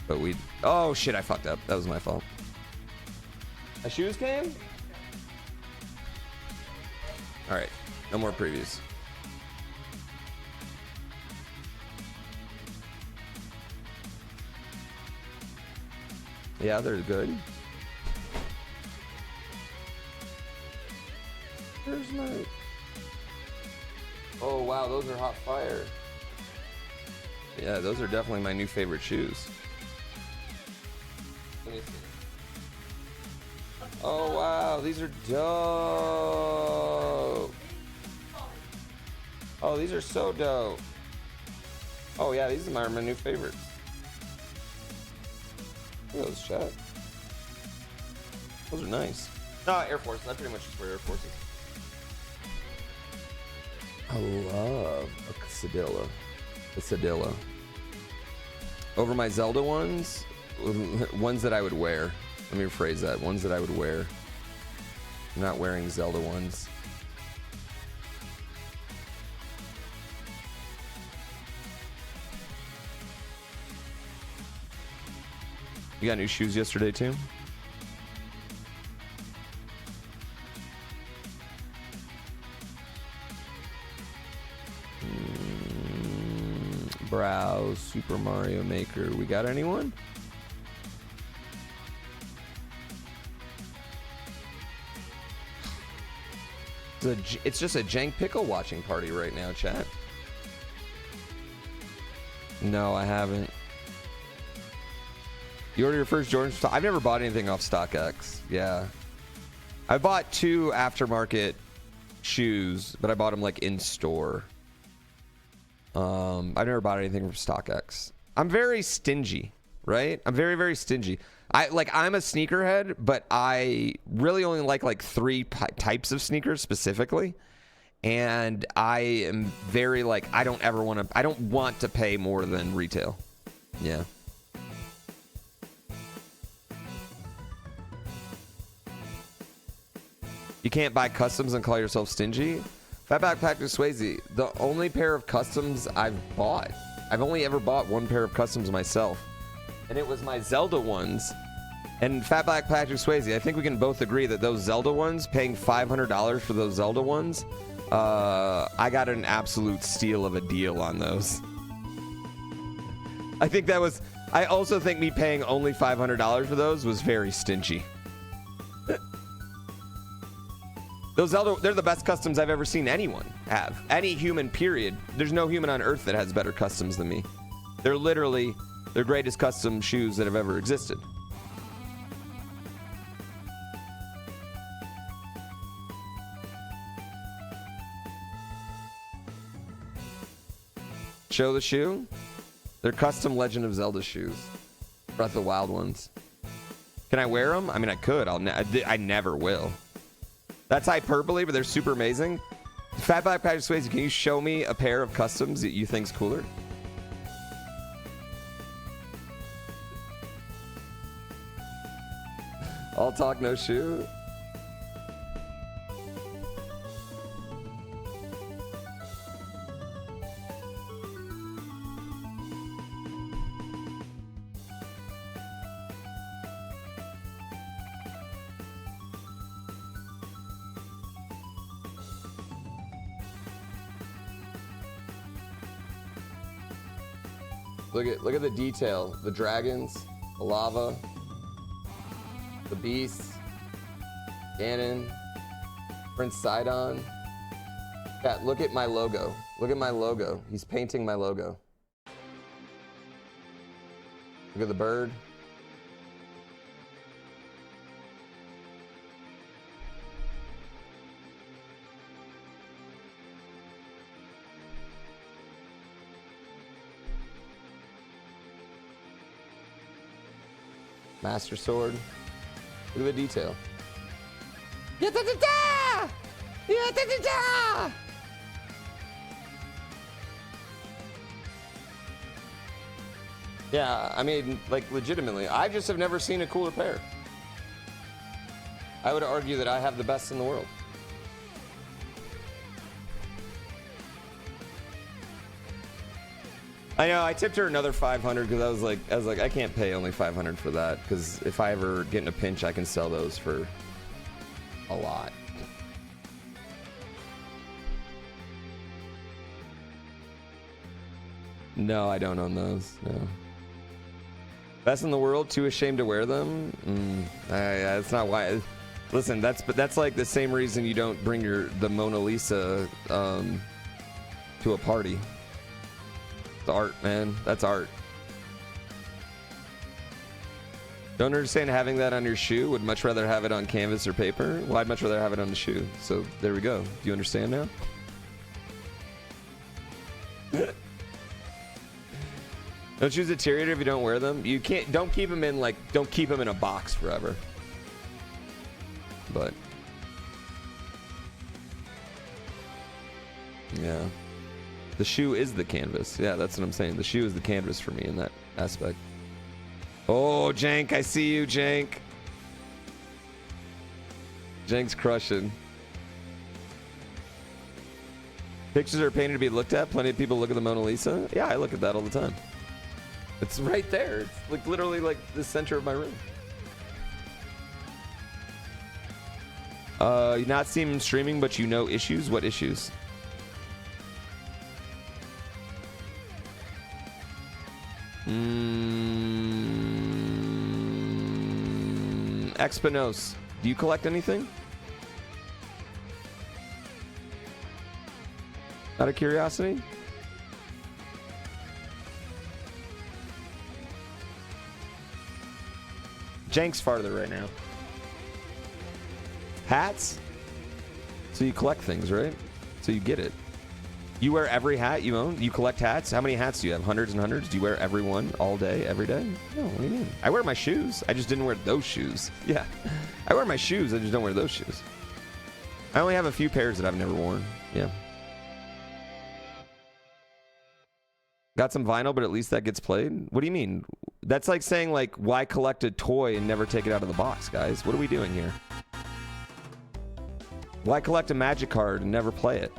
But we... Oh, shit, I fucked up. That was my fault. My shoes came? All right, no more previews. Yeah, they're good. Where's my... Oh, wow, those are hot fire. Yeah, those are definitely my new favorite shoes. Let me see. Oh, wow, these are dope. Oh, these are so dope. Oh, yeah, these are my new favorites. Look at those, chat. Those are nice. No, Air Force. I pretty much just wear Air Forces. I love a Cadilla. A Cadilla. Over my Zelda ones that I would wear. Let me rephrase that. Ones that I would wear. I'm not wearing Zelda ones. You got new shoes yesterday too? Browse, Super Mario Maker. We got anyone? It's just a jank pickle watching party right now, chat. No, I haven't. You ordered your first Jordan? I've never bought anything off StockX. Yeah. I bought 2 aftermarket shoes, but I bought them like in store. I've never bought anything from StockX. I'm very stingy, right? I'm very, very stingy. I'm a sneakerhead, but I really only like 3 types of sneakers specifically. And I am very I don't want to pay more than retail. Yeah. You can't buy customs and call yourself stingy? Fatback Patrick Swayze, the only pair of customs I've bought. I've only ever bought 1 pair of customs myself. And it was my Zelda ones. And Fatback Patrick Swayze, I think we can both agree that those Zelda ones, paying $500 for those Zelda ones, I got an absolute steal of a deal on those. I also think me paying only $500 for those was very stingy. Those Zelda, they're the best customs I've ever seen anyone have. Any human, period. There's no human on earth that has better customs than me. They're literally the greatest custom shoes that have ever existed. Show the shoe? They're custom Legend of Zelda shoes. Breath of the Wild ones. Can I wear them? I mean, I could. I never will. That's hyperbole, but they're super amazing. Fatback Patrick Swayze, can you show me a pair of customs that you think's cooler? All talk, no shoe. Look at the detail. The dragons, the lava, the beasts, Ganon, Prince Sidon. Yeah, look at my logo. Look at my logo. He's painting my logo. Look at the bird. Master Sword. Look at the detail. Yeah, I mean, legitimately, I just have never seen a cooler pair. I would argue that I have the best in the world. I know, I tipped her another 500 because I was like, I can't pay only 500 for that, because if I ever get in a pinch, I can sell those for a lot. No, I don't own those. No. Best in the world, too ashamed to wear them? That's not why. Listen, that's like the same reason you don't bring the Mona Lisa to a party. It's art, man. That's art. Don't understand having that on your shoe. Would much rather have it on canvas or paper. Well, I'd much rather have it on the shoe. So there we go. Do you understand now? Don't choose a deteriorator if you don't wear them. You can't. Don't keep them in don't keep them in a box forever. But yeah, the shoe is the canvas. Yeah, that's what I'm saying. The shoe is the canvas for me in that aspect. Oh, Jank, I see you, Jank. Jank's crushing. Pictures are painted to be looked at. Plenty of people look at the Mona Lisa. Yeah, I look at that all the time. It's right there. It's like literally like the center of my room. You not seen him streaming, but you know issues? What issues? Expinos. Do you collect anything? Out of curiosity? Jank's farther right now. Hats? So you collect things, right? So you get it. You wear every hat you own? You collect hats? How many hats do you have? Hundreds and hundreds? Do you wear every one all day, every day? No, what do you mean? I wear my shoes. I just didn't wear those shoes. Yeah. I wear my shoes. I just don't wear those shoes. I only have a few pairs that I've never worn. Yeah. Got some vinyl, but at least that gets played? What do you mean? That's like saying, like, why collect a toy and never take it out of the box, guys? What are we doing here? Why collect a magic card and never play it?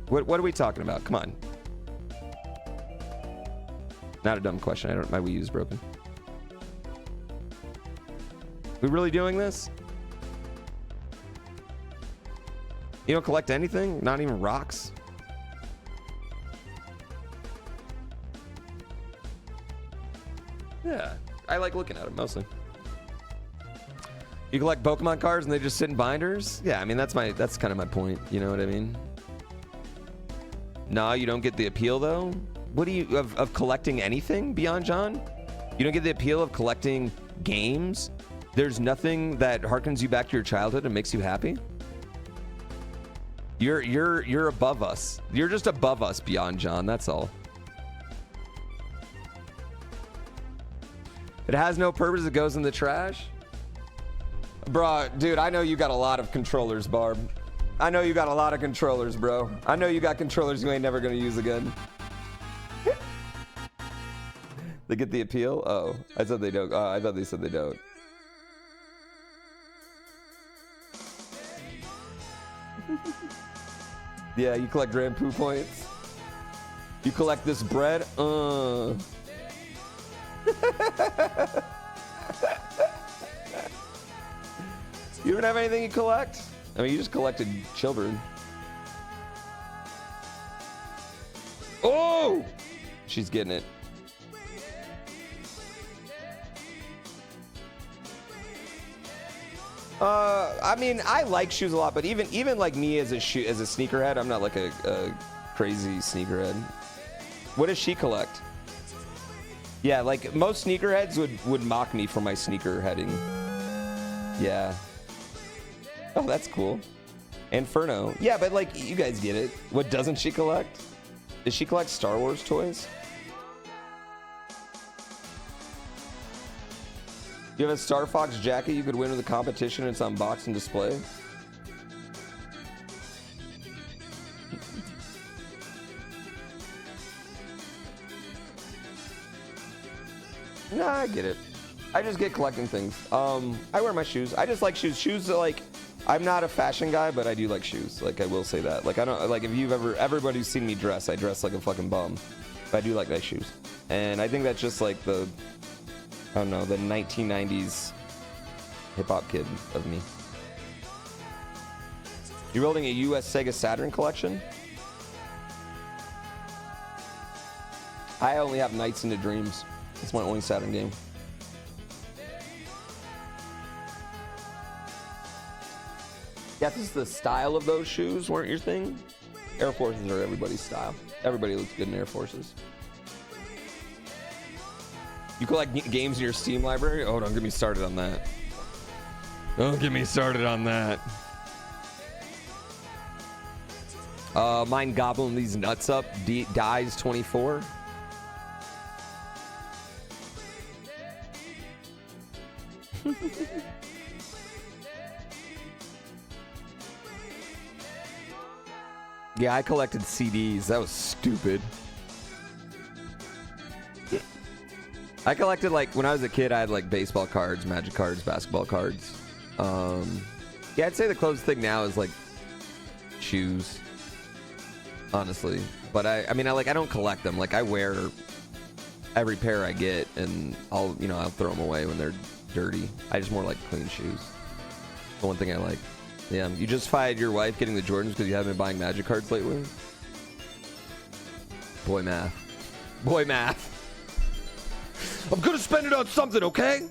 What are we talking about? Come on. Not a dumb question. My Wii U is broken. We really doing this? You don't collect anything? Not even rocks? Yeah, I like looking at them mostly. You collect Pokemon cards and they just sit in binders? Yeah, I mean that's kind of my point. You know what I mean? Nah, you don't get the appeal though. What do you of collecting anything beyond John? You don't get the appeal of collecting games? There's nothing that harkens you back to your childhood and makes you happy? You're above us. You're just above us beyond John, that's all. It has no purpose, it goes in the trash? Bro, dude, I know you got a lot of controllers, Barb. I know you got a lot of controllers, bro. I know you got controllers you ain't never gonna use again. They get the appeal? Oh, I thought they don't. I thought they said they don't. Yeah, you collect GrandPoo points. You collect this bread? You don't have anything you collect? I mean, you just collected children. Oh! She's getting it. I mean, I like shoes a lot, but even like me as a sneakerhead, I'm not like a crazy sneakerhead. What does she collect? Yeah, like most sneakerheads would mock me for my sneakerheading. Yeah. Oh, that's cool. Inferno. Yeah, but like you guys get it. What doesn't she collect? Does she collect Star Wars toys? Do you have a Star Fox jacket you could win with a competition and it's on box and display? Nah, I get it. I just get collecting things. I wear my shoes. I just like shoes. Shoes are like, I'm not a fashion guy, but I do like shoes. Like I will say that. Like I don't like if you've everybody's seen me dress, I dress like a fucking bum. But I do like nice shoes. And I think that's just like the, I don't know, the 1990s hip-hop kid of me. You're building a US Sega Saturn collection? I only have Nights into Dreams. It's my only Saturn game. Yeah, this is the style of those shoes weren't your thing. Air Forces are everybody's style. Everybody looks good in Air Forces. You collect games in your Steam library? Oh, don't get me started on that. Don't get me started on that. Mine gobbling these nuts up. Dies 24. Yeah, I collected CDs. That was stupid. I collected, like, when I was a kid, I had, like, baseball cards, Magic cards, basketball cards. Yeah, I'd say the closest thing now is, like, shoes. Honestly. But, I mean, I don't collect them. Like, I wear every pair I get, and I'll throw them away when they're dirty. I just more like clean shoes. The one thing I like. Yeah, you justified your wife getting the Jordans because you haven't been buying Magic cards lately? Boy math. Boy math. I'm gonna spend it on something, okay?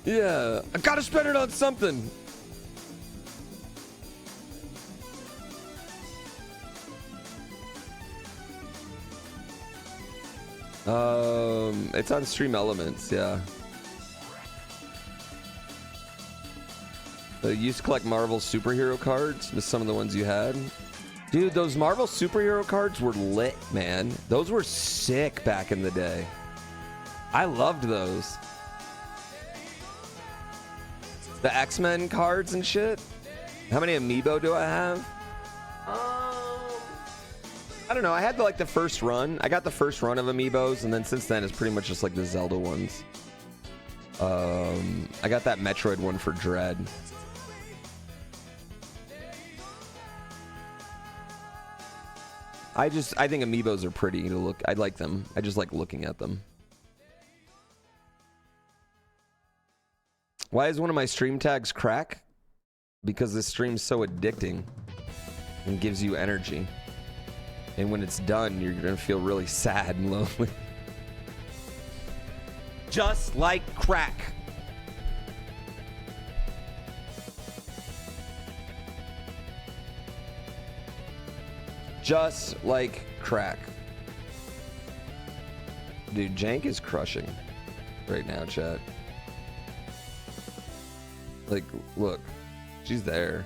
Yeah, I gotta spend it on something. It's on Stream Elements, yeah. So you used to collect Marvel superhero cards with some of the ones you had. Dude, those Marvel superhero cards were lit, man. Those were sick back in the day. I loved those. The X-Men cards and shit. How many amiibo do I have? I don't know. I had the first run. I got the first run of amiibos, and then since then it's pretty much just like the Zelda ones. I got that Metroid one for Dread. I think amiibos are pretty to look. I like them. I just like looking at them. Why is one of my stream tags crack? Because this stream's so addicting and gives you energy. And when it's done, you're gonna feel really sad and lonely. Just like crack. Just like crack. Dude, Jank is crushing right now, chat. Like, look, she's there.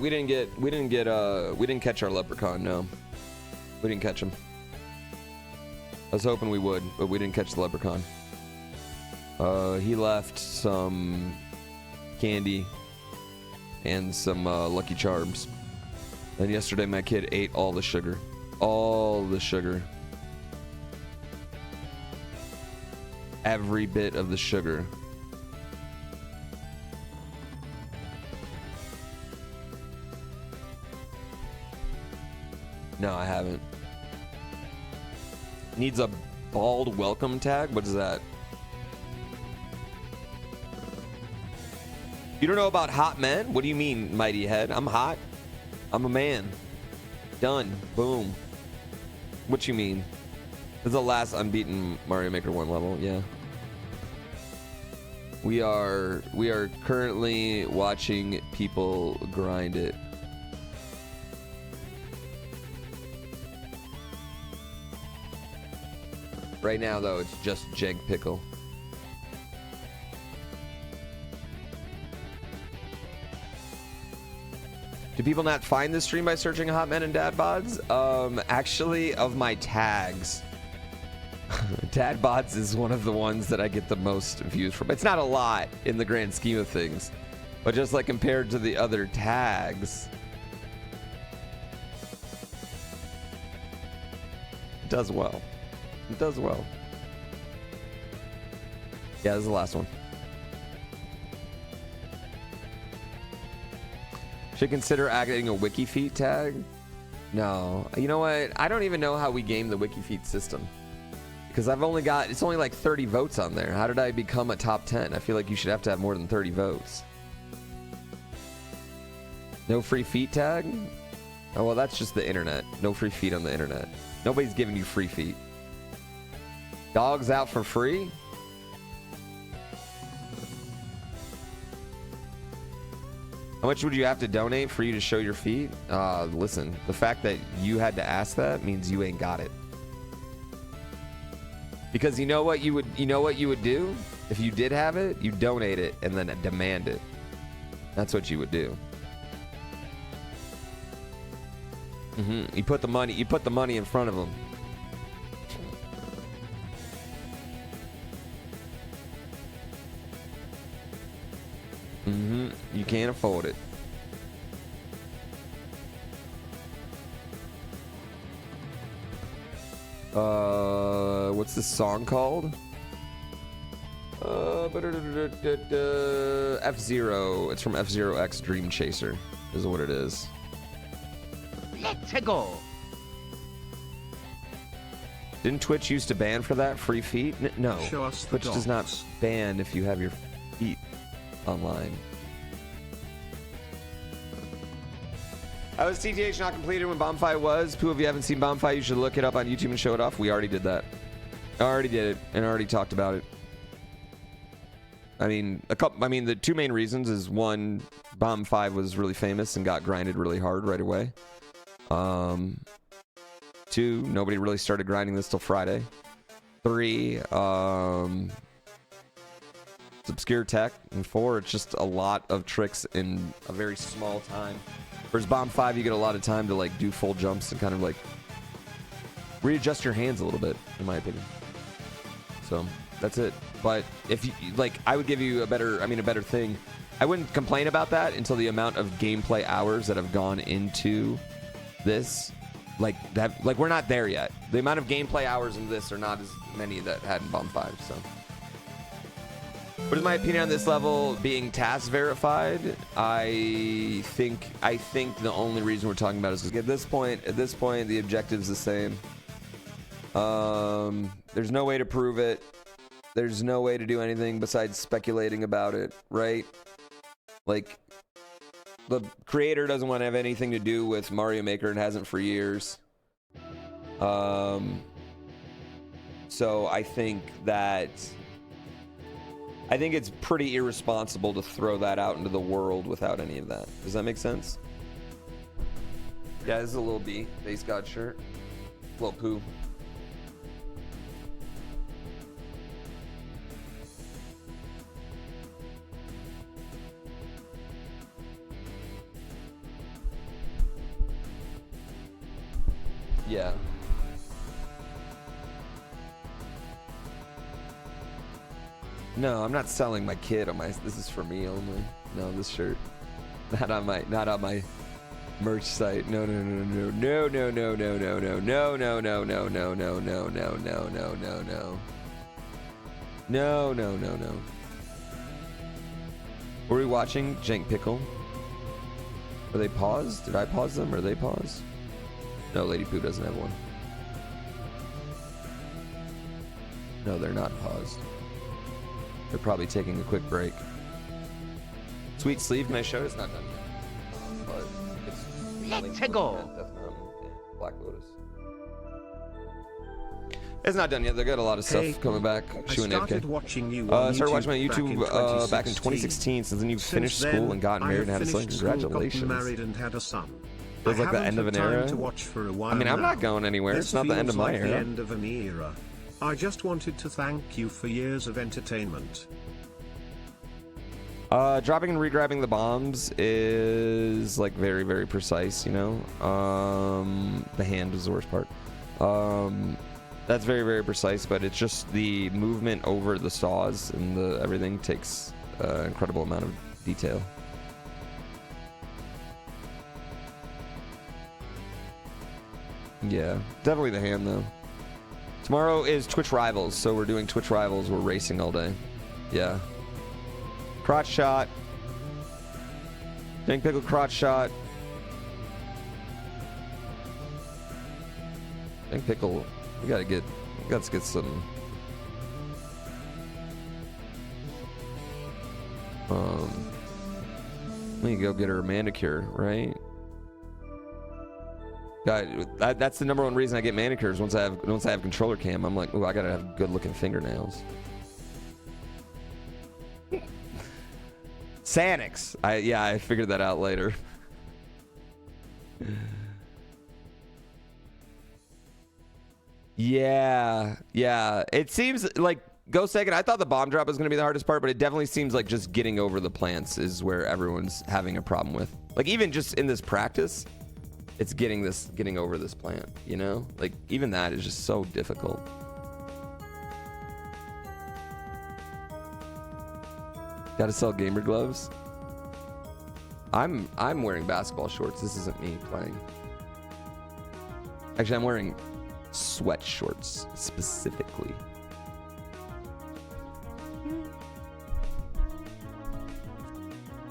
We didn't catch our leprechaun, no. We didn't catch him. I was hoping we would, but we didn't catch the leprechaun. He left some candy and some Lucky Charms. And yesterday my kid ate all the sugar. All the sugar. Every bit of the sugar. No, I haven't. Needs a bald welcome tag? What is that? You don't know about hot men? What do you mean, Mighty Head? I'm hot. I'm a man. Done. Boom. What you mean? This is the last unbeaten Mario Maker 1 level, yeah. We are currently watching people grind it. Right now, though, it's just Jeg Pickle. Do people not find this stream by searching Hot Men and Dad Bods? Actually, of my tags, Dad Bods is one of the ones that I get the most views from. It's not a lot in the grand scheme of things, but just like compared to the other tags, it does well. It does well. Yeah, this is the last one. Should consider adding a WikiFeet tag? No. You know what? I don't even know how we game the WikiFeet system. Because it's only like 30 votes on there. How did I become a top 10? I feel like you should have to have more than 30 votes. No free feet tag? Oh, well, that's just the internet. No free feet on the internet. Nobody's giving you free feet. Dogs out for free? How much would you have to donate for you to show your feet? Listen, the fact that you had to ask that means you ain't got it. Because you know what you would do? If you did have it, you donate it and then demand it. That's what you would do. You put the money in front of them. You can't afford it. What's this song called? F-Zero. It's from F-Zero X Dream Chaser, is what it is. Let's go. Didn't Twitch used to ban for that? Free feet? No. Show us Twitch does not ban if you have your feet online. How was TTH not completed when Bomb Fight was? Pooh, if you haven't seen Bomb Fight, you should look it up on YouTube and show it off. We already did that. I already did it and already talked about it. I mean, the two main reasons is one, Bomb 5 was really famous and got grinded really hard right away. Two, nobody really started grinding this till Friday. Three, it's obscure tech. And four, it's just a lot of tricks in a very small time. Whereas Bomb 5, you get a lot of time to like do full jumps and kind of like readjust your hands a little bit, in my opinion. So that's it. But if you like, I would give you a better thing. I wouldn't complain about that until the amount of gameplay hours that have gone into this. Like we're not there yet. The amount of gameplay hours in this are not as many that had in Bomb 5. So, what is my opinion on this level being task verified? I think the only reason we're talking about is because at this point, the objective's the same. There's no way to prove it. There's no way to do anything besides speculating about it, right? Like, the creator doesn't want to have anything to do with Mario Maker and hasn't for years. So I think it's pretty irresponsible to throw that out into the world without any of that. Does that make sense? Yeah, this is a little B, Base God shirt. Little Pooh. Yeah. No, I'm not selling my kid on my. This is for me only. No, this shirt, not on my merch site. No. Were we watching Jank Pickle? Are they paused? Did I pause them? Or are they paused? No, Lady Pooh doesn't have one. No, they're not paused. They're probably taking a quick break. Sweet Sleeve, nice show. It's not done yet. But it's Let's go. Black Lotus. It's not done yet. They got a lot of stuff coming back. I started watching you on started watching my YouTube back in 2016. Since then you've finished school and gotten married and had a son. Congratulations. Married and had a son. Feels like the end of an era. To watch for a while I mean, I'm now. not going anywhere. This It's not the end of my feels like era. The end of an era. I just wanted to thank you for years of entertainment. Dropping and regrabbing the bombs is like very, very precise, you know. The hand is the worst part. That's very, very precise, but it's just the movement over the saws and everything takes an incredible amount of detail. Yeah, definitely the hand though. Tomorrow is Twitch Rivals, so we're doing Twitch Rivals. We're racing all day. Yeah. Crotch shot. Jank Pickle crotch shot. Jank Pickle, we gotta get Let's get some. Let me go get her a manicure, right? God, that's the number one reason I get manicures. Once I have controller cam, I'm like, oh, I gotta have good looking fingernails. Sanix. I figured that out later. Yeah. It seems like go second. I thought the bomb drop was going to be the hardest part, but it definitely seems like just getting over the plants is where everyone's having a problem with. Like even just in this practice, it's getting over this plant, you know? Like even that is just so difficult. Gotta sell gamer gloves. I'm wearing basketball shorts. This isn't me playing. Actually, I'm wearing sweat shorts specifically.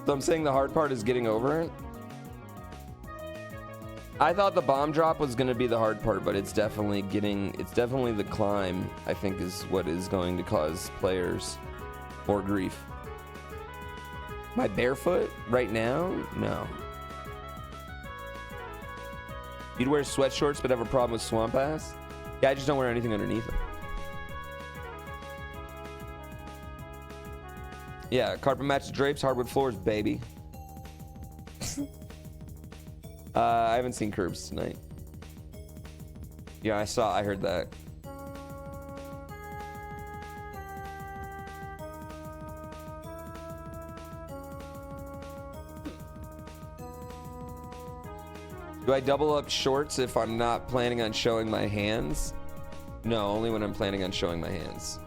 So I'm saying the hard part is getting over it. I thought the bomb drop was going to be the hard part, but it's definitely the climb, I think, is what is going to cause players more grief. Am I barefoot right now? No. You'd wear sweat shorts but have a problem with swamp ass? Yeah, I just don't wear anything underneath them. Yeah, carpet matches drapes, hardwood floors, baby. I haven't seen Curbs tonight. Yeah, I heard that. Do I double up shorts if I'm not planning on showing my hands? No, only when I'm planning on showing my hands.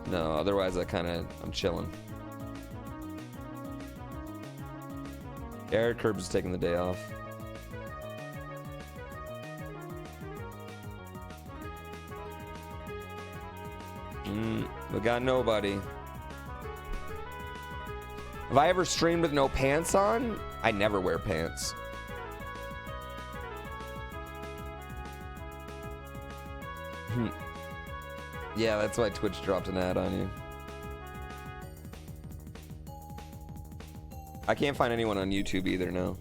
No, otherwise I'm chilling. Eric Curbs is taking the day off. We got nobody. Have I ever streamed with no pants on? I never wear pants. Yeah, that's why Twitch dropped an ad on you. I can't find anyone on YouTube either, no.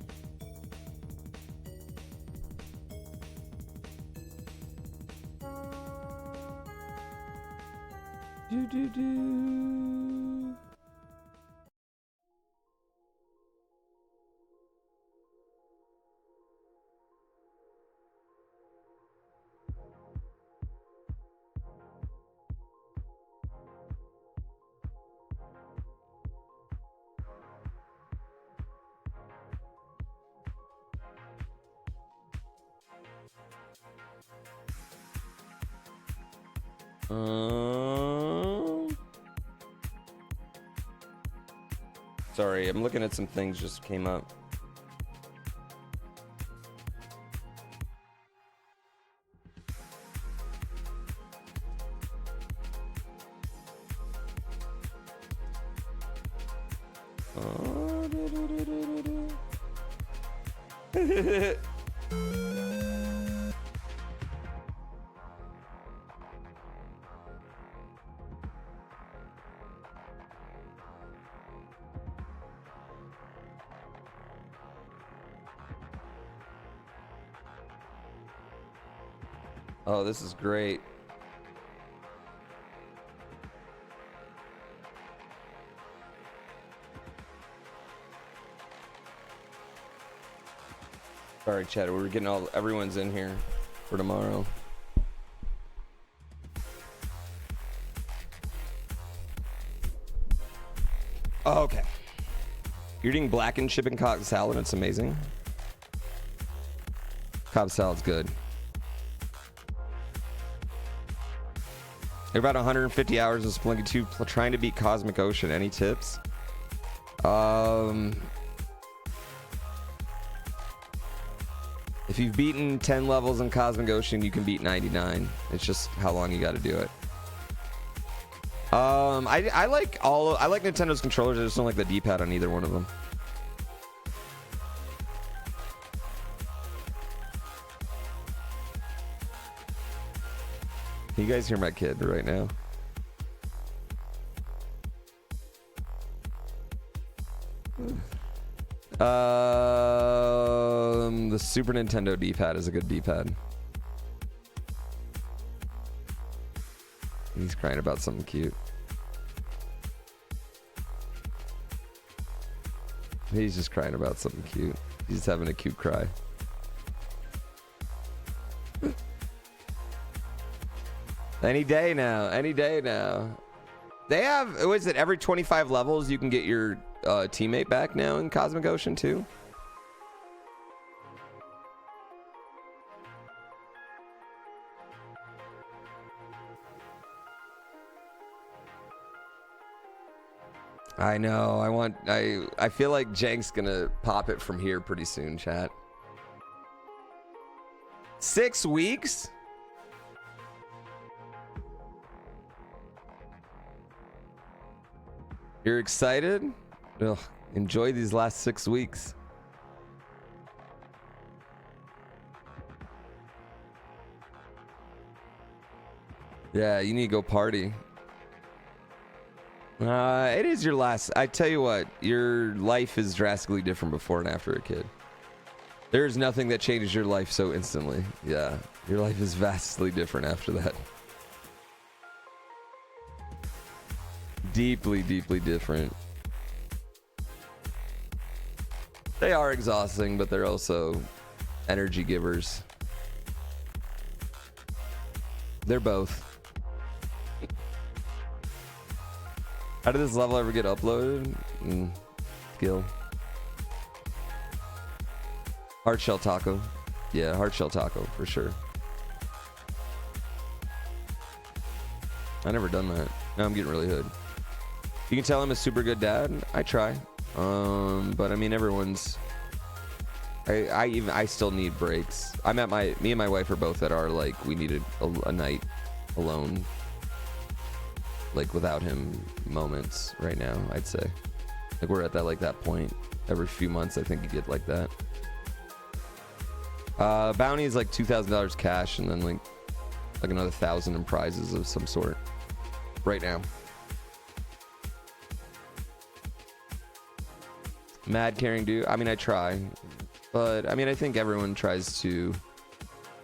Sorry, I'm looking at some things just came up. Oh, this is great. Sorry, chat. We're getting everyone's in here for tomorrow. Oh, okay. You're eating blackened chicken Cobb salad. It's amazing. Cobb salad's good. They're about 150 hours of Spelunky 2 trying to beat Cosmic Ocean. Any tips? If you've beaten 10 levels in Cosmic Ocean, you can beat 99. It's just how long you got to do it. I like Nintendo's controllers. I just don't like the D-pad on either one of them. Can you guys hear my kid right now? The Super Nintendo D-pad is a good D-pad. He's crying about something cute. He's just crying about something cute. He's just having a cute cry. Any day now. Any day now. They have, was it every 25 levels you can get your teammate back now in Cosmic Ocean too? I know. I feel like Jank's gonna pop it from here pretty soon, chat. 6 weeks? You're excited? Ugh, enjoy these last 6 weeks. Yeah, you need to go party. It is your last. I tell you what, your life is drastically different before and after a kid. There's nothing that changes your life so instantly. Yeah, your life is vastly different after that. Deeply, deeply different. They are exhausting, but they're also energy givers. They're both. How did this level ever get uploaded? Skill. Hard shell taco. Yeah, hard shell taco for sure. I never done that. Now I'm getting really hood. You can tell I'm a super good dad. I try. But I mean, everyone's. I still need breaks. I'm at me and my wife are both at our like we needed a night alone. Like without him moments right now, I'd say. Like we're at that point. Every few months I think you get like that. Bounty is like $2,000 cash and then like another 1,000 in prizes of some sort. Right now. Mad caring dude. I mean I try. But I mean I think everyone tries to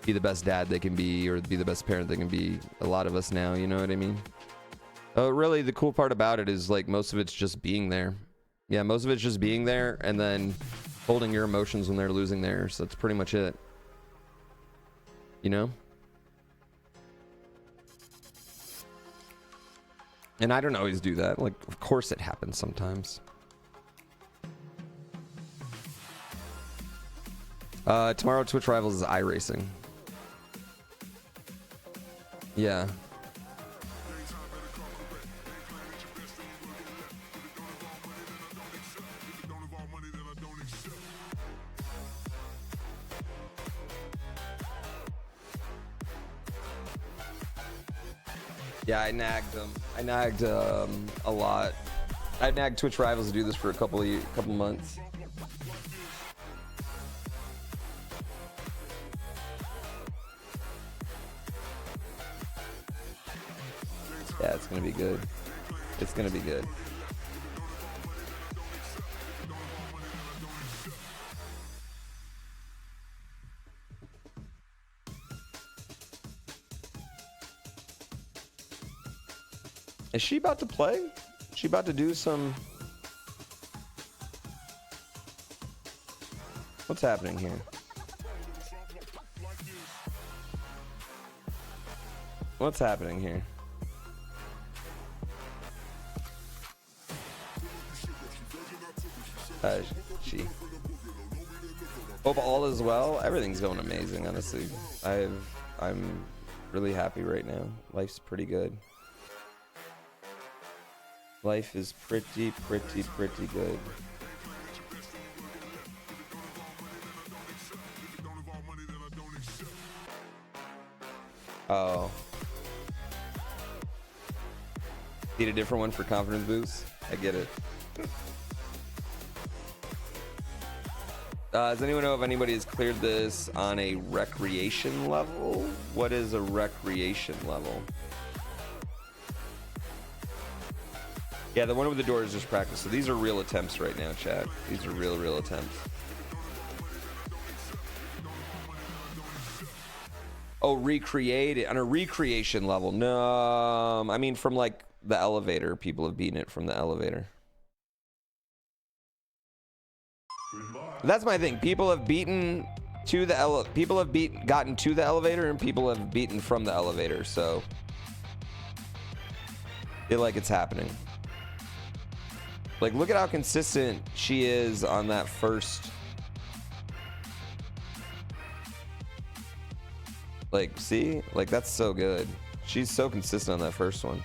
be the best dad they can be or be the best parent they can be. A lot of us now, you know what I mean? Really, the cool part about it is like most of it's just being there. Yeah, most of it's just being there and then holding your emotions when they're losing theirs. That's pretty much it. You know? And I don't always do that. Like, of course it happens sometimes. Tomorrow Twitch Rivals is iRacing. Yeah. Yeah, I nagged them. I nagged a lot. I nagged Twitch Rivals to do this for a couple months. Yeah, it's gonna be good. It's gonna be good. Is she about to play? Is she about to do some... What's happening here? What's happening here? She. Hope all is well. Everything's going amazing, honestly. I'm really happy right now. Life's pretty good. Life is pretty good. Oh. Need a different one for confidence boost? I get it. Does anyone know if anybody has cleared this on a recreation level? What is a recreation level? Yeah, the one with the door is just practice. So these are real attempts right now, chat. These are real attempts. Oh, recreate it on a recreation level. No, I mean from like the elevator. People have beaten it from the elevator. That's my thing. People have beaten to the people have gotten to the elevator, and people have beaten from the elevator. So, feel like it's happening. Like, look at how consistent she is on that first. Like, see? Like, that's so good. She's so consistent on that first one.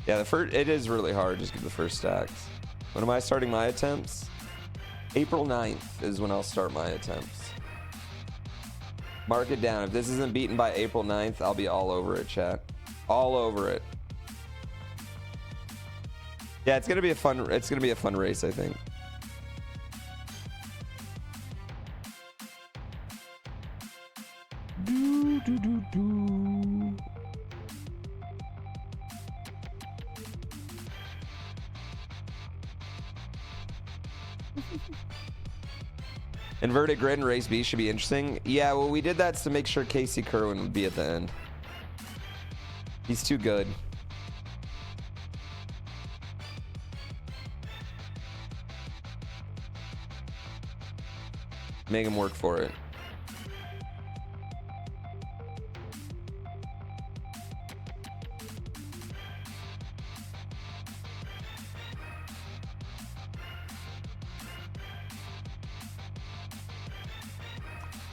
Yeah, it is really hard. Just get the first stacks. When am I starting my attempts? April 9th is when I'll start my attempts. Mark it down. If this isn't beaten by April 9th, I'll be all over it, chat. All over it. Yeah, it's gonna be a fun race, I think. Do. Inverted grid in race B should be interesting. Yeah, well, we did that to make sure Casey Kerwin would be at the end. He's too good. Make him work for it.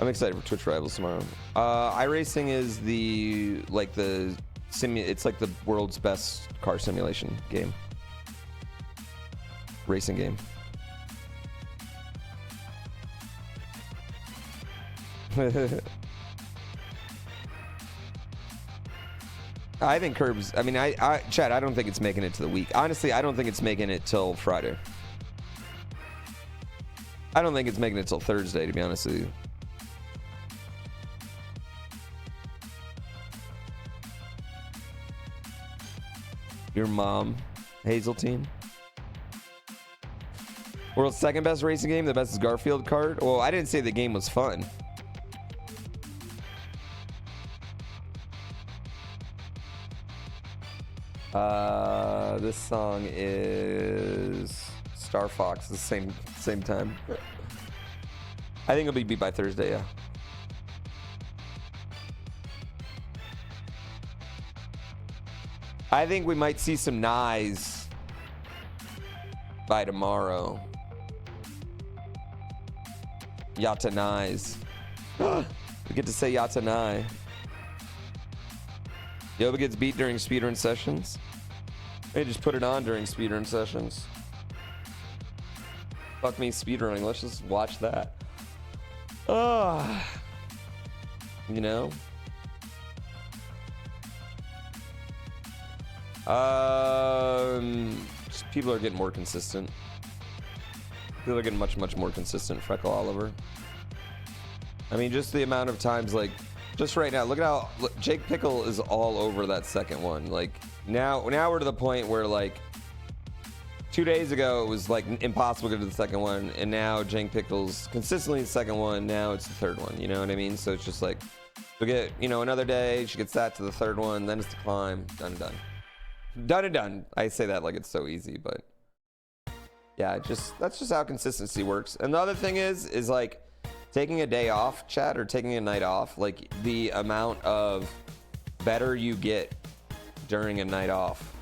I'm excited for Twitch Rivals tomorrow. iRacing is it's like the world's best car simulation game. Racing game. I think Curbs, I mean, Chad, I don't think it's making it to the week. Honestly, I don't think it's making it till Friday. I don't think it's making it till Thursday, to be honest with you. Your mom, Hazeltine. World's second best racing game. The best is Garfield Kart. Well, I didn't say the game was fun. This song is Star Fox. The same time. I think it'll be beat by Thursday. Yeah. I think we might see some Nyes by tomorrow. Yata Nyes. We get to say Yata Nye. Yoba gets beat during speedrun sessions. Hey, just put it on during speedrun sessions. Fuck me speedrunning. Let's just watch that. You know? Just people are getting more consistent. People are getting much more consistent. Freckle Oliver. I mean, just the amount of times, like, just right now, look at how Jake Pickle is all over that second one. Like, now we're to the point where, like, 2 days ago it was like impossible to get to the second one, and now Jake Pickle's consistently the second one. Now it's the third one. You know what I mean? So it's just like, we get, you know, another day. She gets that to the third one, then it's the climb. Done and done. Done and done. I say that like it's so easy, but yeah, that's just how consistency works. And the other thing is like taking a day off, chat, or taking a night off. Like the amount of better you get during a night off,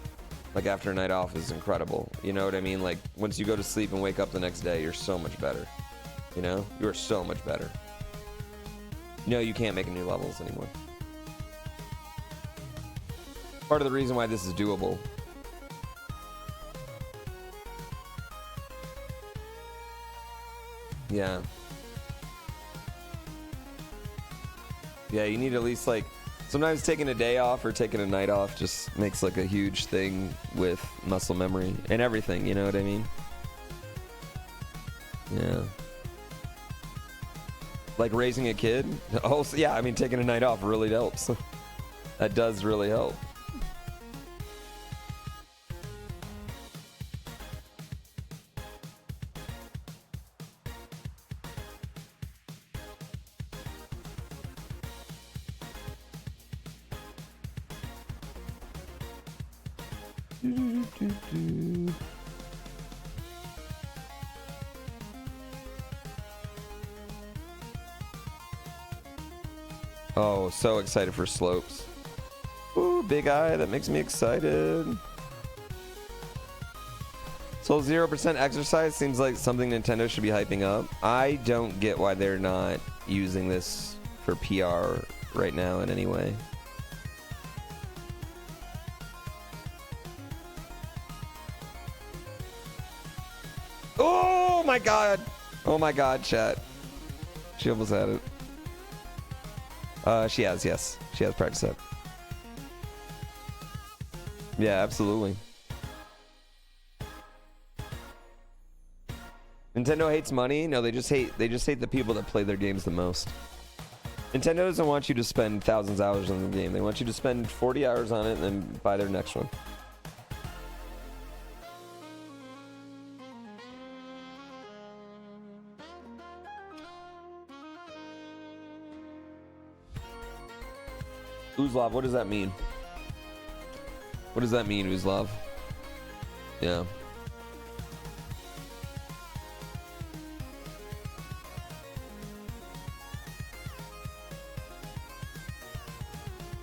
like after a night off, is incredible. You know what I mean? Like once you go to sleep and wake up the next day, you're so much better. You know, you are so much better. No, you can't make new levels anymore. Part of the reason why this is doable. Yeah. Yeah, you need at least like Sometimes taking a day off or taking a night off just makes like a huge thing with muscle memory and everything, you know what I mean? Yeah. Like raising a kid? Oh, so yeah, I mean, taking a night off really helps. That does really help. Oh, so excited for slopes. Ooh, big eye, that makes me excited. So 0% exercise seems like something Nintendo should be hyping up. I don't get why they're not using this for PR right now in any way. Oh my god! Oh my god, chat. She almost had it. She has, yes. She has practiced that. Yeah, absolutely. Nintendo hates money? No, they just hate the people that play their games the most. Nintendo doesn't want you to spend thousands of hours on the game. They want you to spend 40 hours on it and then buy their next one. Uzlov, what does that mean? What does that mean, Uzlov? Yeah.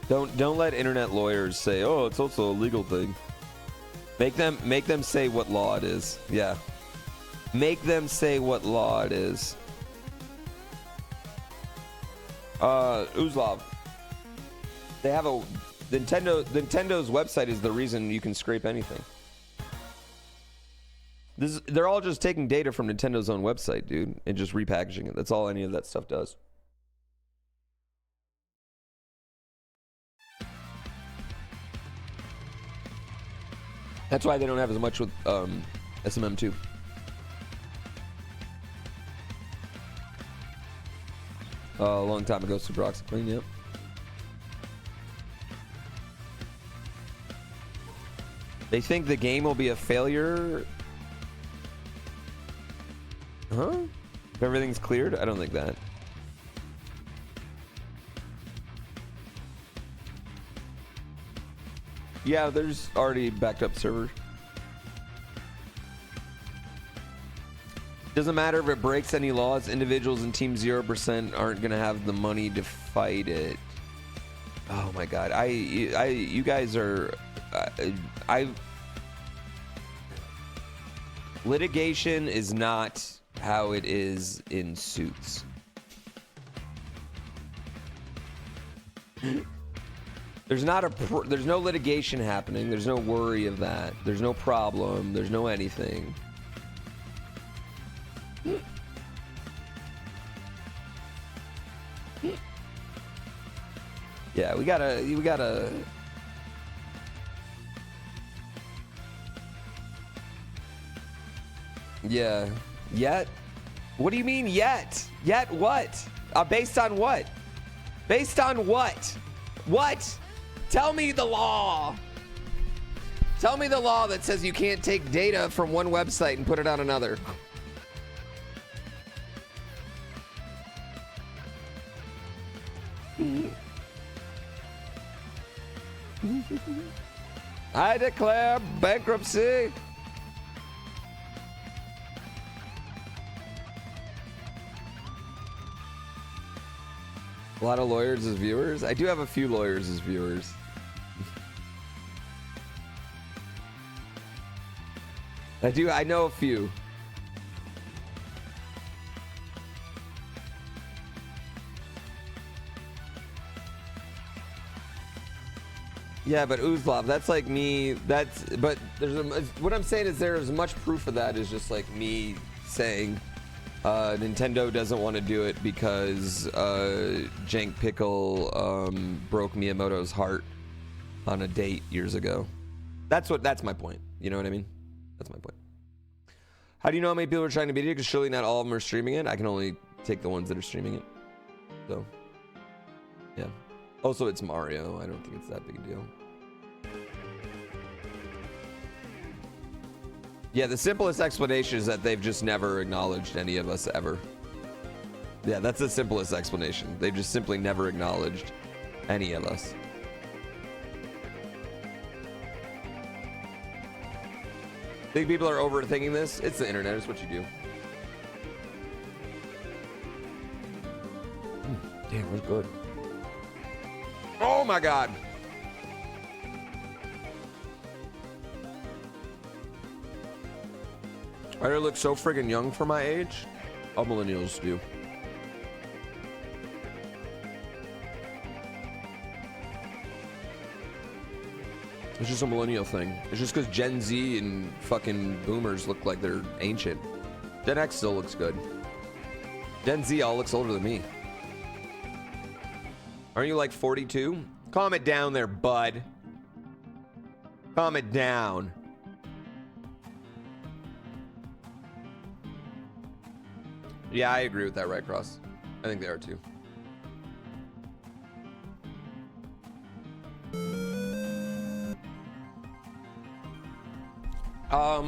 Don't let internet lawyers say, "Oh, it's also a legal thing." Make them say what law it is. Yeah. Make them say what law it is. Uzlov. They have a Nintendo's website is the reason you can scrape anything. They're all just taking data from Nintendo's own website, dude, and just repackaging it. That's all any of that stuff does. That's why they don't have as much with SMM2. A long time ago, Super Oxyclean, yep. They think the game will be a failure. Huh? If everything's cleared? I don't think that. Yeah, there's already backed up servers. Doesn't matter if it breaks any laws. Individuals in Team 0% aren't gonna have the money to fight it. Oh my god. You guys are... Litigation is not how it is in Suits. There's no litigation happening. There's no worry of that. There's no problem. There's no anything. Yeah, we gotta. Yeah. Yet? What do you mean yet? Yet what? Based on what? Based on what? What? Tell me the law. Tell me the law that says you can't take data from one website and put it on another. I declare bankruptcy. A lot of lawyers as viewers. I do have a few lawyers as viewers. I know a few. Yeah, but Uzlov, that's like me. But what I'm saying is there is much proof of that is just like me saying Nintendo doesn't want to do it because Jank Pickle broke Miyamoto's heart on a date years ago. That's my point. You know what I mean? That's my point. How do you know how many people are trying to beat it? Because surely not all of them are streaming it. I can only take the ones that are streaming it. So, yeah. Also, it's Mario. I don't think it's that big a deal. Yeah, the simplest explanation is that they've just never acknowledged any of us ever. Yeah, that's the simplest explanation. They've just simply never acknowledged any of us. Think people are overthinking this? It's the internet. It's what you do. Damn, that's good. Oh my god. I look so friggin' young for my age. All millennials do. It's just a millennial thing. It's just because Gen Z and fucking boomers look like they're ancient. Gen X still looks good. Gen Z all looks older than me. Aren't you like 42? Calm it down there, bud. Calm it down. Yeah, I agree with that, right, Cross? I think they are too.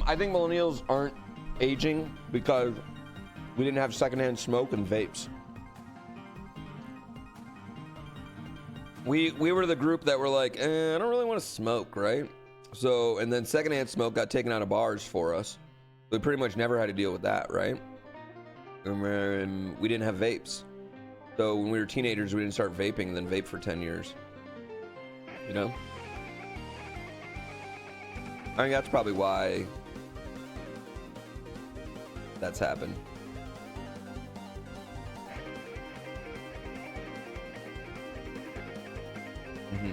I think millennials aren't aging because we didn't have secondhand smoke and vapes. We were the group that were like, I don't really want to smoke, right? So, and then secondhand smoke got taken out of bars for us. We pretty much never had to deal with that, right? And we didn't have vapes. So when we were teenagers, we didn't start vaping and then vape for 10 years. You know? I think that's probably why that's happened. Mm-hmm.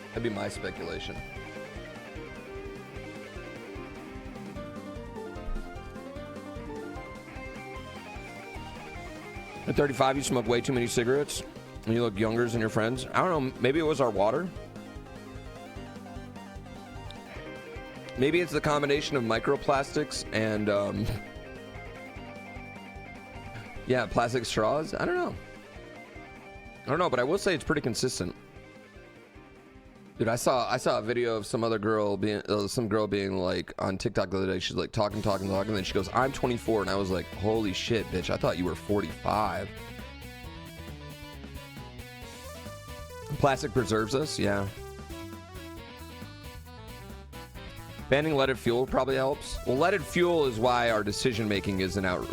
That'd be my speculation. At 35, you smoke way too many cigarettes and you look younger than your friends. I don't know, maybe it was our water. Maybe it's the combination of microplastics and yeah, plastic straws. I don't know, but I will say it's pretty consistent. Dude, I saw a video of some girl being like on TikTok the other day. She's like talking, and then she goes, "I'm 24," and I was like, "Holy shit, bitch! I thought you were 45." Plastic preserves us, yeah. Banning leaded fuel probably helps. Well, leaded fuel is why our decision making isn't out.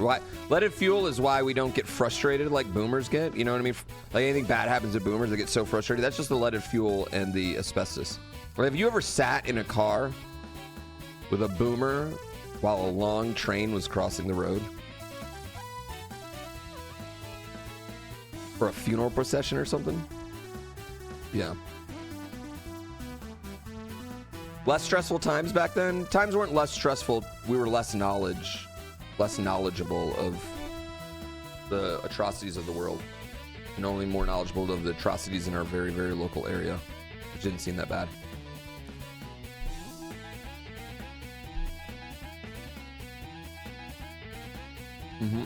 Leaded fuel is why we don't get frustrated like boomers get. You know what I mean? Like anything bad happens to boomers, they get so frustrated. That's just the leaded fuel and the asbestos. Like, have you ever sat in a car with a boomer while a long train was crossing the road? For a funeral procession or something? Yeah. Less stressful times back then. Times weren't less stressful. We were less knowledgeable of the atrocities of the world, and only more knowledgeable of the atrocities in our very, very local area, which didn't seem that bad. Mm-hmm.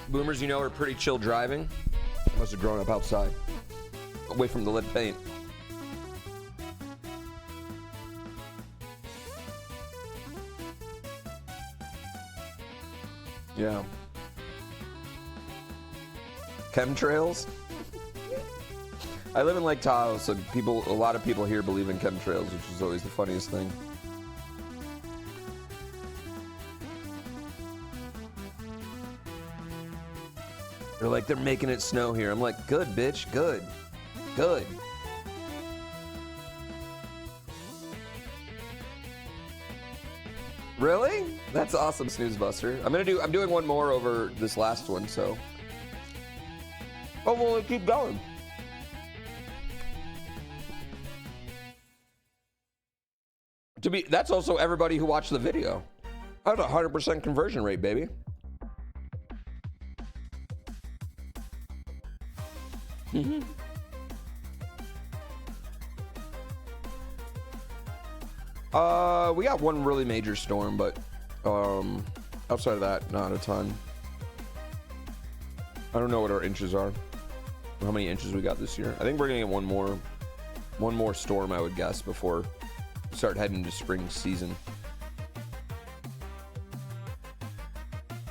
Boomers, you know, are pretty chill driving. Must have grown up outside, away from the lead paint. Yeah. Chemtrails? I live in Lake Tahoe, so a lot of people here believe in chemtrails, which is always the funniest thing. They're like, they're making it snow here. I'm like, good, bitch, good. Good. Really? That's awesome, Snooze Buster. I'm doing one more over this last one, so. Oh, well, keep going. That's also everybody who watched the video. That's a 100% conversion rate, baby. Mm-hmm. We got one really major storm, but outside of that, not a ton. I don't know what our inches are, how many inches we got this year. I think we're gonna get one more storm, I would guess, before we start heading to spring season.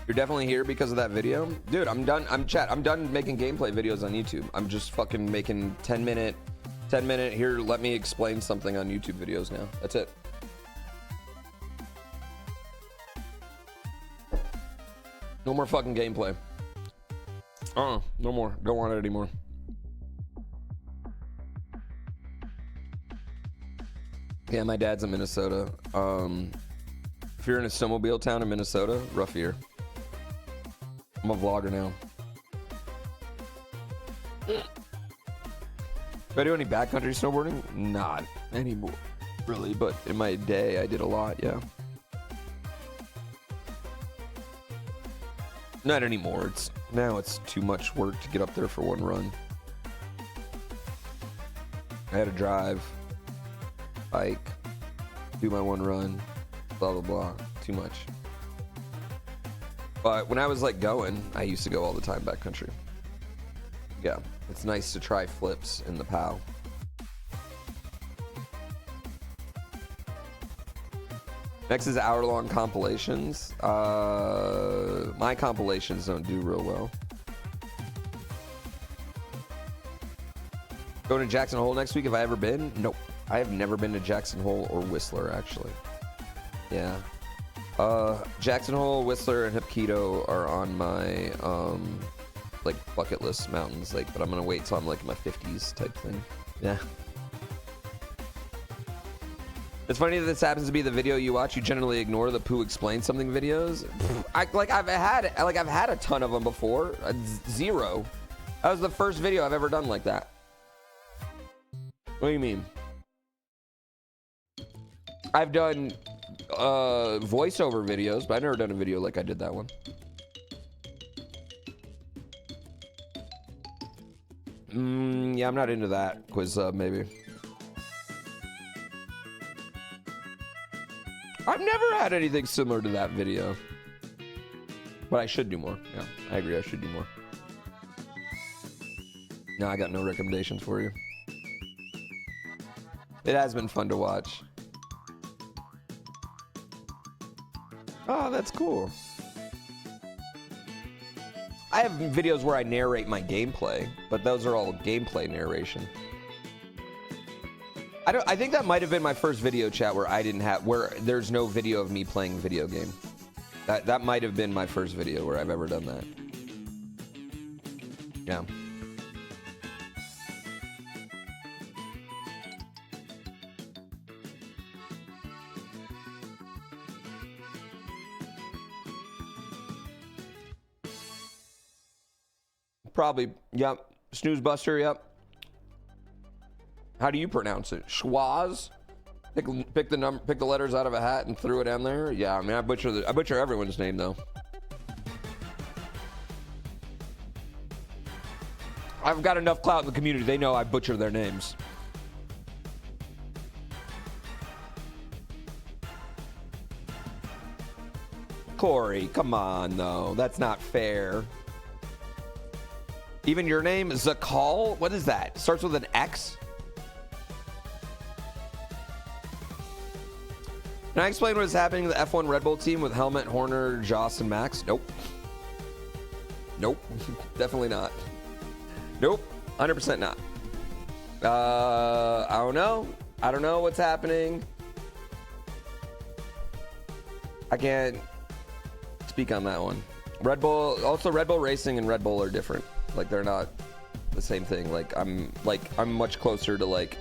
You're definitely here because of that video, dude. I'm done. I'm done making gameplay videos on YouTube. I'm just fucking making 10 minute here. Let me explain something on YouTube videos now. That's it. No more fucking gameplay. No more. Don't want it anymore. Yeah, my dad's in Minnesota. If you're in a snowmobile town in Minnesota, rough year. I'm a vlogger now. Do I do any backcountry snowboarding? Not anymore, really. But in my day, I did a lot, yeah. Not anymore. Now it's too much work to get up there for one run. I had to drive, bike, do my one run, blah, blah, blah. Too much. But when I was like going, I used to go all the time backcountry. Yeah, it's nice to try flips in the POW. Next is hour-long compilations. My compilations don't do real well. Going to Jackson Hole next week. Have I ever been? Nope. I have never been to Jackson Hole or Whistler, actually. Yeah. Jackson Hole, Whistler, and Hapkido are on my like bucket list mountains. Like, but I'm gonna wait till I'm like in my 50s type thing. Yeah. It's funny that this happens to be the video you watch. You generally ignore the Pooh explain something videos. I've had a ton of them before. Zero. That was the first video I've ever done like that. What do you mean? I've done voiceover videos, but I've never done a video like I did that one. Yeah, I'm not into that quiz maybe. I've never had anything similar to that video, but I should do more. Yeah, I agree. I should do more. No, I got no recommendations for you. It has been fun to watch. Oh, that's cool. I have videos where I narrate my gameplay, but those are all gameplay narration. I think that might have been my first video chat where there's no video of me playing video game. That might have been my first video where I've ever done that. Yeah. Probably, yep. Snooze Buster, yep. How do you pronounce it? Schwaz? Pick the letters out of a hat and threw it in there. Yeah, I mean, I butcher everyone's name though. I've got enough clout in the community. They know I butcher their names. Corey, come on though. That's not fair. Even your name, Zakal? What is that? Starts with an X? Can I explain what is happening to the F1 Red Bull team with Helmet, Horner, Joss, and Max? Nope. Nope. Definitely not. Nope. 100% not. I don't know. I don't know what's happening. I can't speak on that one. Red Bull, also Red Bull Racing and Red Bull are different. Like, they're not the same thing. Like I'm much closer to, like,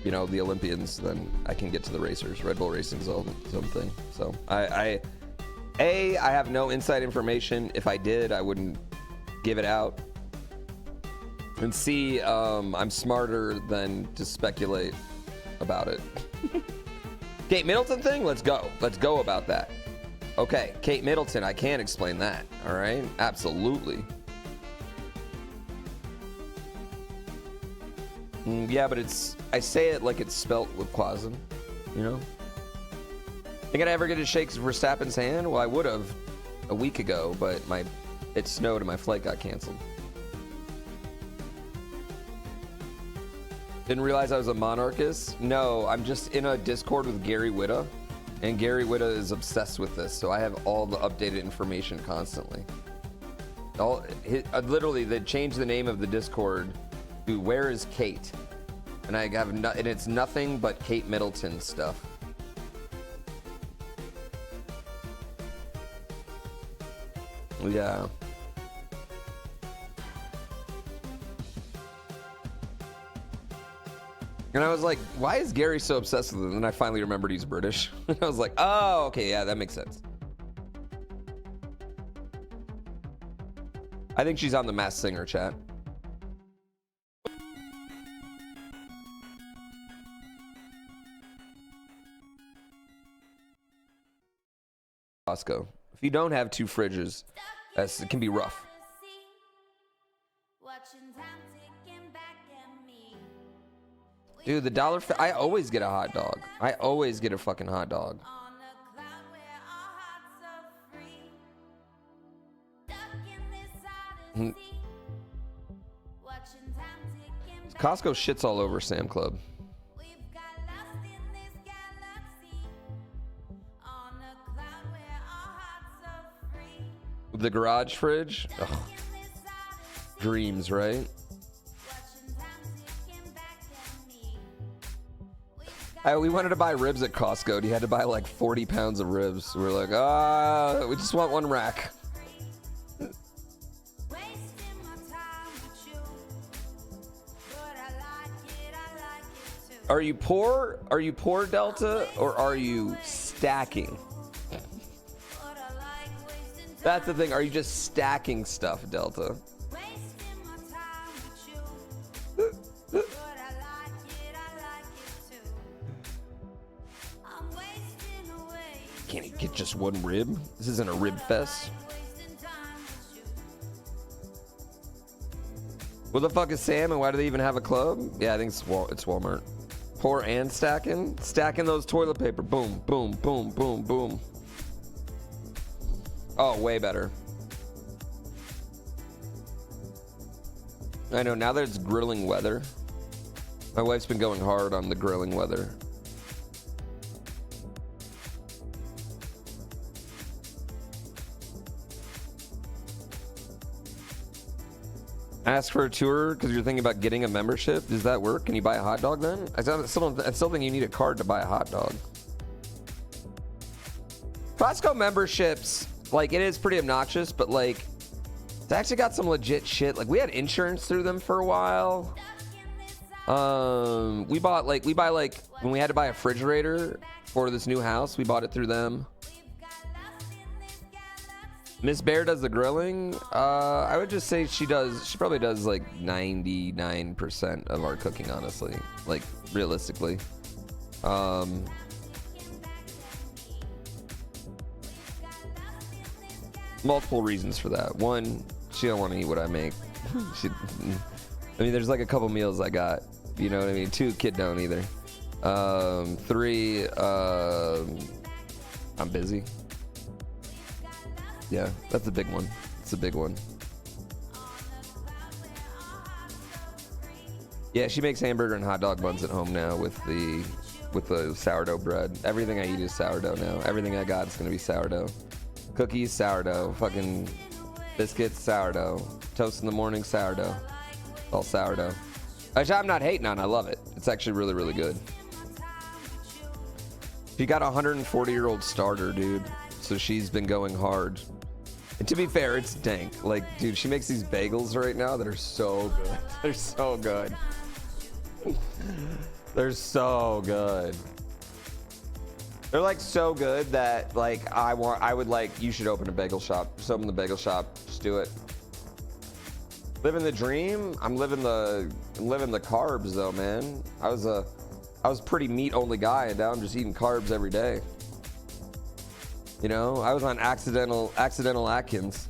you know, the Olympians than I can get to the racers. Red Bull Racing's its own thing. So I have no inside information. If I did, I wouldn't give it out. And C, I'm smarter than to speculate about it. Kate Middleton thing? Let's go. Let's go about that. Okay, Kate Middleton, I can explain that. All right, absolutely. Yeah, but I say it like it's spelt with Clausen, you know? Think I'd ever get to shake Verstappen's hand? Well, I would have a week ago, but it snowed and my flight got canceled. Didn't realize I was a monarchist? No, I'm just in a Discord with Gary Whitta, and Gary Whitta is obsessed with this, so I have all the updated information constantly. Literally, they changed the name of the Discord to Where is Kate? And and it's nothing but Kate Middleton stuff. Yeah. And I was like, why is Gary so obsessed with it? And then I finally remembered he's British. I was like, oh, okay, yeah, that makes sense. I think she's on the Masked Singer chat. Costco. If you don't have 2 fridges, it can be rough. Dude, the dollar. I always get a hot dog. I always get a fucking hot dog. Costco shits all over Sam Club. The garage fridge. Ugh. Dreams, right? We wanted to buy ribs at Costco. He had to buy like 40 pounds of ribs. We were like, we just want 1 rack. Are you poor? Are you poor, Delta? Or are you stacking? That's the thing. Are you just stacking stuff, Delta? Can't he get just 1 rib? This isn't a rib fest. What the fuck is Sam and why do they even have a club? Yeah, I think it's Walmart. Pour and stacking? Stacking those toilet paper. Boom, boom, boom, boom, boom. Oh, way better. I know, now that it's grilling weather. My wife's been going hard on the grilling weather. Ask for a tour because you're thinking about getting a membership. Does that work? Can you buy a hot dog then? I still think you need a card to buy a hot dog. Costco memberships, like, it is pretty obnoxious, but like, it's actually got some legit shit. Like, we had insurance through them for a while. We buy like when we had to buy a refrigerator for this new house, we bought it through them. Miss Bear does the grilling. I would just say she probably does like 99% of our cooking, honestly, like realistically. Multiple reasons for that. One, she don't want to eat what I make. I mean, there's like a couple meals I got, you know what I mean? 2, kid don't either. 3, I'm busy. Yeah, that's a big one. It's a big one. Yeah, she makes hamburger and hot dog buns at home now with the sourdough bread. Everything I eat is sourdough now. Everything I got is gonna be sourdough. Cookies, sourdough. Fucking biscuits, sourdough. Toast in the morning, sourdough. All sourdough. Which I'm not hating on. I love it. It's actually really, really good. She got a 140-year-old starter, dude. So she's been going hard. And to be fair, it's dank. Like, dude, she makes these bagels right now that are so good. They're so good. They're so good. They're like so good that like you should open a bagel shop. Just open the bagel shop. Just do it. Living the dream. I'm living the carbs though, man. I was a I was a pretty meat only guy, and now I'm just eating carbs every day. You know, I was on accidental Atkins.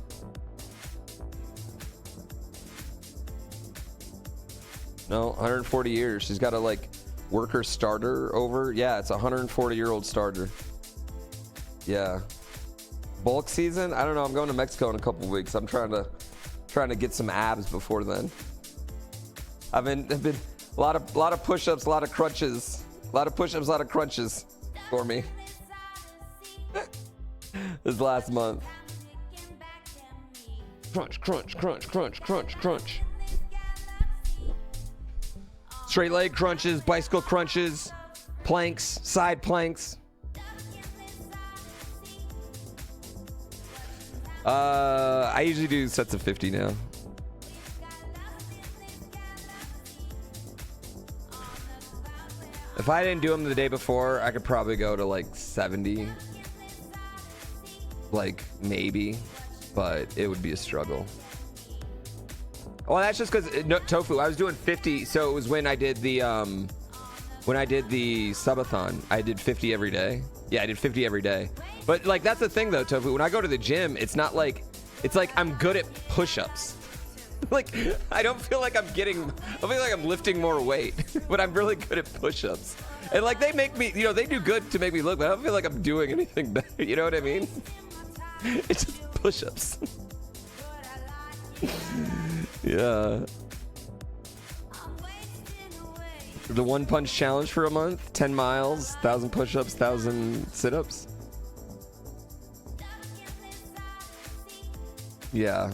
No, 140 years. She's got to like work her starter over. Yeah, it's a 140-year-old starter. Yeah. Bulk season? I don't know. I'm going to Mexico in a couple weeks. I'm trying to get some abs before then. I've been a lot of push-ups, a lot of crunches. A lot of push-ups, a lot of crunches for me. This last month. Crunch, crunch, crunch, crunch, crunch, crunch. Straight leg crunches, bicycle crunches, planks, side planks. I usually do sets of 50 now. If I didn't do them the day before, I could probably go to like 70. Like maybe, but it would be a struggle. Well, that's just because no, tofu. I was doing 50, so it was when I did the subathon. I did 50 every day. Yeah, I did 50 every day. But like that's the thing though, tofu. When I go to the gym, it's not like I'm good at push-ups. Like I don't feel like I feel like I'm lifting more weight, but I'm really good at push-ups. And like they make me, you know, they do good to make me look, but I don't feel like I'm doing anything better. You know what I mean? It's just push-ups. Yeah. The one punch challenge for a month, 10 miles, 1,000 push-ups, 1,000 sit-ups. Yeah.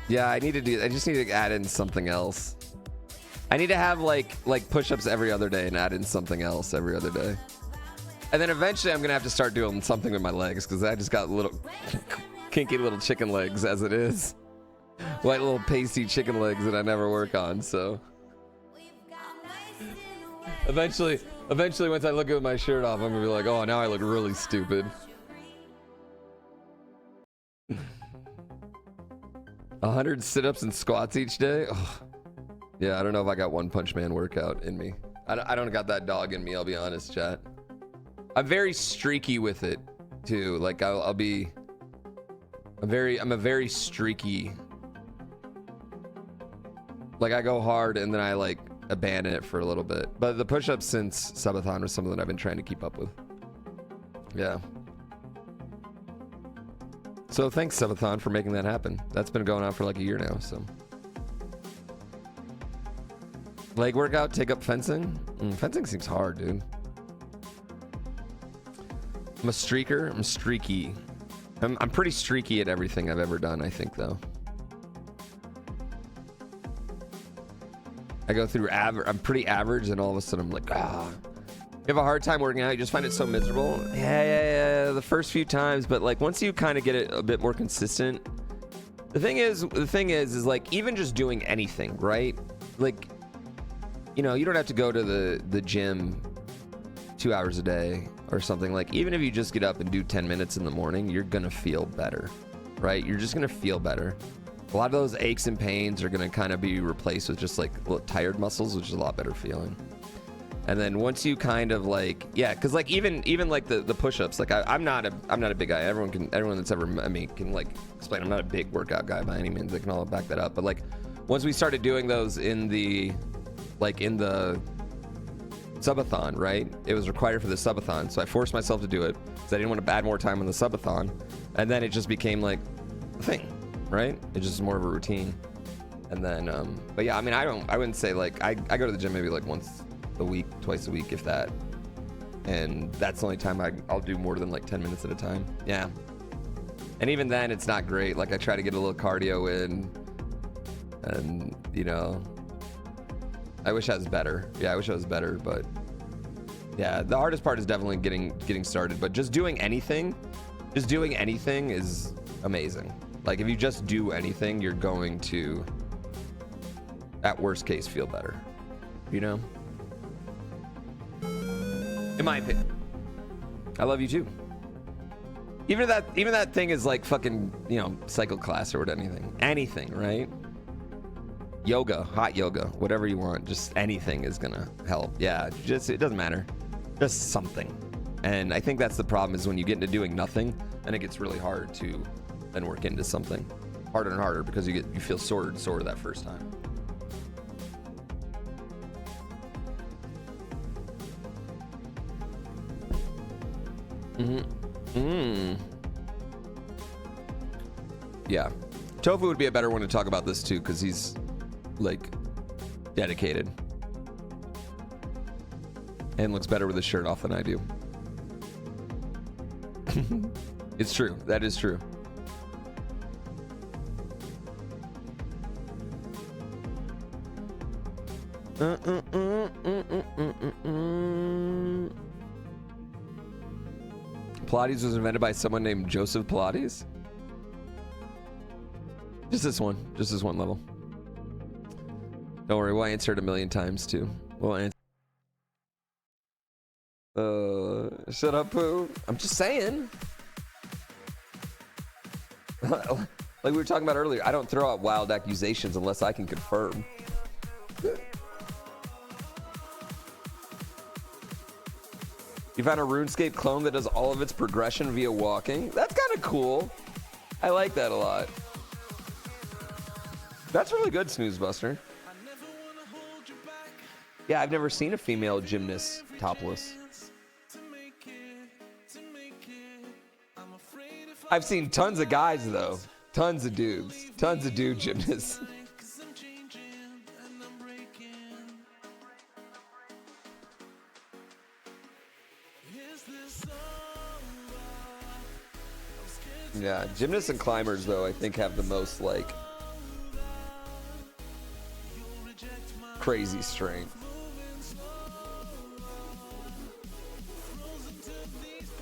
Yeah, I just need to add in something else. I need to have like push-ups every other day and add in something else every other day. And then eventually I'm gonna have to start doing something with my legs because I just got little kinky little chicken legs as it is. White little pasty chicken legs that I never work on, so. Eventually once I look at my shirt off, I'm gonna be like, oh, now I look really stupid. 100 sit-ups and squats each day? Oh. Yeah, I don't know if I got One Punch Man workout in me. I don't got that dog in me, I'll be honest, chat. I'm very streaky with it, too. Like, I'm a very streaky. Like, I go hard and then I, like, abandon it for a little bit. But the push-ups since subathon was something that I've been trying to keep up with. Yeah. So thanks, subathon, for making that happen. That's been going on for like a year now, so. Leg workout, take up fencing? Fencing seems hard, dude. I'm a streaker. I'm streaky. I'm pretty streaky at everything I've ever done, I think, though. I go through I'm pretty average, and all of a sudden I'm like, ah. You have a hard time working out, you just find it so miserable. Yeah, the first few times, but like once you kind of get it a bit more consistent. The thing is like even just doing anything, right? Like, you know, you don't have to go to the gym 2 hours a day or something. Like even if you just get up and do 10 minutes in the morning, you're gonna feel better, right? You're just gonna feel better. A lot of those aches and pains are gonna kind of be replaced with just like tired muscles, which is a lot better feeling. And then once you kind of like, yeah, because like even like the push-ups, like I'm not a big guy. Everyone that's ever met me can like explain. I'm not a big workout guy by any means. They can all back that up. But like once we started doing those in the subathon, right? It was required for the subathon, so I forced myself to do it because I didn't want to add more time on the subathon. And then it just became like a thing, right? It's just more of a routine. And then, but yeah, I mean, I wouldn't say like I go to the gym maybe like once a week, twice a week, if that, and that's the only time I'll do more than like 10 minutes at a time. Yeah, and even then it's not great. Like I try to get a little cardio in, and you know, I wish I was better. Yeah, I wish I was better, but yeah, the hardest part is definitely getting started. But just doing anything is amazing. Like if you just do anything, you're going to, at worst case, feel better, you know? In my opinion. I love you too. Even if that thing is like fucking, you know, cycle class or what, anything, right? Yoga, hot yoga, whatever you want. Just anything is gonna help. Yeah, just it doesn't matter. Just something. And I think that's the problem is when you get into doing nothing, and it gets really hard to then work into something harder and harder because you feel sore that first time. Yeah, Tofu would be a better one to talk about this too because he's like dedicated and looks better with his shirt off than I do. It's true. That is true. Pilates was invented by someone named Joseph Pilates. Just this one level. Don't worry, we'll answer it a million times too. We'll answer. Shut up, Pooh. I'm just saying. Like we were talking about earlier, I don't throw out wild accusations unless I can confirm. You found a RuneScape clone that does all of its progression via walking? That's kind of cool. I like that a lot. That's really good, Snoozebuster. Yeah, I've never seen a female gymnast topless. I've seen tons of guys though. Tons of dudes. Tons of dude gymnasts. Yeah, gymnasts and climbers though I think have the most like crazy strength.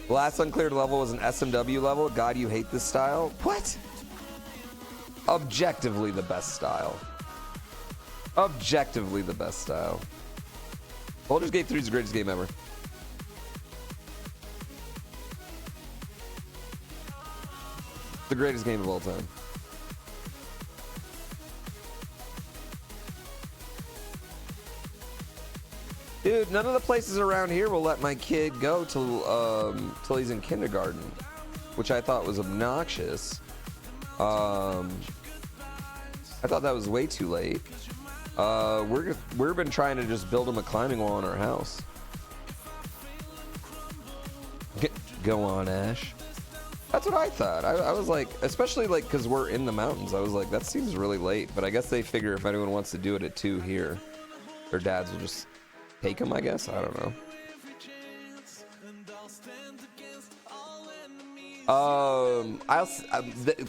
The last uncleared level was an SMW level. God, you hate this style? What? Objectively the best style. Objectively the best style. Baldur's Gate 3 is the greatest game ever. The greatest game of all time. Dude, none of the places around here will let my kid go till he's in kindergarten, which I thought was obnoxious. I thought that was way too late. We've been trying to just build him a climbing wall in our house. Go on, Ash. That's what I thought. I was like, especially like because we're in the mountains. I was like, that seems really late. But I guess they figure if anyone wants to do it at 2 here, their dads will just take him, I guess. I don't know.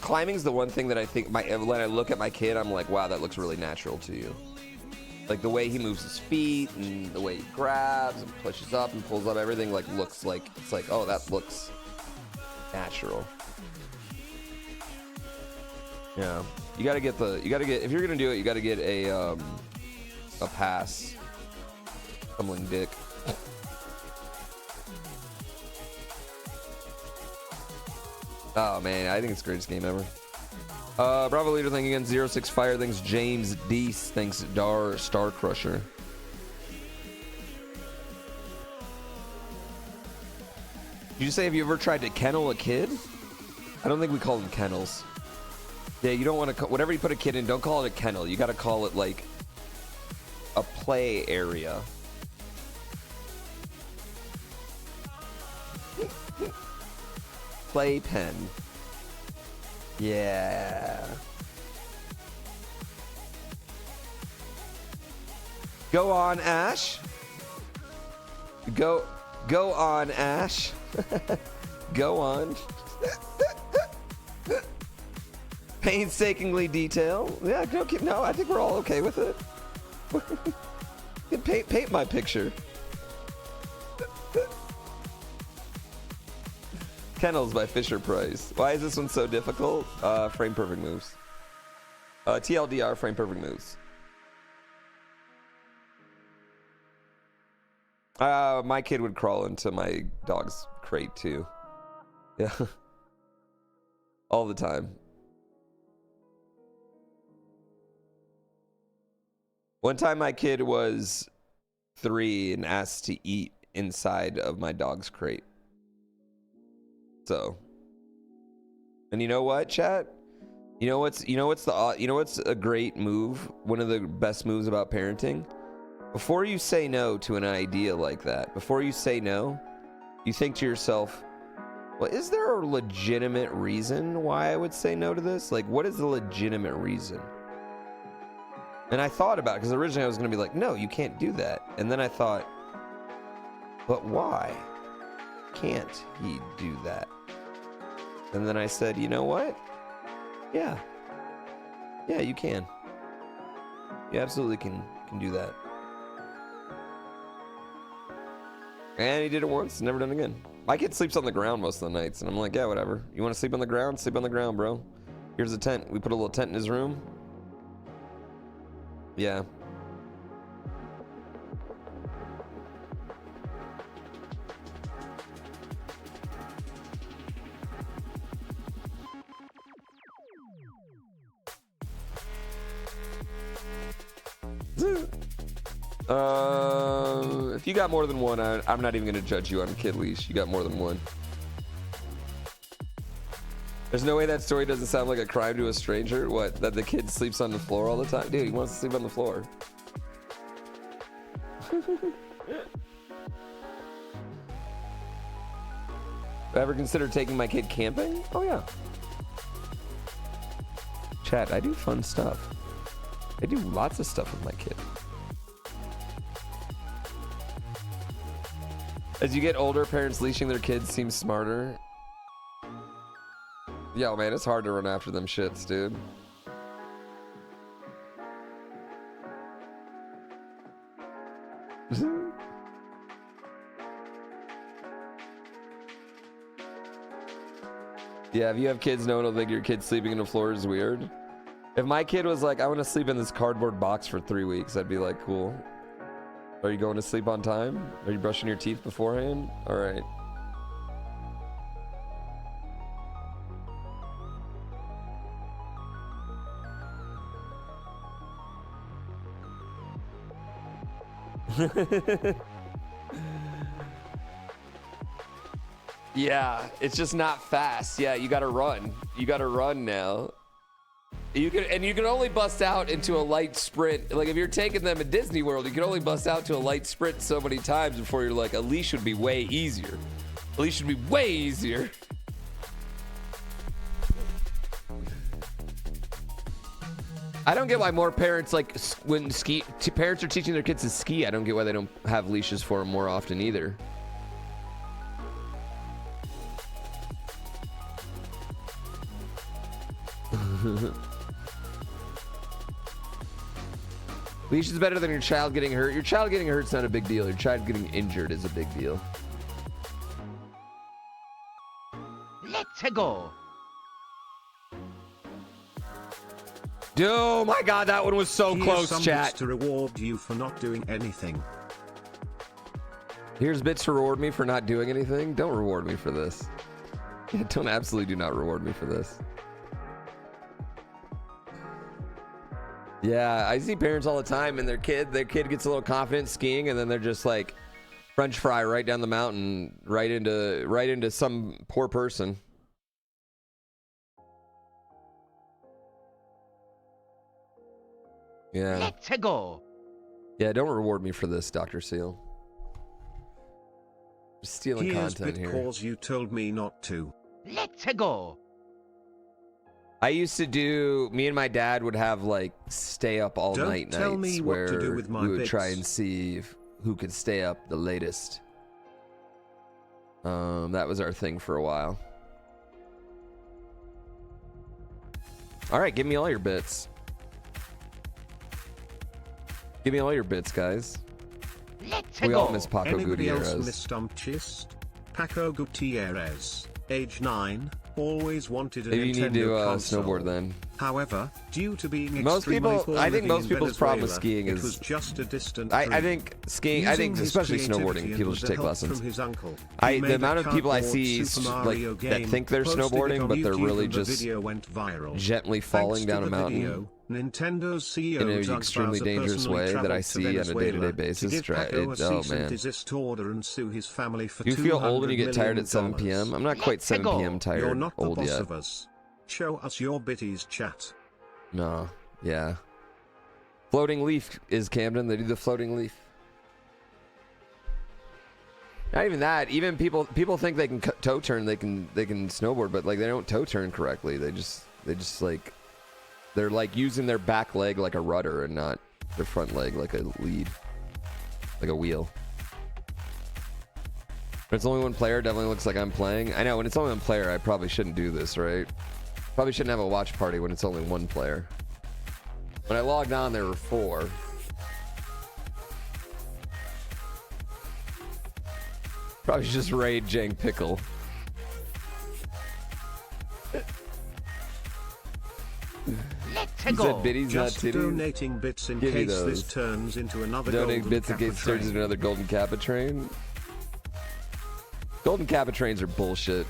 Climbing's the one thing that I think when I look at my kid, I'm like, wow, that looks really natural to you. Like the way he moves his feet and the way he grabs and pushes up and pulls up, everything like looks like it's like, oh, that looks natural. Yeah, you gotta get if you're gonna do it, you gotta get a pass. Tumbling dick. Oh man, I think it's the greatest game ever. Bravo Leader, thank you again. 06 Fire, thanks James Deese, thanks Dar Star Crusher. Did you say have you ever tried to kennel a kid? I don't think we call them kennels. Yeah, you don't want to whatever you put a kid in, don't call it a kennel. You got to call it like a play area. Playpen. Yeah. Go on, Ash. Go on, Ash. Go on. Painstakingly detailed. Yeah, no, I think we're all okay with it. Paint my picture. Kennels by Fisher Price. Why is this one so difficult? Frame perfect moves. TLDR, frame perfect moves. My kid would crawl into my dog's crate too. Yeah. All the time. One time my kid was 3 and asked to eat inside of my dog's crate. So, and you know what, chat? You know what's a great move? One of the best moves about parenting? Before you say no to an idea like that, before you say no, you think to yourself, well, is there a legitimate reason why I would say no to this? Like, what is the legitimate reason? And I thought about it, because originally I was going to be like, no, you can't do that. And then I thought, but why can't he do that? And then I said, you know what? Yeah, you can. You absolutely can do that. And he did it once, never done it again. My kid sleeps on the ground most of the nights, and I'm like, yeah, whatever. You want to sleep on the ground? Sleep on the ground, bro. Here's a tent. We put a little tent in his room. Yeah. If you got more than one, I'm not even going to judge you on a kid leash. You got more than one. There's no way that story doesn't sound like a crime to a stranger. What? That the kid sleeps on the floor all the time? Dude, he wants to sleep on the floor. Ever consider taking my kid camping? Oh, yeah. Chat, I do fun stuff. I do lots of stuff with my kid. As you get older, parents leashing their kids seems smarter. Yo, man, it's hard to run after them shits, dude. Yeah, if you have kids, no one will think your kid sleeping on the floor is weird. If my kid was like, I want to sleep in this cardboard box for 3 weeks, I'd be like, cool. Are you going to sleep on time? Are you brushing your teeth beforehand? All right. Yeah, it's just not fast. Yeah, you gotta run. You gotta run now. You can only bust out into a light sprint. Like if you're taking them at Disney World, you can only bust out to a light sprint so many times before you're like, a leash would be way easier. A leash would be way easier. I don't get why more parents, like when parents are teaching their kids to ski, I don't get why they don't have leashes for them more often either. Leash is better than your child getting hurt. Your child getting hurt's not a big deal. Your child getting injured is a big deal. Let's go. Oh my god, that one was so Here's close, some chat. bits to reward you for not doing anything. Here's bits to reward me for not doing anything. Don't reward me for this. Don't absolutely do not reward me for this. Yeah, I see parents all the time and their kid gets a little confident skiing and then they're just like French fry right down the mountain, right into some poor person. Yeah. Let's go. Yeah, don't reward me for this, Dr. Seal. Just stealing Here's content here. because you told me not to. Let's go. I used to do, me and my dad would have like stay up all Don't night tell nights me what where to do with my we would bits. try and see who could stay up the latest. That was our thing for a while. All right, give me all your bits. Give me all your bits, guys. Let's We all go. miss Paco Anybody else Gutierrez. miss Stumpchist? Paco Gutierrez, age 9, always wanted a Maybe you Nintendo need to console. snowboard then. However, due to being Most extremely people, poor I think living most in people's problem with Venezuela, skiing it is. was just a distant I dream. think skiing. I think Using his especially creativity snowboarding, and people with should the take help lessons. From his uncle, The made a amount of people I cardboard see Super like Mario that game, think they're posted it snowboarding, on but they're YouTube, really and the just video went viral. gently Thanks falling to down the a mountain video, Nintendo's CEO in an Doug extremely Bowser dangerous personally way that I traveled to see on a Venezuela day-to-day to basis. give Paco a Oh cease and man. desist order and sue his family for Do you feel old when you $200 get tired at 7 million. p.m.? I'm not quite 7 Let's p.m. go. tired. You're not the Old boss yet. of us. Show us your bitties, chat. No. Yeah. Floating leaf is Camden. They do the floating leaf. Not even that. Even people think they can toe turn. They can snowboard, but like they don't toe turn correctly. They just like they're like using their back leg like a rudder and not their front leg like a lead, like a wheel. When it's only one player, it definitely looks like I'm playing. I know when it's only one player, I probably shouldn't do this, right? Probably shouldn't have a watch party when it's only one player. When I logged on, there were 4. Probably just raid Jang Pickle. Let's Is go. that biddies, not Just titties? donating bits in Give me case this those. turns into another Donating golden bits in Kappa case it turns train. into another golden Kappa train. Golden Kappa trains are bullshit.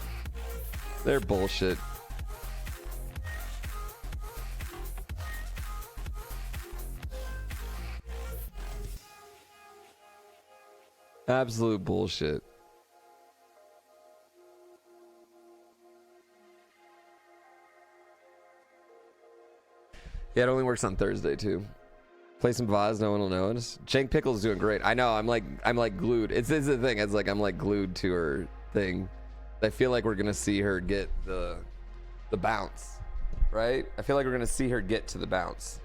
They're bullshit. Absolute bullshit. Yeah, it only works on Thursday too. Play some Vaz, no one will notice. Jank Pickle's doing great. I know. I'm like glued. It's the thing. It's like I'm like glued to her thing. I feel like we're gonna see her get the bounce, right? I feel like we're gonna see her get to the bounce.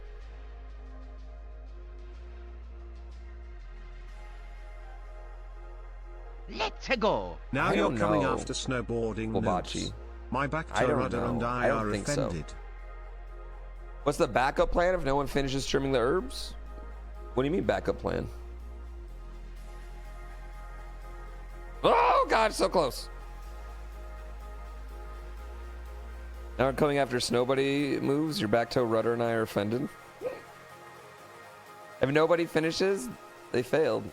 Let's go. Now I you're don't coming know. after snowboarding Wabachi. noobs. My back I don't rudder and know. I I don't are think so. offended. What's the backup plan if no one finishes trimming the herbs? What do you mean backup plan? Oh God, so close. Now we're coming after Snowbody moves. Your back toe rudder and I are offended. If nobody finishes, they failed.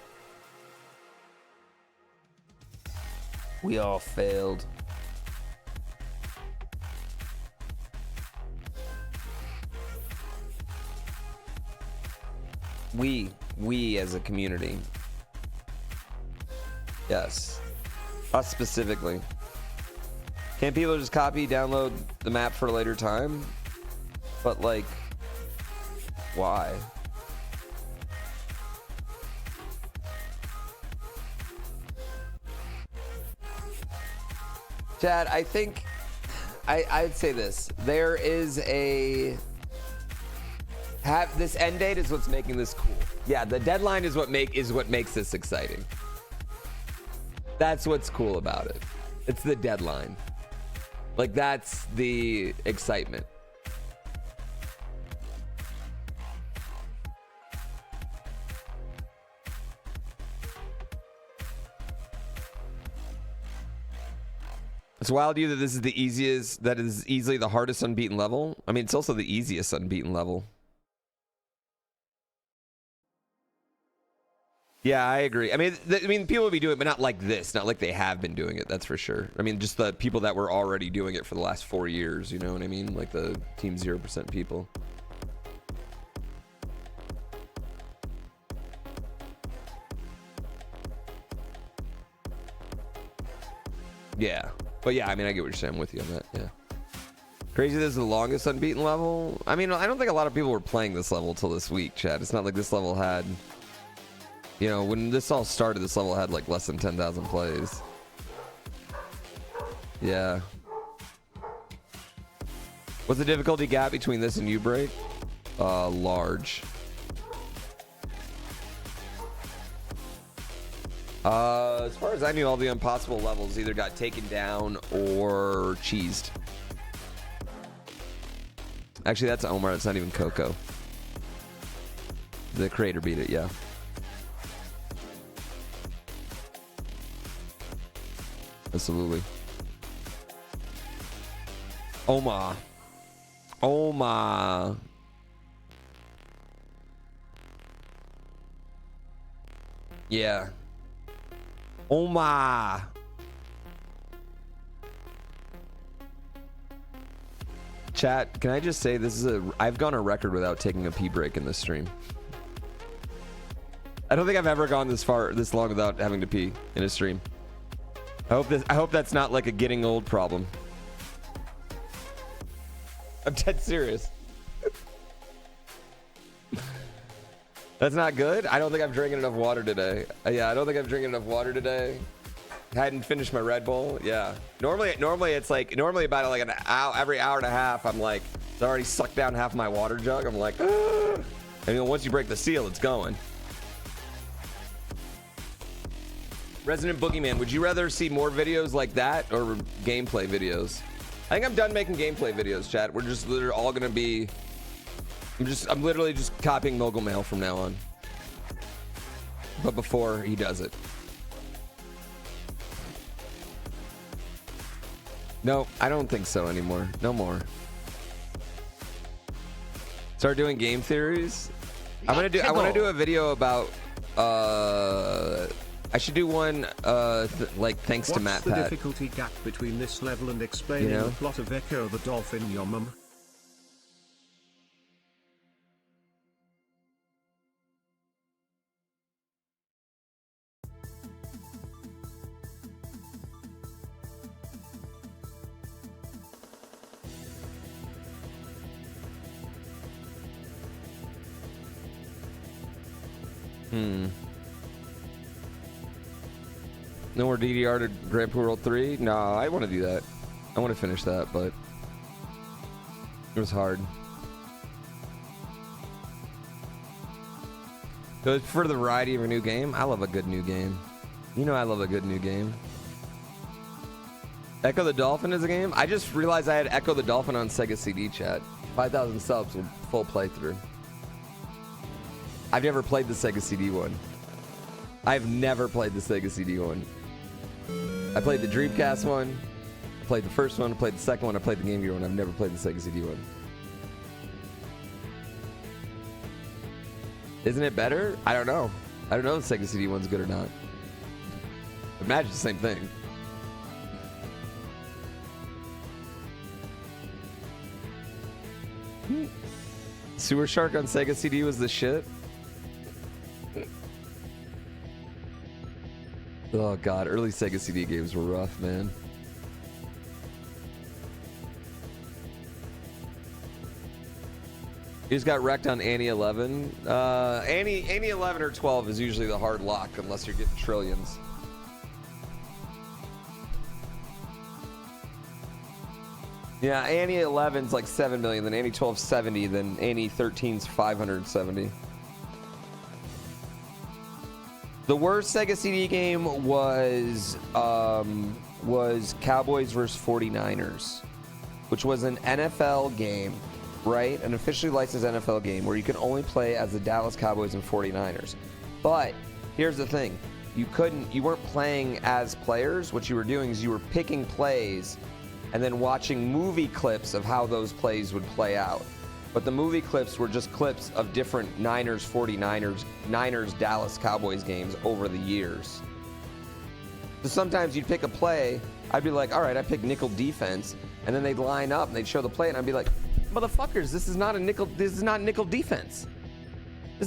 We all failed. We as a community. Yes. Us specifically. Can't people just copy, download the map for a later time? But like, why? Chad, I think I'd say this. There is a this end date is what's making this cool. Yeah, the deadline is what makes this exciting. That's what's cool about it. It's the deadline. Like that's the excitement. It's wild to you that this is the easiest, that is easily the hardest unbeaten level. I mean, it's also the easiest unbeaten level. Yeah, I agree. I mean, people would be doing it, but not like this. Not like they have been doing it. That's for sure. I mean, just the people that were already doing it for the last 4 years. You know what I mean? Like the Team 0% people. Yeah. But yeah, I mean, I get what you're saying. I'm with you on that. Yeah. Crazy this is the longest unbeaten level. I mean, I don't think a lot of people were playing this level till this week, Chad. It's not like this level had... You know, when this all started, this level had like less than 10,000 plays. Yeah. What's the difficulty gap between this and U-Break? Large. As far as I knew, all the impossible levels either got taken down or cheesed. Actually, that's Omar. It's not even Coco. The creator beat it, yeah. Absolutely. Omar Oh my. Yeah. Oh my. Chat, can I just say this is I've gone a record without taking a pee break in this stream. I don't think I've ever gone this long without having to pee in a stream. I hope that's not like a getting old problem. I'm dead serious. That's not good. I don't think I'm drinking enough water today. Yeah, I don't think I'm drinking enough water today. Hadn't finished my Red Bull. Yeah. Normally it's like about like an hour, every hour and a half. I'm like, it's already sucked down half my water jug. I'm like, ah. And once you break the seal, it's going. Resident Boogeyman, would you rather see more videos like that or gameplay videos? I think I'm done making gameplay videos, chat. We're just literally all gonna be. I'm literally just copying Mogul Mail from now on. But before he does it. No, I don't think so anymore. No more. Start doing game theories. I want to do a video about I should do one like thanks to Matt Pat. What's the difficulty gap between this level and explaining the plot of Echo the Dolphin, your mum? No more DDR to GrandPooBear World 3? No, I want to do that. I want to finish that, but it was hard. So for the variety of a new game, I love a good new game. You know I love a good new game. Echo the Dolphin is a game? I just realized I had Echo the Dolphin on Sega CD, chat. 5,000 subs with full playthrough. I've never played the Sega CD one. I've never played the Sega CD one. I played the Dreamcast one. I played the first one. I played the second one. I played the Game Gear one. I've never played the Sega CD one. Isn't it better? I don't know. I don't know if the Sega CD one's good or not. Imagine the same thing. Sewer Shark on Sega CD was the shit. Oh god, early Sega CD games were rough, man. You just got wrecked on Annie 11. Annie 11 or 12 is usually the hard lock unless you're getting trillions. Yeah, Annie 11's like 7 million, then Annie 12's 70, then Annie 13's 570. The worst Sega CD game was Cowboys vs. 49ers, which was an NFL game, right? An officially licensed NFL game where you can only play as the Dallas Cowboys and 49ers. But here's the thing. You weren't playing as players. What you were doing is you were picking plays and then watching movie clips of how those plays would play out. But the movie clips were just clips of different Niners, 49ers, Niners, Dallas Cowboys games over the years. So sometimes you'd pick a play, I'd be like, all right, I picked nickel defense, and then they'd line up and they'd show the play, and I'd be like, motherfuckers, this is not nickel defense. This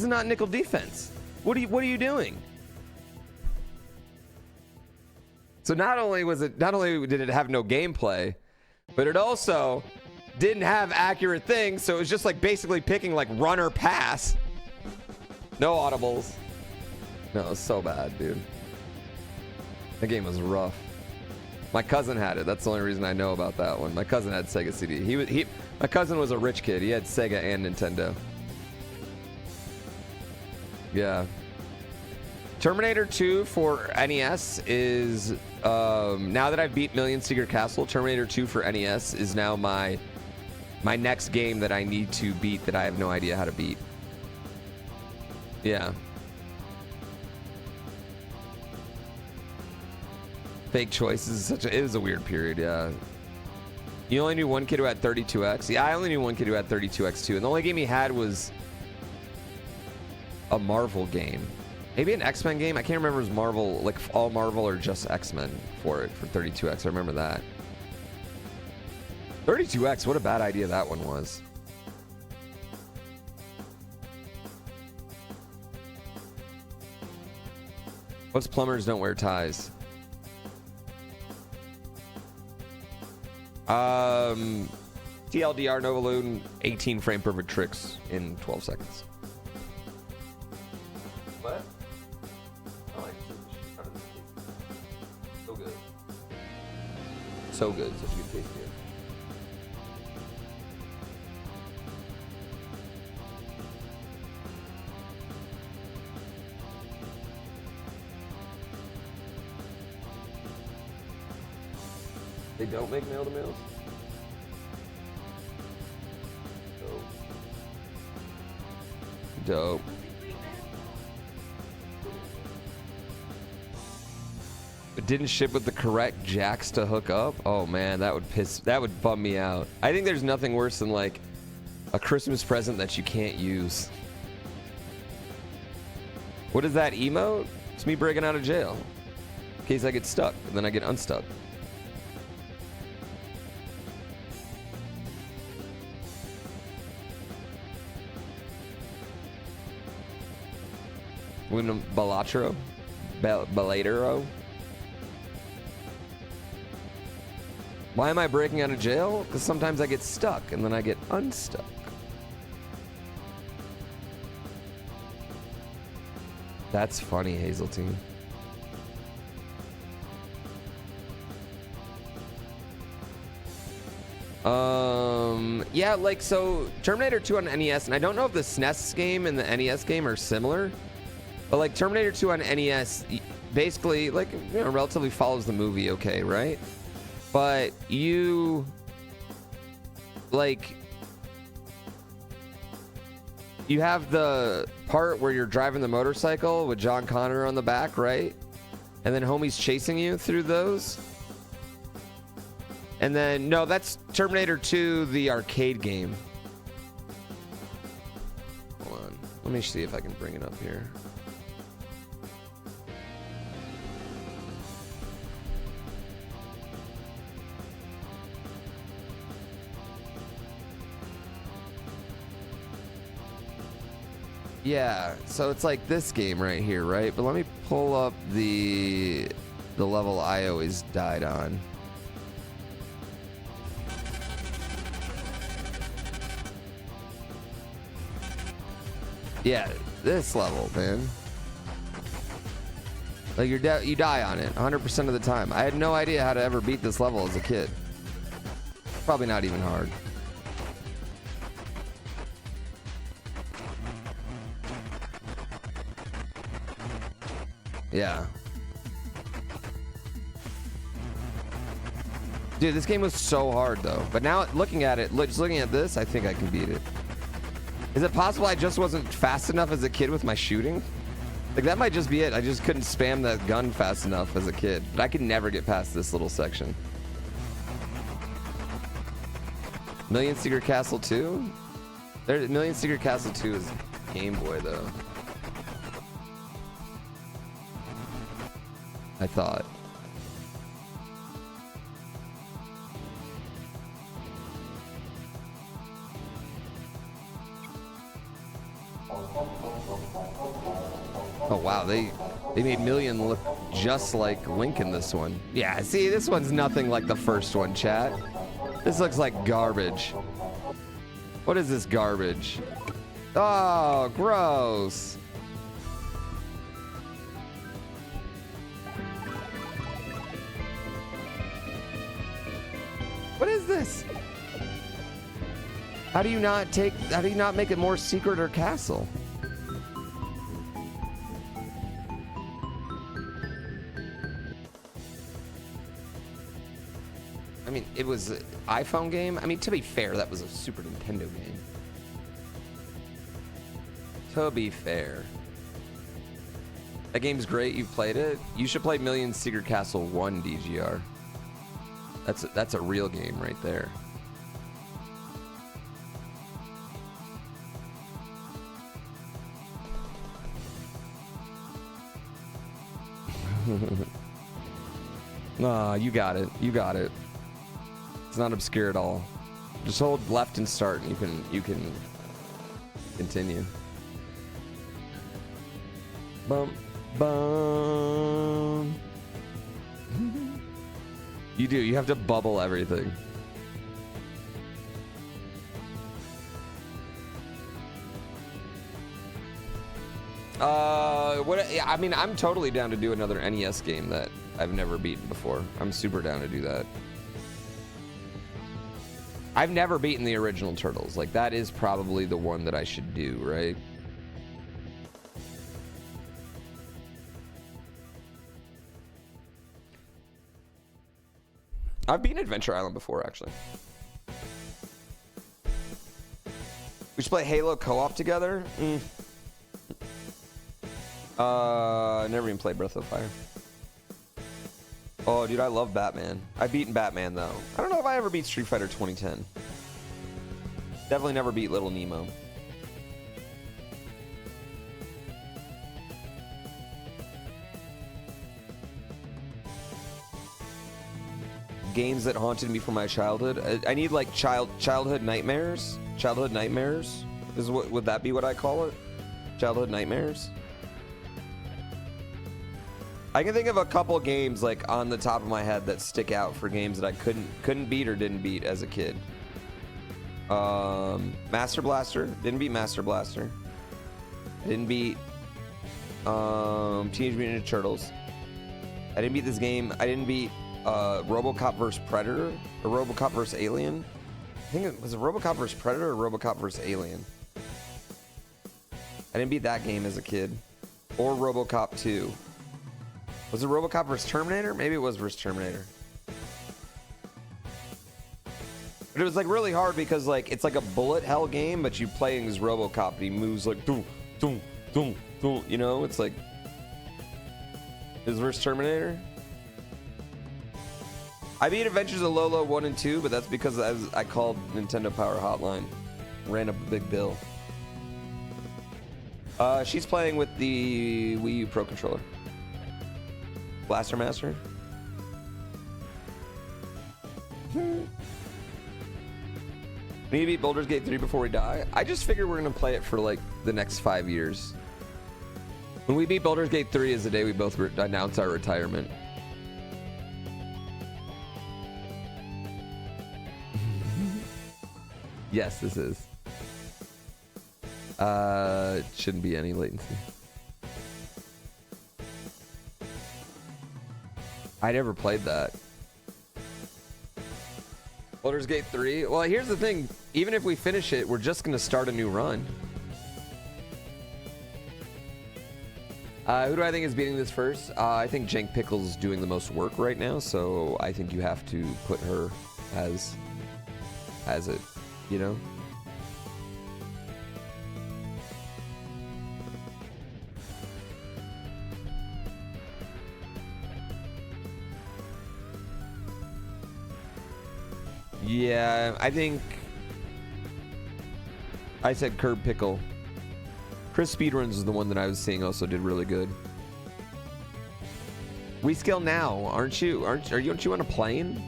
is not nickel defense. What are you doing? So not only did it have no gameplay, but it also didn't have accurate things, so it was just like basically picking like run or pass. No audibles. No, it was so bad, dude. The game was rough. My cousin had it. That's the only reason I know about that one. My cousin had Sega CD. My cousin was a rich kid. He had Sega and Nintendo. Yeah. Terminator 2 for NES is now that I've beat Million Secret Castle, Terminator 2 for NES is now my next game that I need to beat that I have no idea how to beat. Yeah. Fake choices. It is a weird period, yeah. You only knew one kid who had 32X? Yeah, I only knew one kid who had 32X too. And the only game he had was a Marvel game. Maybe an X-Men game. I can't remember if it was Marvel, like all Marvel or just X-Men for it, for 32X. I remember that. 32X, what a bad idea that one was. What's plumbers don't wear ties? TLDR Novalude, 18 frame perfect tricks in 12 seconds. What? I like so good. So good, such a good taste here. They don't make mail to mails? Dope. It didn't ship with the correct jacks to hook up? Oh man, that would bum me out. I think there's nothing worse than like a Christmas present that you can't use. What is that emote? It's me breaking out of jail. In case I get stuck, and then I get unstuck. Balatro? Balatero? Why am I breaking out of jail? Because sometimes I get stuck and then I get unstuck. That's funny, Hazeltine. Yeah, like, so Terminator 2 on NES, and I don't know if the SNES game and the NES game are similar. But like Terminator 2 on NES, basically, like, you know, relatively follows the movie, okay, right? But you, like, you have the part where you're driving the motorcycle with John Connor on the back, right? And then homie's chasing you through those. And then, no, that's Terminator 2, the arcade game. Hold on. Let me see if I can bring it up here. Yeah, so it's like this game right here, right? But let me pull up the level I always died on. Yeah, this level, man. Like you die on it 100% of the time. I had no idea how to ever beat this level as a kid. Probably not even hard. Yeah. Dude, this game was so hard though. But now looking at it, just looking at this, I think I can beat it. Is it possible I just wasn't fast enough as a kid with my shooting? Like that might just be it. I just couldn't spam that gun fast enough as a kid. But I could never get past this little section. Million Secret Castle 2? Million Secret Castle 2 is Game Boy though. I thought. Oh wow, they made Million look just like Link in this one. Yeah, see, this one's nothing like the first one, chat. This looks like garbage. What is this garbage? Oh, gross. What is this? How do you not make it more secret or castle? I mean, it was an iPhone game. I mean, to be fair, that was a Super Nintendo game. To be fair. That game's great. You've played it. You should play Million Secret Castle 1 DGR. That's a real game right there. Nah, you got it. You got it. It's not obscure at all. Just hold left and start, and you can continue. Bum bum. You do. You have to bubble everything. What? I mean, I'm totally down to do another NES game that I've never beaten before. I'm super down to do that. I've never beaten the original Turtles. Like, that is probably the one that I should do, right? I've beaten Adventure Island before, actually. We should play Halo co-op together? Never even played Breath of Fire. Oh, dude, I love Batman. I've beaten Batman, though. I don't know if I ever beat Street Fighter 2010. Definitely never beat Little Nemo. Games that haunted me from my childhood. I need like childhood nightmares. Childhood nightmares is what would that be? What I call it? Childhood nightmares. I can think of a couple games like on the top of my head that stick out for games that I couldn't beat or didn't beat as a kid. Master Blaster, didn't beat Master Blaster. I didn't beat Teenage Mutant Ninja Turtles. I didn't beat this game. I didn't beat RoboCop vs Predator or RoboCop vs Alien. I think it was a RoboCop vs Predator or RoboCop vs Alien. I didn't beat that game as a kid. Or RoboCop 2. Was it RoboCop vs Terminator? Maybe it was vs Terminator. But it was like really hard because like it's like a bullet hell game, but you play as RoboCop and he moves like doom, doom, doom, doom. You know, it's like is vs Terminator. I beat Adventures of Lolo 1 and 2, but that's because I called Nintendo Power Hotline, ran up a big bill. She's playing with the Wii U Pro Controller. Blaster Master. We need to beat Baldur's Gate 3 before we die. I just figure we're gonna play it for like the next 5 years. When we beat Baldur's Gate 3 is the day we both announce our retirement. Yes, this is. Shouldn't be any latency. I never played that. Baldur's Gate 3. Well, here's the thing. Even if we finish it, we're just going to start a new run. Who do I think is beating this first? I think Jank Pickles is doing the most work right now, so I think you have to put her as it, you know? Yeah, I think I said Curb Pickle. Chris Speedruns is the one that I was seeing also did really good. Rescale now, aren't you? Aren't you on a plane?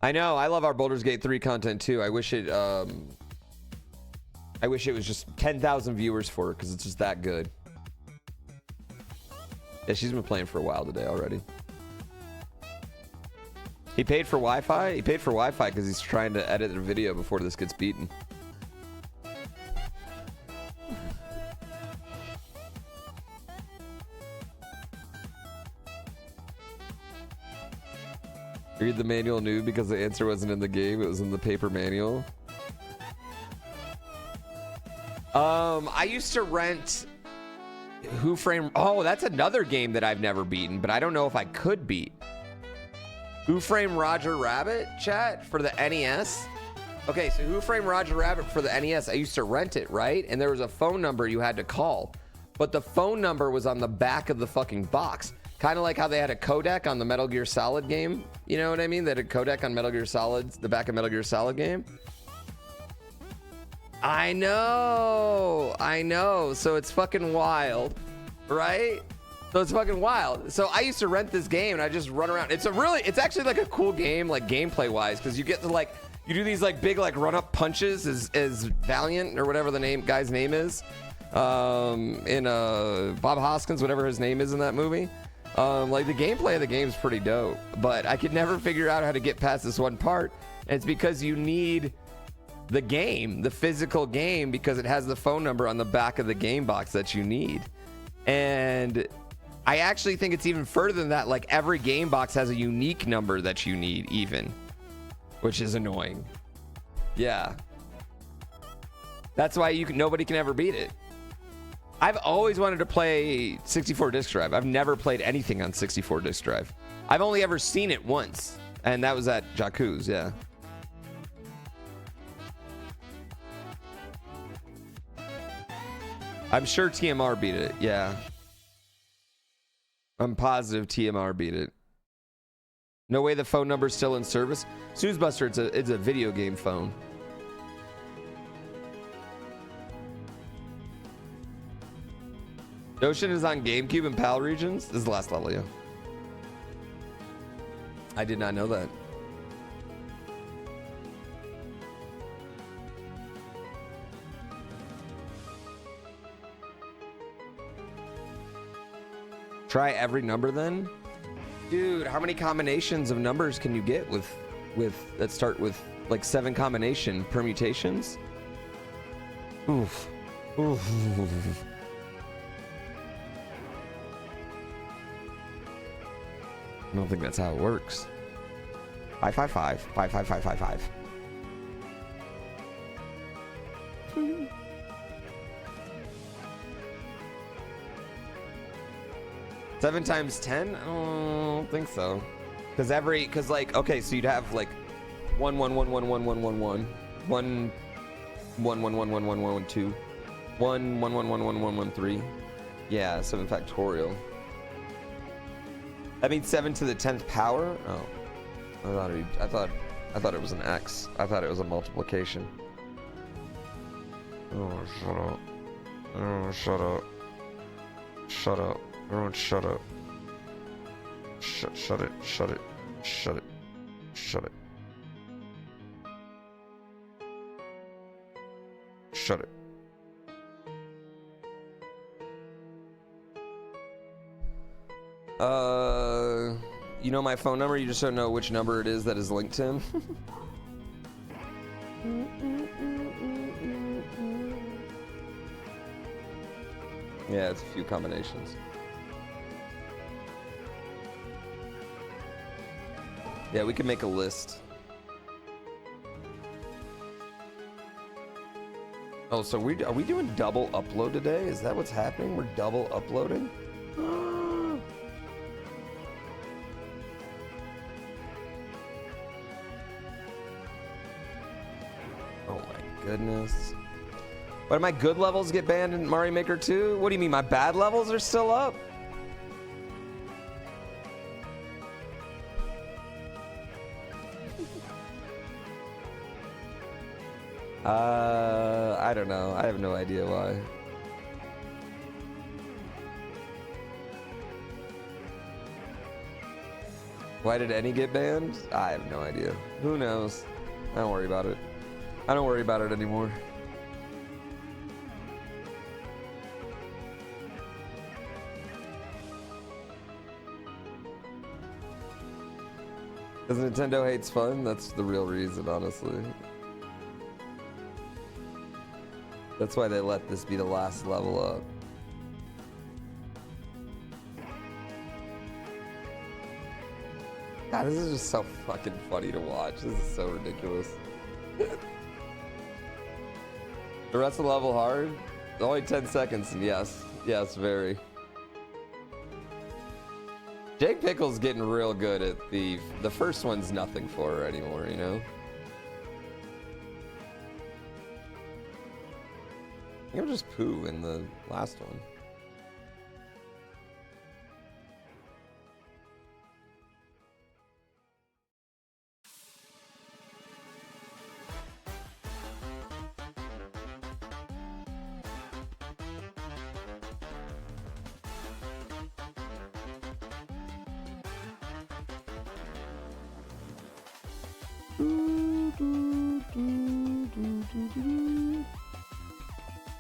I know, I love our Baldur's Gate 3 content too. I wish it was just 10,000 viewers for it because it's just that good. Yeah, she's been playing for a while today already. He paid for Wi-Fi? He paid for Wi-Fi because he's trying to edit the video before this gets beaten. Read the manual new because the answer wasn't in the game. It was in the paper manual. I used to rent Who Framed... Oh, that's another game that I've never beaten, but I don't know if I could beat. Who Framed Roger Rabbit, chat, for the NES? Okay, so Who Framed Roger Rabbit for the NES, I used to rent it, right? And there was a phone number you had to call. but the phone number was on the back of the fucking box. Kind of like how they had a codec on the Metal Gear Solid game. You know what I mean? They had a codec on Metal Gear Solid, the back of Metal Gear Solid game. I know. So it's fucking wild, right? So it's fucking wild. So I used to rent this game and I just run around. It's actually like a cool game, like gameplay wise, because you get to like, you do these like big like run up punches as Valiant or whatever the guy's name is, in Bob Hoskins, whatever his name is in that movie. Like the gameplay of the game is pretty dope, but I could never figure out how to get past this one part. And it's because you need the game, the physical game, because it has the phone number on the back of the game box that you need. And I actually think it's even further than that. Like every game box has a unique number that you need even, which is annoying. Yeah. That's why nobody can ever beat it. I've always wanted to play 64 disc drive. I've never played anything on 64 disc drive. I've only ever seen it once, and that was at Jakku's, yeah. I'm sure TMR beat it, yeah. I'm positive TMR beat it. No way the phone number's still in service. Snoozbuster, it's a video game phone. Notion is on GameCube and PAL regions. This is the last level, yeah. I did not know that. Try every number then? Dude, how many combinations of numbers can you get with that start with like 7 combination permutations? Oof. Oof. I don't think that's how it works. 555 55555. 7 times 10? I don't think so. Because like, okay, so you'd have like 1 1 1 1 1 1 1 1 1 1 1 1 1 1 1 2 1 1 1 1 1 1 1 3. Yeah, 7 factorial. That means 7 to the 10th power? Oh. I thought it was an X. I thought it was a multiplication. Oh, shut up. Oh, shut up. Shut up. Everyone shut up. Shut it. Shut it. Shut it. Shut it. Shut it. You know my phone number, you just don't know which number it is that is linked to him. Yeah, it's a few combinations. Yeah, we can make a list. Oh, so are we doing double upload today? Is that what's happening? We're double uploading? Oh my goodness. But my good levels get banned in Mario Maker 2? What do you mean, my bad levels are still up? I don't know. I have no idea why. Why did any get banned? I have no idea. Who knows? I don't worry about it. I don't worry about it anymore. Because Nintendo hates fun? That's the real reason, honestly. That's why they let this be the last level up. God, this is just so fucking funny to watch. This is so ridiculous. The rest of the level hard? Only 10 seconds, and yes. Yes, very. Jake Pickle's getting real good at the first one's nothing for her anymore, you know? I think I'm just poo in the last one.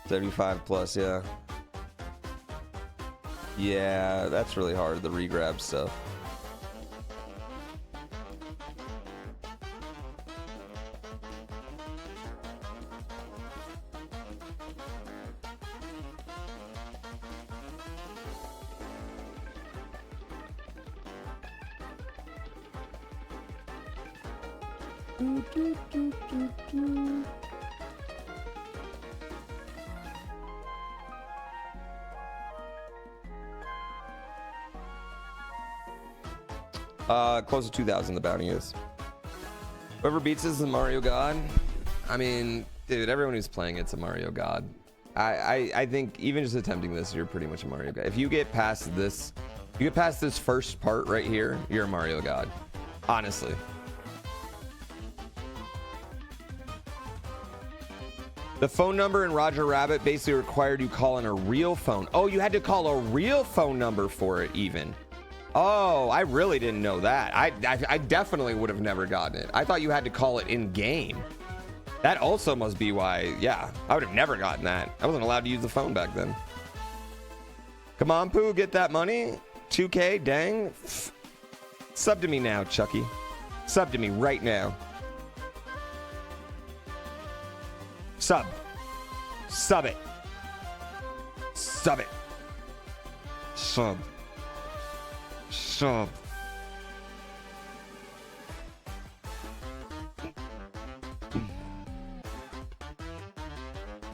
$75 plus, yeah. Yeah, that's really hard, the regrab stuff. Close to 2,000 the bounty is. Whoever beats this is a Mario God. I mean, dude, everyone who's playing it's a Mario God. I think even just attempting this, you're pretty much a Mario God. If you get past this, you get past this first part right here, you're a Mario God. Honestly. The phone number in Roger Rabbit basically required you call in a real phone. Oh, you had to call a real phone number for it even. Oh, I really didn't know that. I definitely would have never gotten it. I thought you had to call it in game. That also must be why, yeah, I would have never gotten that. I wasn't allowed to use the phone back then. Come on, Pooh, get that money. 2K, dang. Sub to me now, Chucky. Sub to me right now. Sub. Sub it. Sub it. Sub. Sub.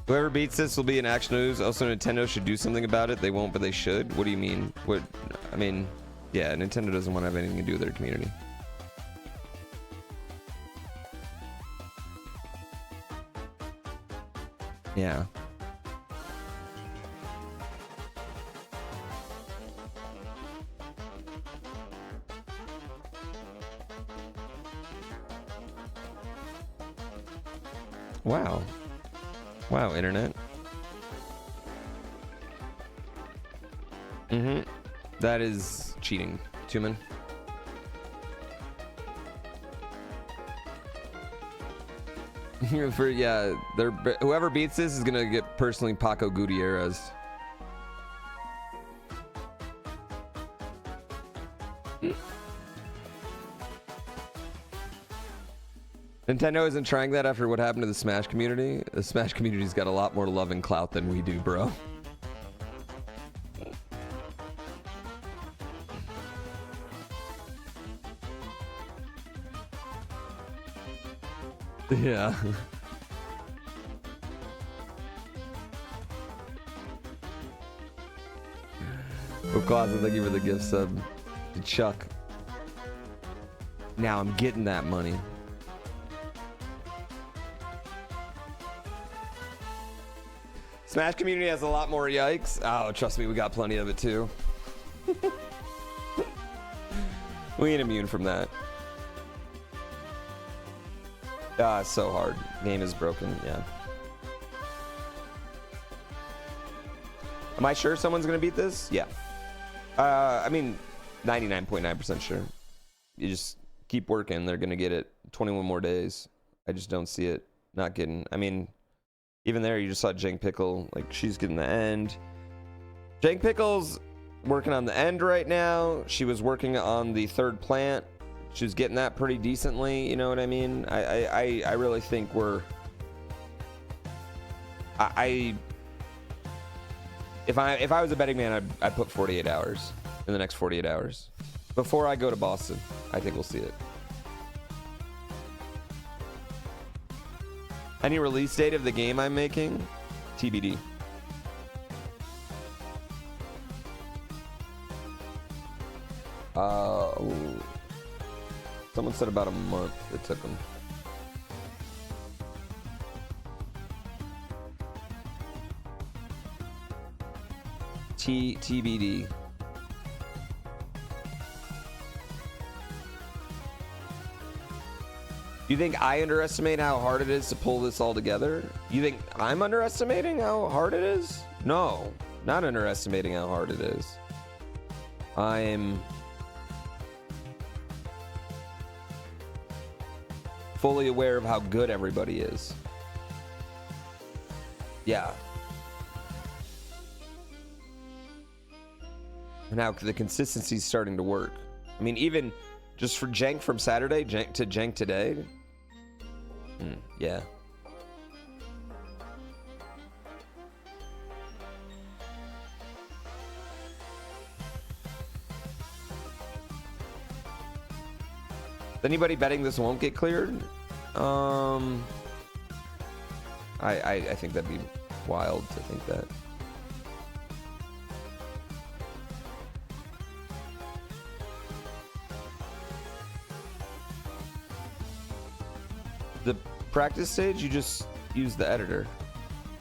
Whoever beats this will be in Action News. Also, Nintendo should do something about it. They won't, but they should. What do you mean? What? I mean, yeah, Nintendo doesn't want to have anything to do with their community. Yeah. Wow. Wow, internet. Mm-hmm. That is cheating, Tuman. For yeah, whoever beats this is gonna get personally Paco Gutierrez. Nintendo isn't trying that after what happened to the Smash community. The Smash community's got a lot more love and clout than we do, bro. Yeah. Well, Closet, thank you for the gift sub to Chuck. Now I'm getting that money. Smash community has a lot more yikes. Oh, trust me, we got plenty of it too. We ain't immune from that. Ah, it's so hard. Game is broken, yeah. Am I sure someone's gonna beat this? Yeah. I mean, 99.9% sure. You just keep working, they're gonna get it. 21 more days. I just don't see it not getting. I mean, even there, you just saw Jank Pickle, like she's getting the end. Jank Pickle's working on the end right now. She was working on the third plant. She was getting that pretty decently, you know what I mean? I really think we're... If I was a betting man, I'd put 48 hours in the next 48 hours. Before I go to Boston, I think we'll see it. Any release date of the game I'm making? TBD. Someone said about a month it took them. TBD. You think I underestimate how hard it is to pull this all together? You think I'm underestimating how hard it is? No, not underestimating how hard it is. I'm fully aware of how good everybody is. Yeah. And how the consistency's starting to work. I mean, even just for jank from Saturday to jank today. Yeah. Is anybody betting this won't get cleared? I think that'd be wild to think that. The practice stage, you just use the editor.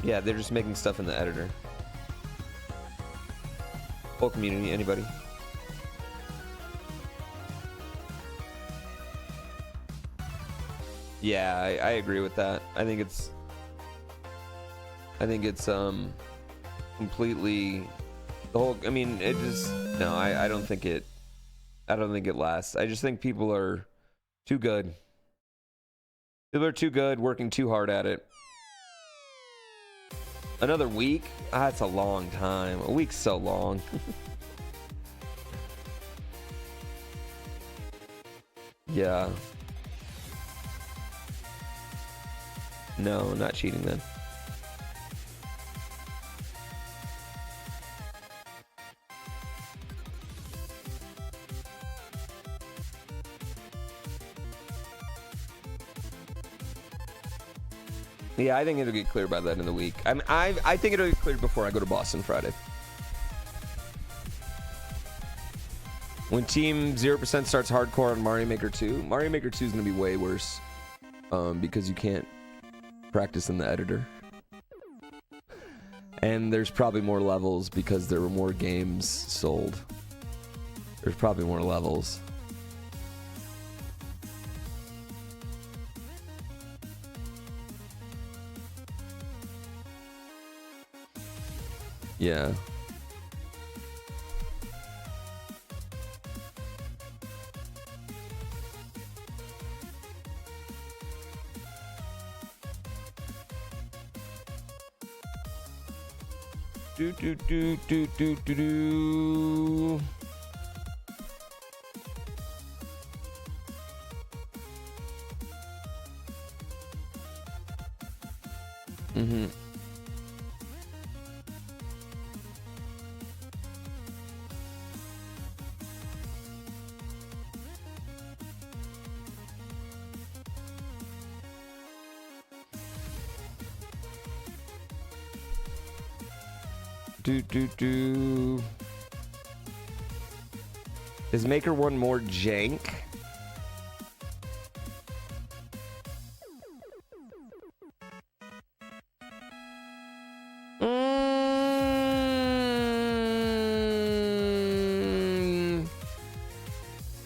Yeah, they're just making stuff in the editor. Whole community, anybody? Yeah, I agree with that. I think it's completely the whole. I mean, it just no. I don't think it lasts. I just think people are too good. People are too good, working too hard at it. Another week? That's a long time. A week's so long. Yeah. No, not cheating then. Yeah, I think it'll get cleared by the end of the week. I think it'll get cleared before I go to Boston Friday. When Team 0% starts hardcore on Mario Maker 2, Mario Maker 2 is going to be way worse because you can't practice in the editor. And there's probably more levels because there were more games sold. There's probably more levels. Yeah. Do do do do do do do. Mm-hmm. Do. Is Maker 1 more jank?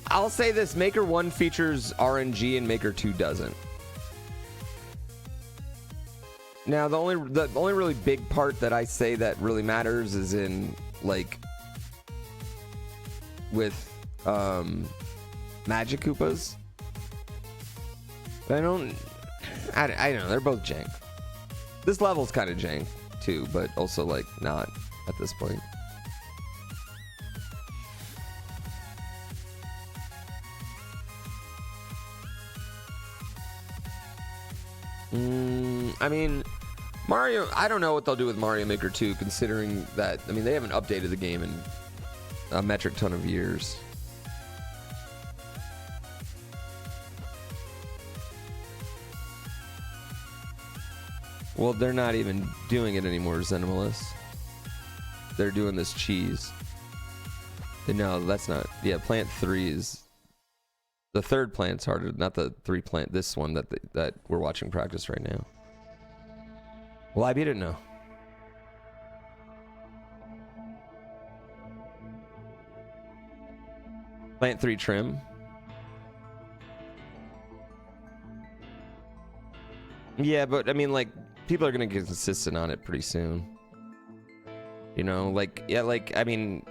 I'll say this, Maker 1 features RNG and Maker 2 doesn't. Now, the only really big part that I say that really matters is in, like, with Magic Koopas. But I don't know, they're both jank. This level's kind of jank, too, but also, like, not at this point. I mean, Mario, I don't know what they'll do with Mario Maker 2, considering that, I mean, they haven't updated the game in a metric ton of years. Well, they're not even doing it anymore, Xenomalus. They're doing this cheese. No, that's not. Yeah, plant 3 is... The third plant's harder, not the 3 plant. This one that we're watching practice right now. Well, I beat it now. Plant 3 trim. Yeah, but I mean, like, people are gonna get consistent on it pretty soon. You know, like, yeah, like, I mean,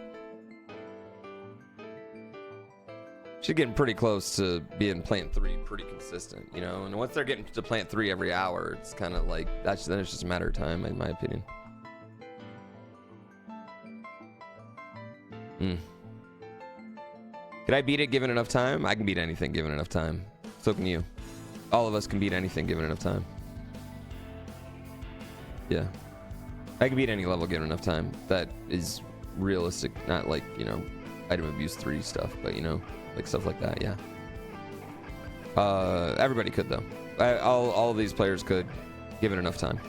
She's getting pretty close to being plant 3 pretty consistent, you know. And once they're getting to plant 3 every hour, it's kind of like then it's just a matter of time, in my opinion. Could I beat it given enough time? I can beat anything given enough time. So can you. All of us can beat anything given enough time. Yeah. I can beat any level given enough time. That is realistic, not like, you know, item abuse 3 stuff, but, you know, like stuff like that, yeah. Everybody could, though. All of these players could, given enough time.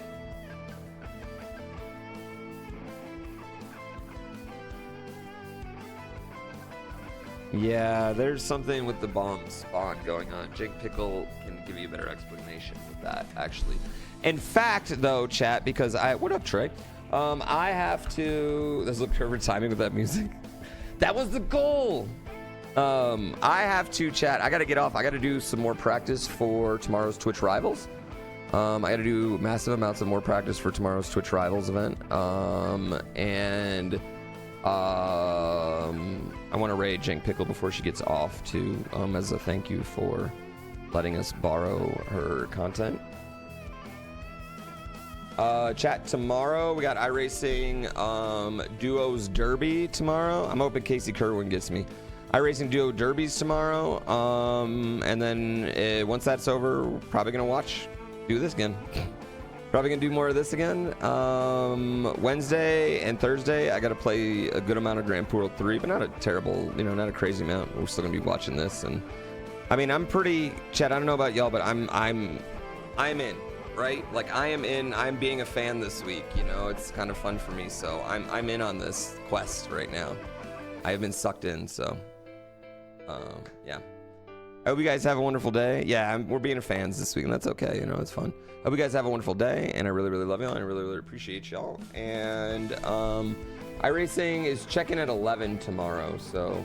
Yeah, there's something with the bomb spawn going on. Jake Pickle can give you a better explanation with that, actually. In fact, though, chat, because what up, Trey? I have to. Let's look over timing with that music. That was the goal. I have to, chat. I got to get off. I got to do some more practice for tomorrow's Twitch Rivals. I got to do massive amounts of more practice for tomorrow's Twitch Rivals event. I want to raid Jink Pickle before she gets off too, as a thank you for letting us borrow her content. Chat, tomorrow we got iRacing Duos Derby tomorrow. I'm hoping Casey Kerwin gets me. iRacing Duo Derbies tomorrow. And then once that's over, we're probably gonna do this again. Probably gonna do more of this again. Wednesday and Thursday, I gotta play a good amount of GrandPooBear 3, but not a terrible, you know, not a crazy amount. We're still gonna be watching this, and I mean, I'm pretty, Chad, I don't know about y'all, but I'm in, right? Like I am in. I'm being a fan this week. You know, it's kind of fun for me, so I'm in on this quest right now. I have been sucked in, so yeah. I hope you guys have a wonderful day. Yeah, we're being fans this week, and that's okay. You know, it's fun. I hope you guys have a wonderful day, and I really, really love y'all, and I really, really appreciate y'all. And iRacing is checking at 11 tomorrow, so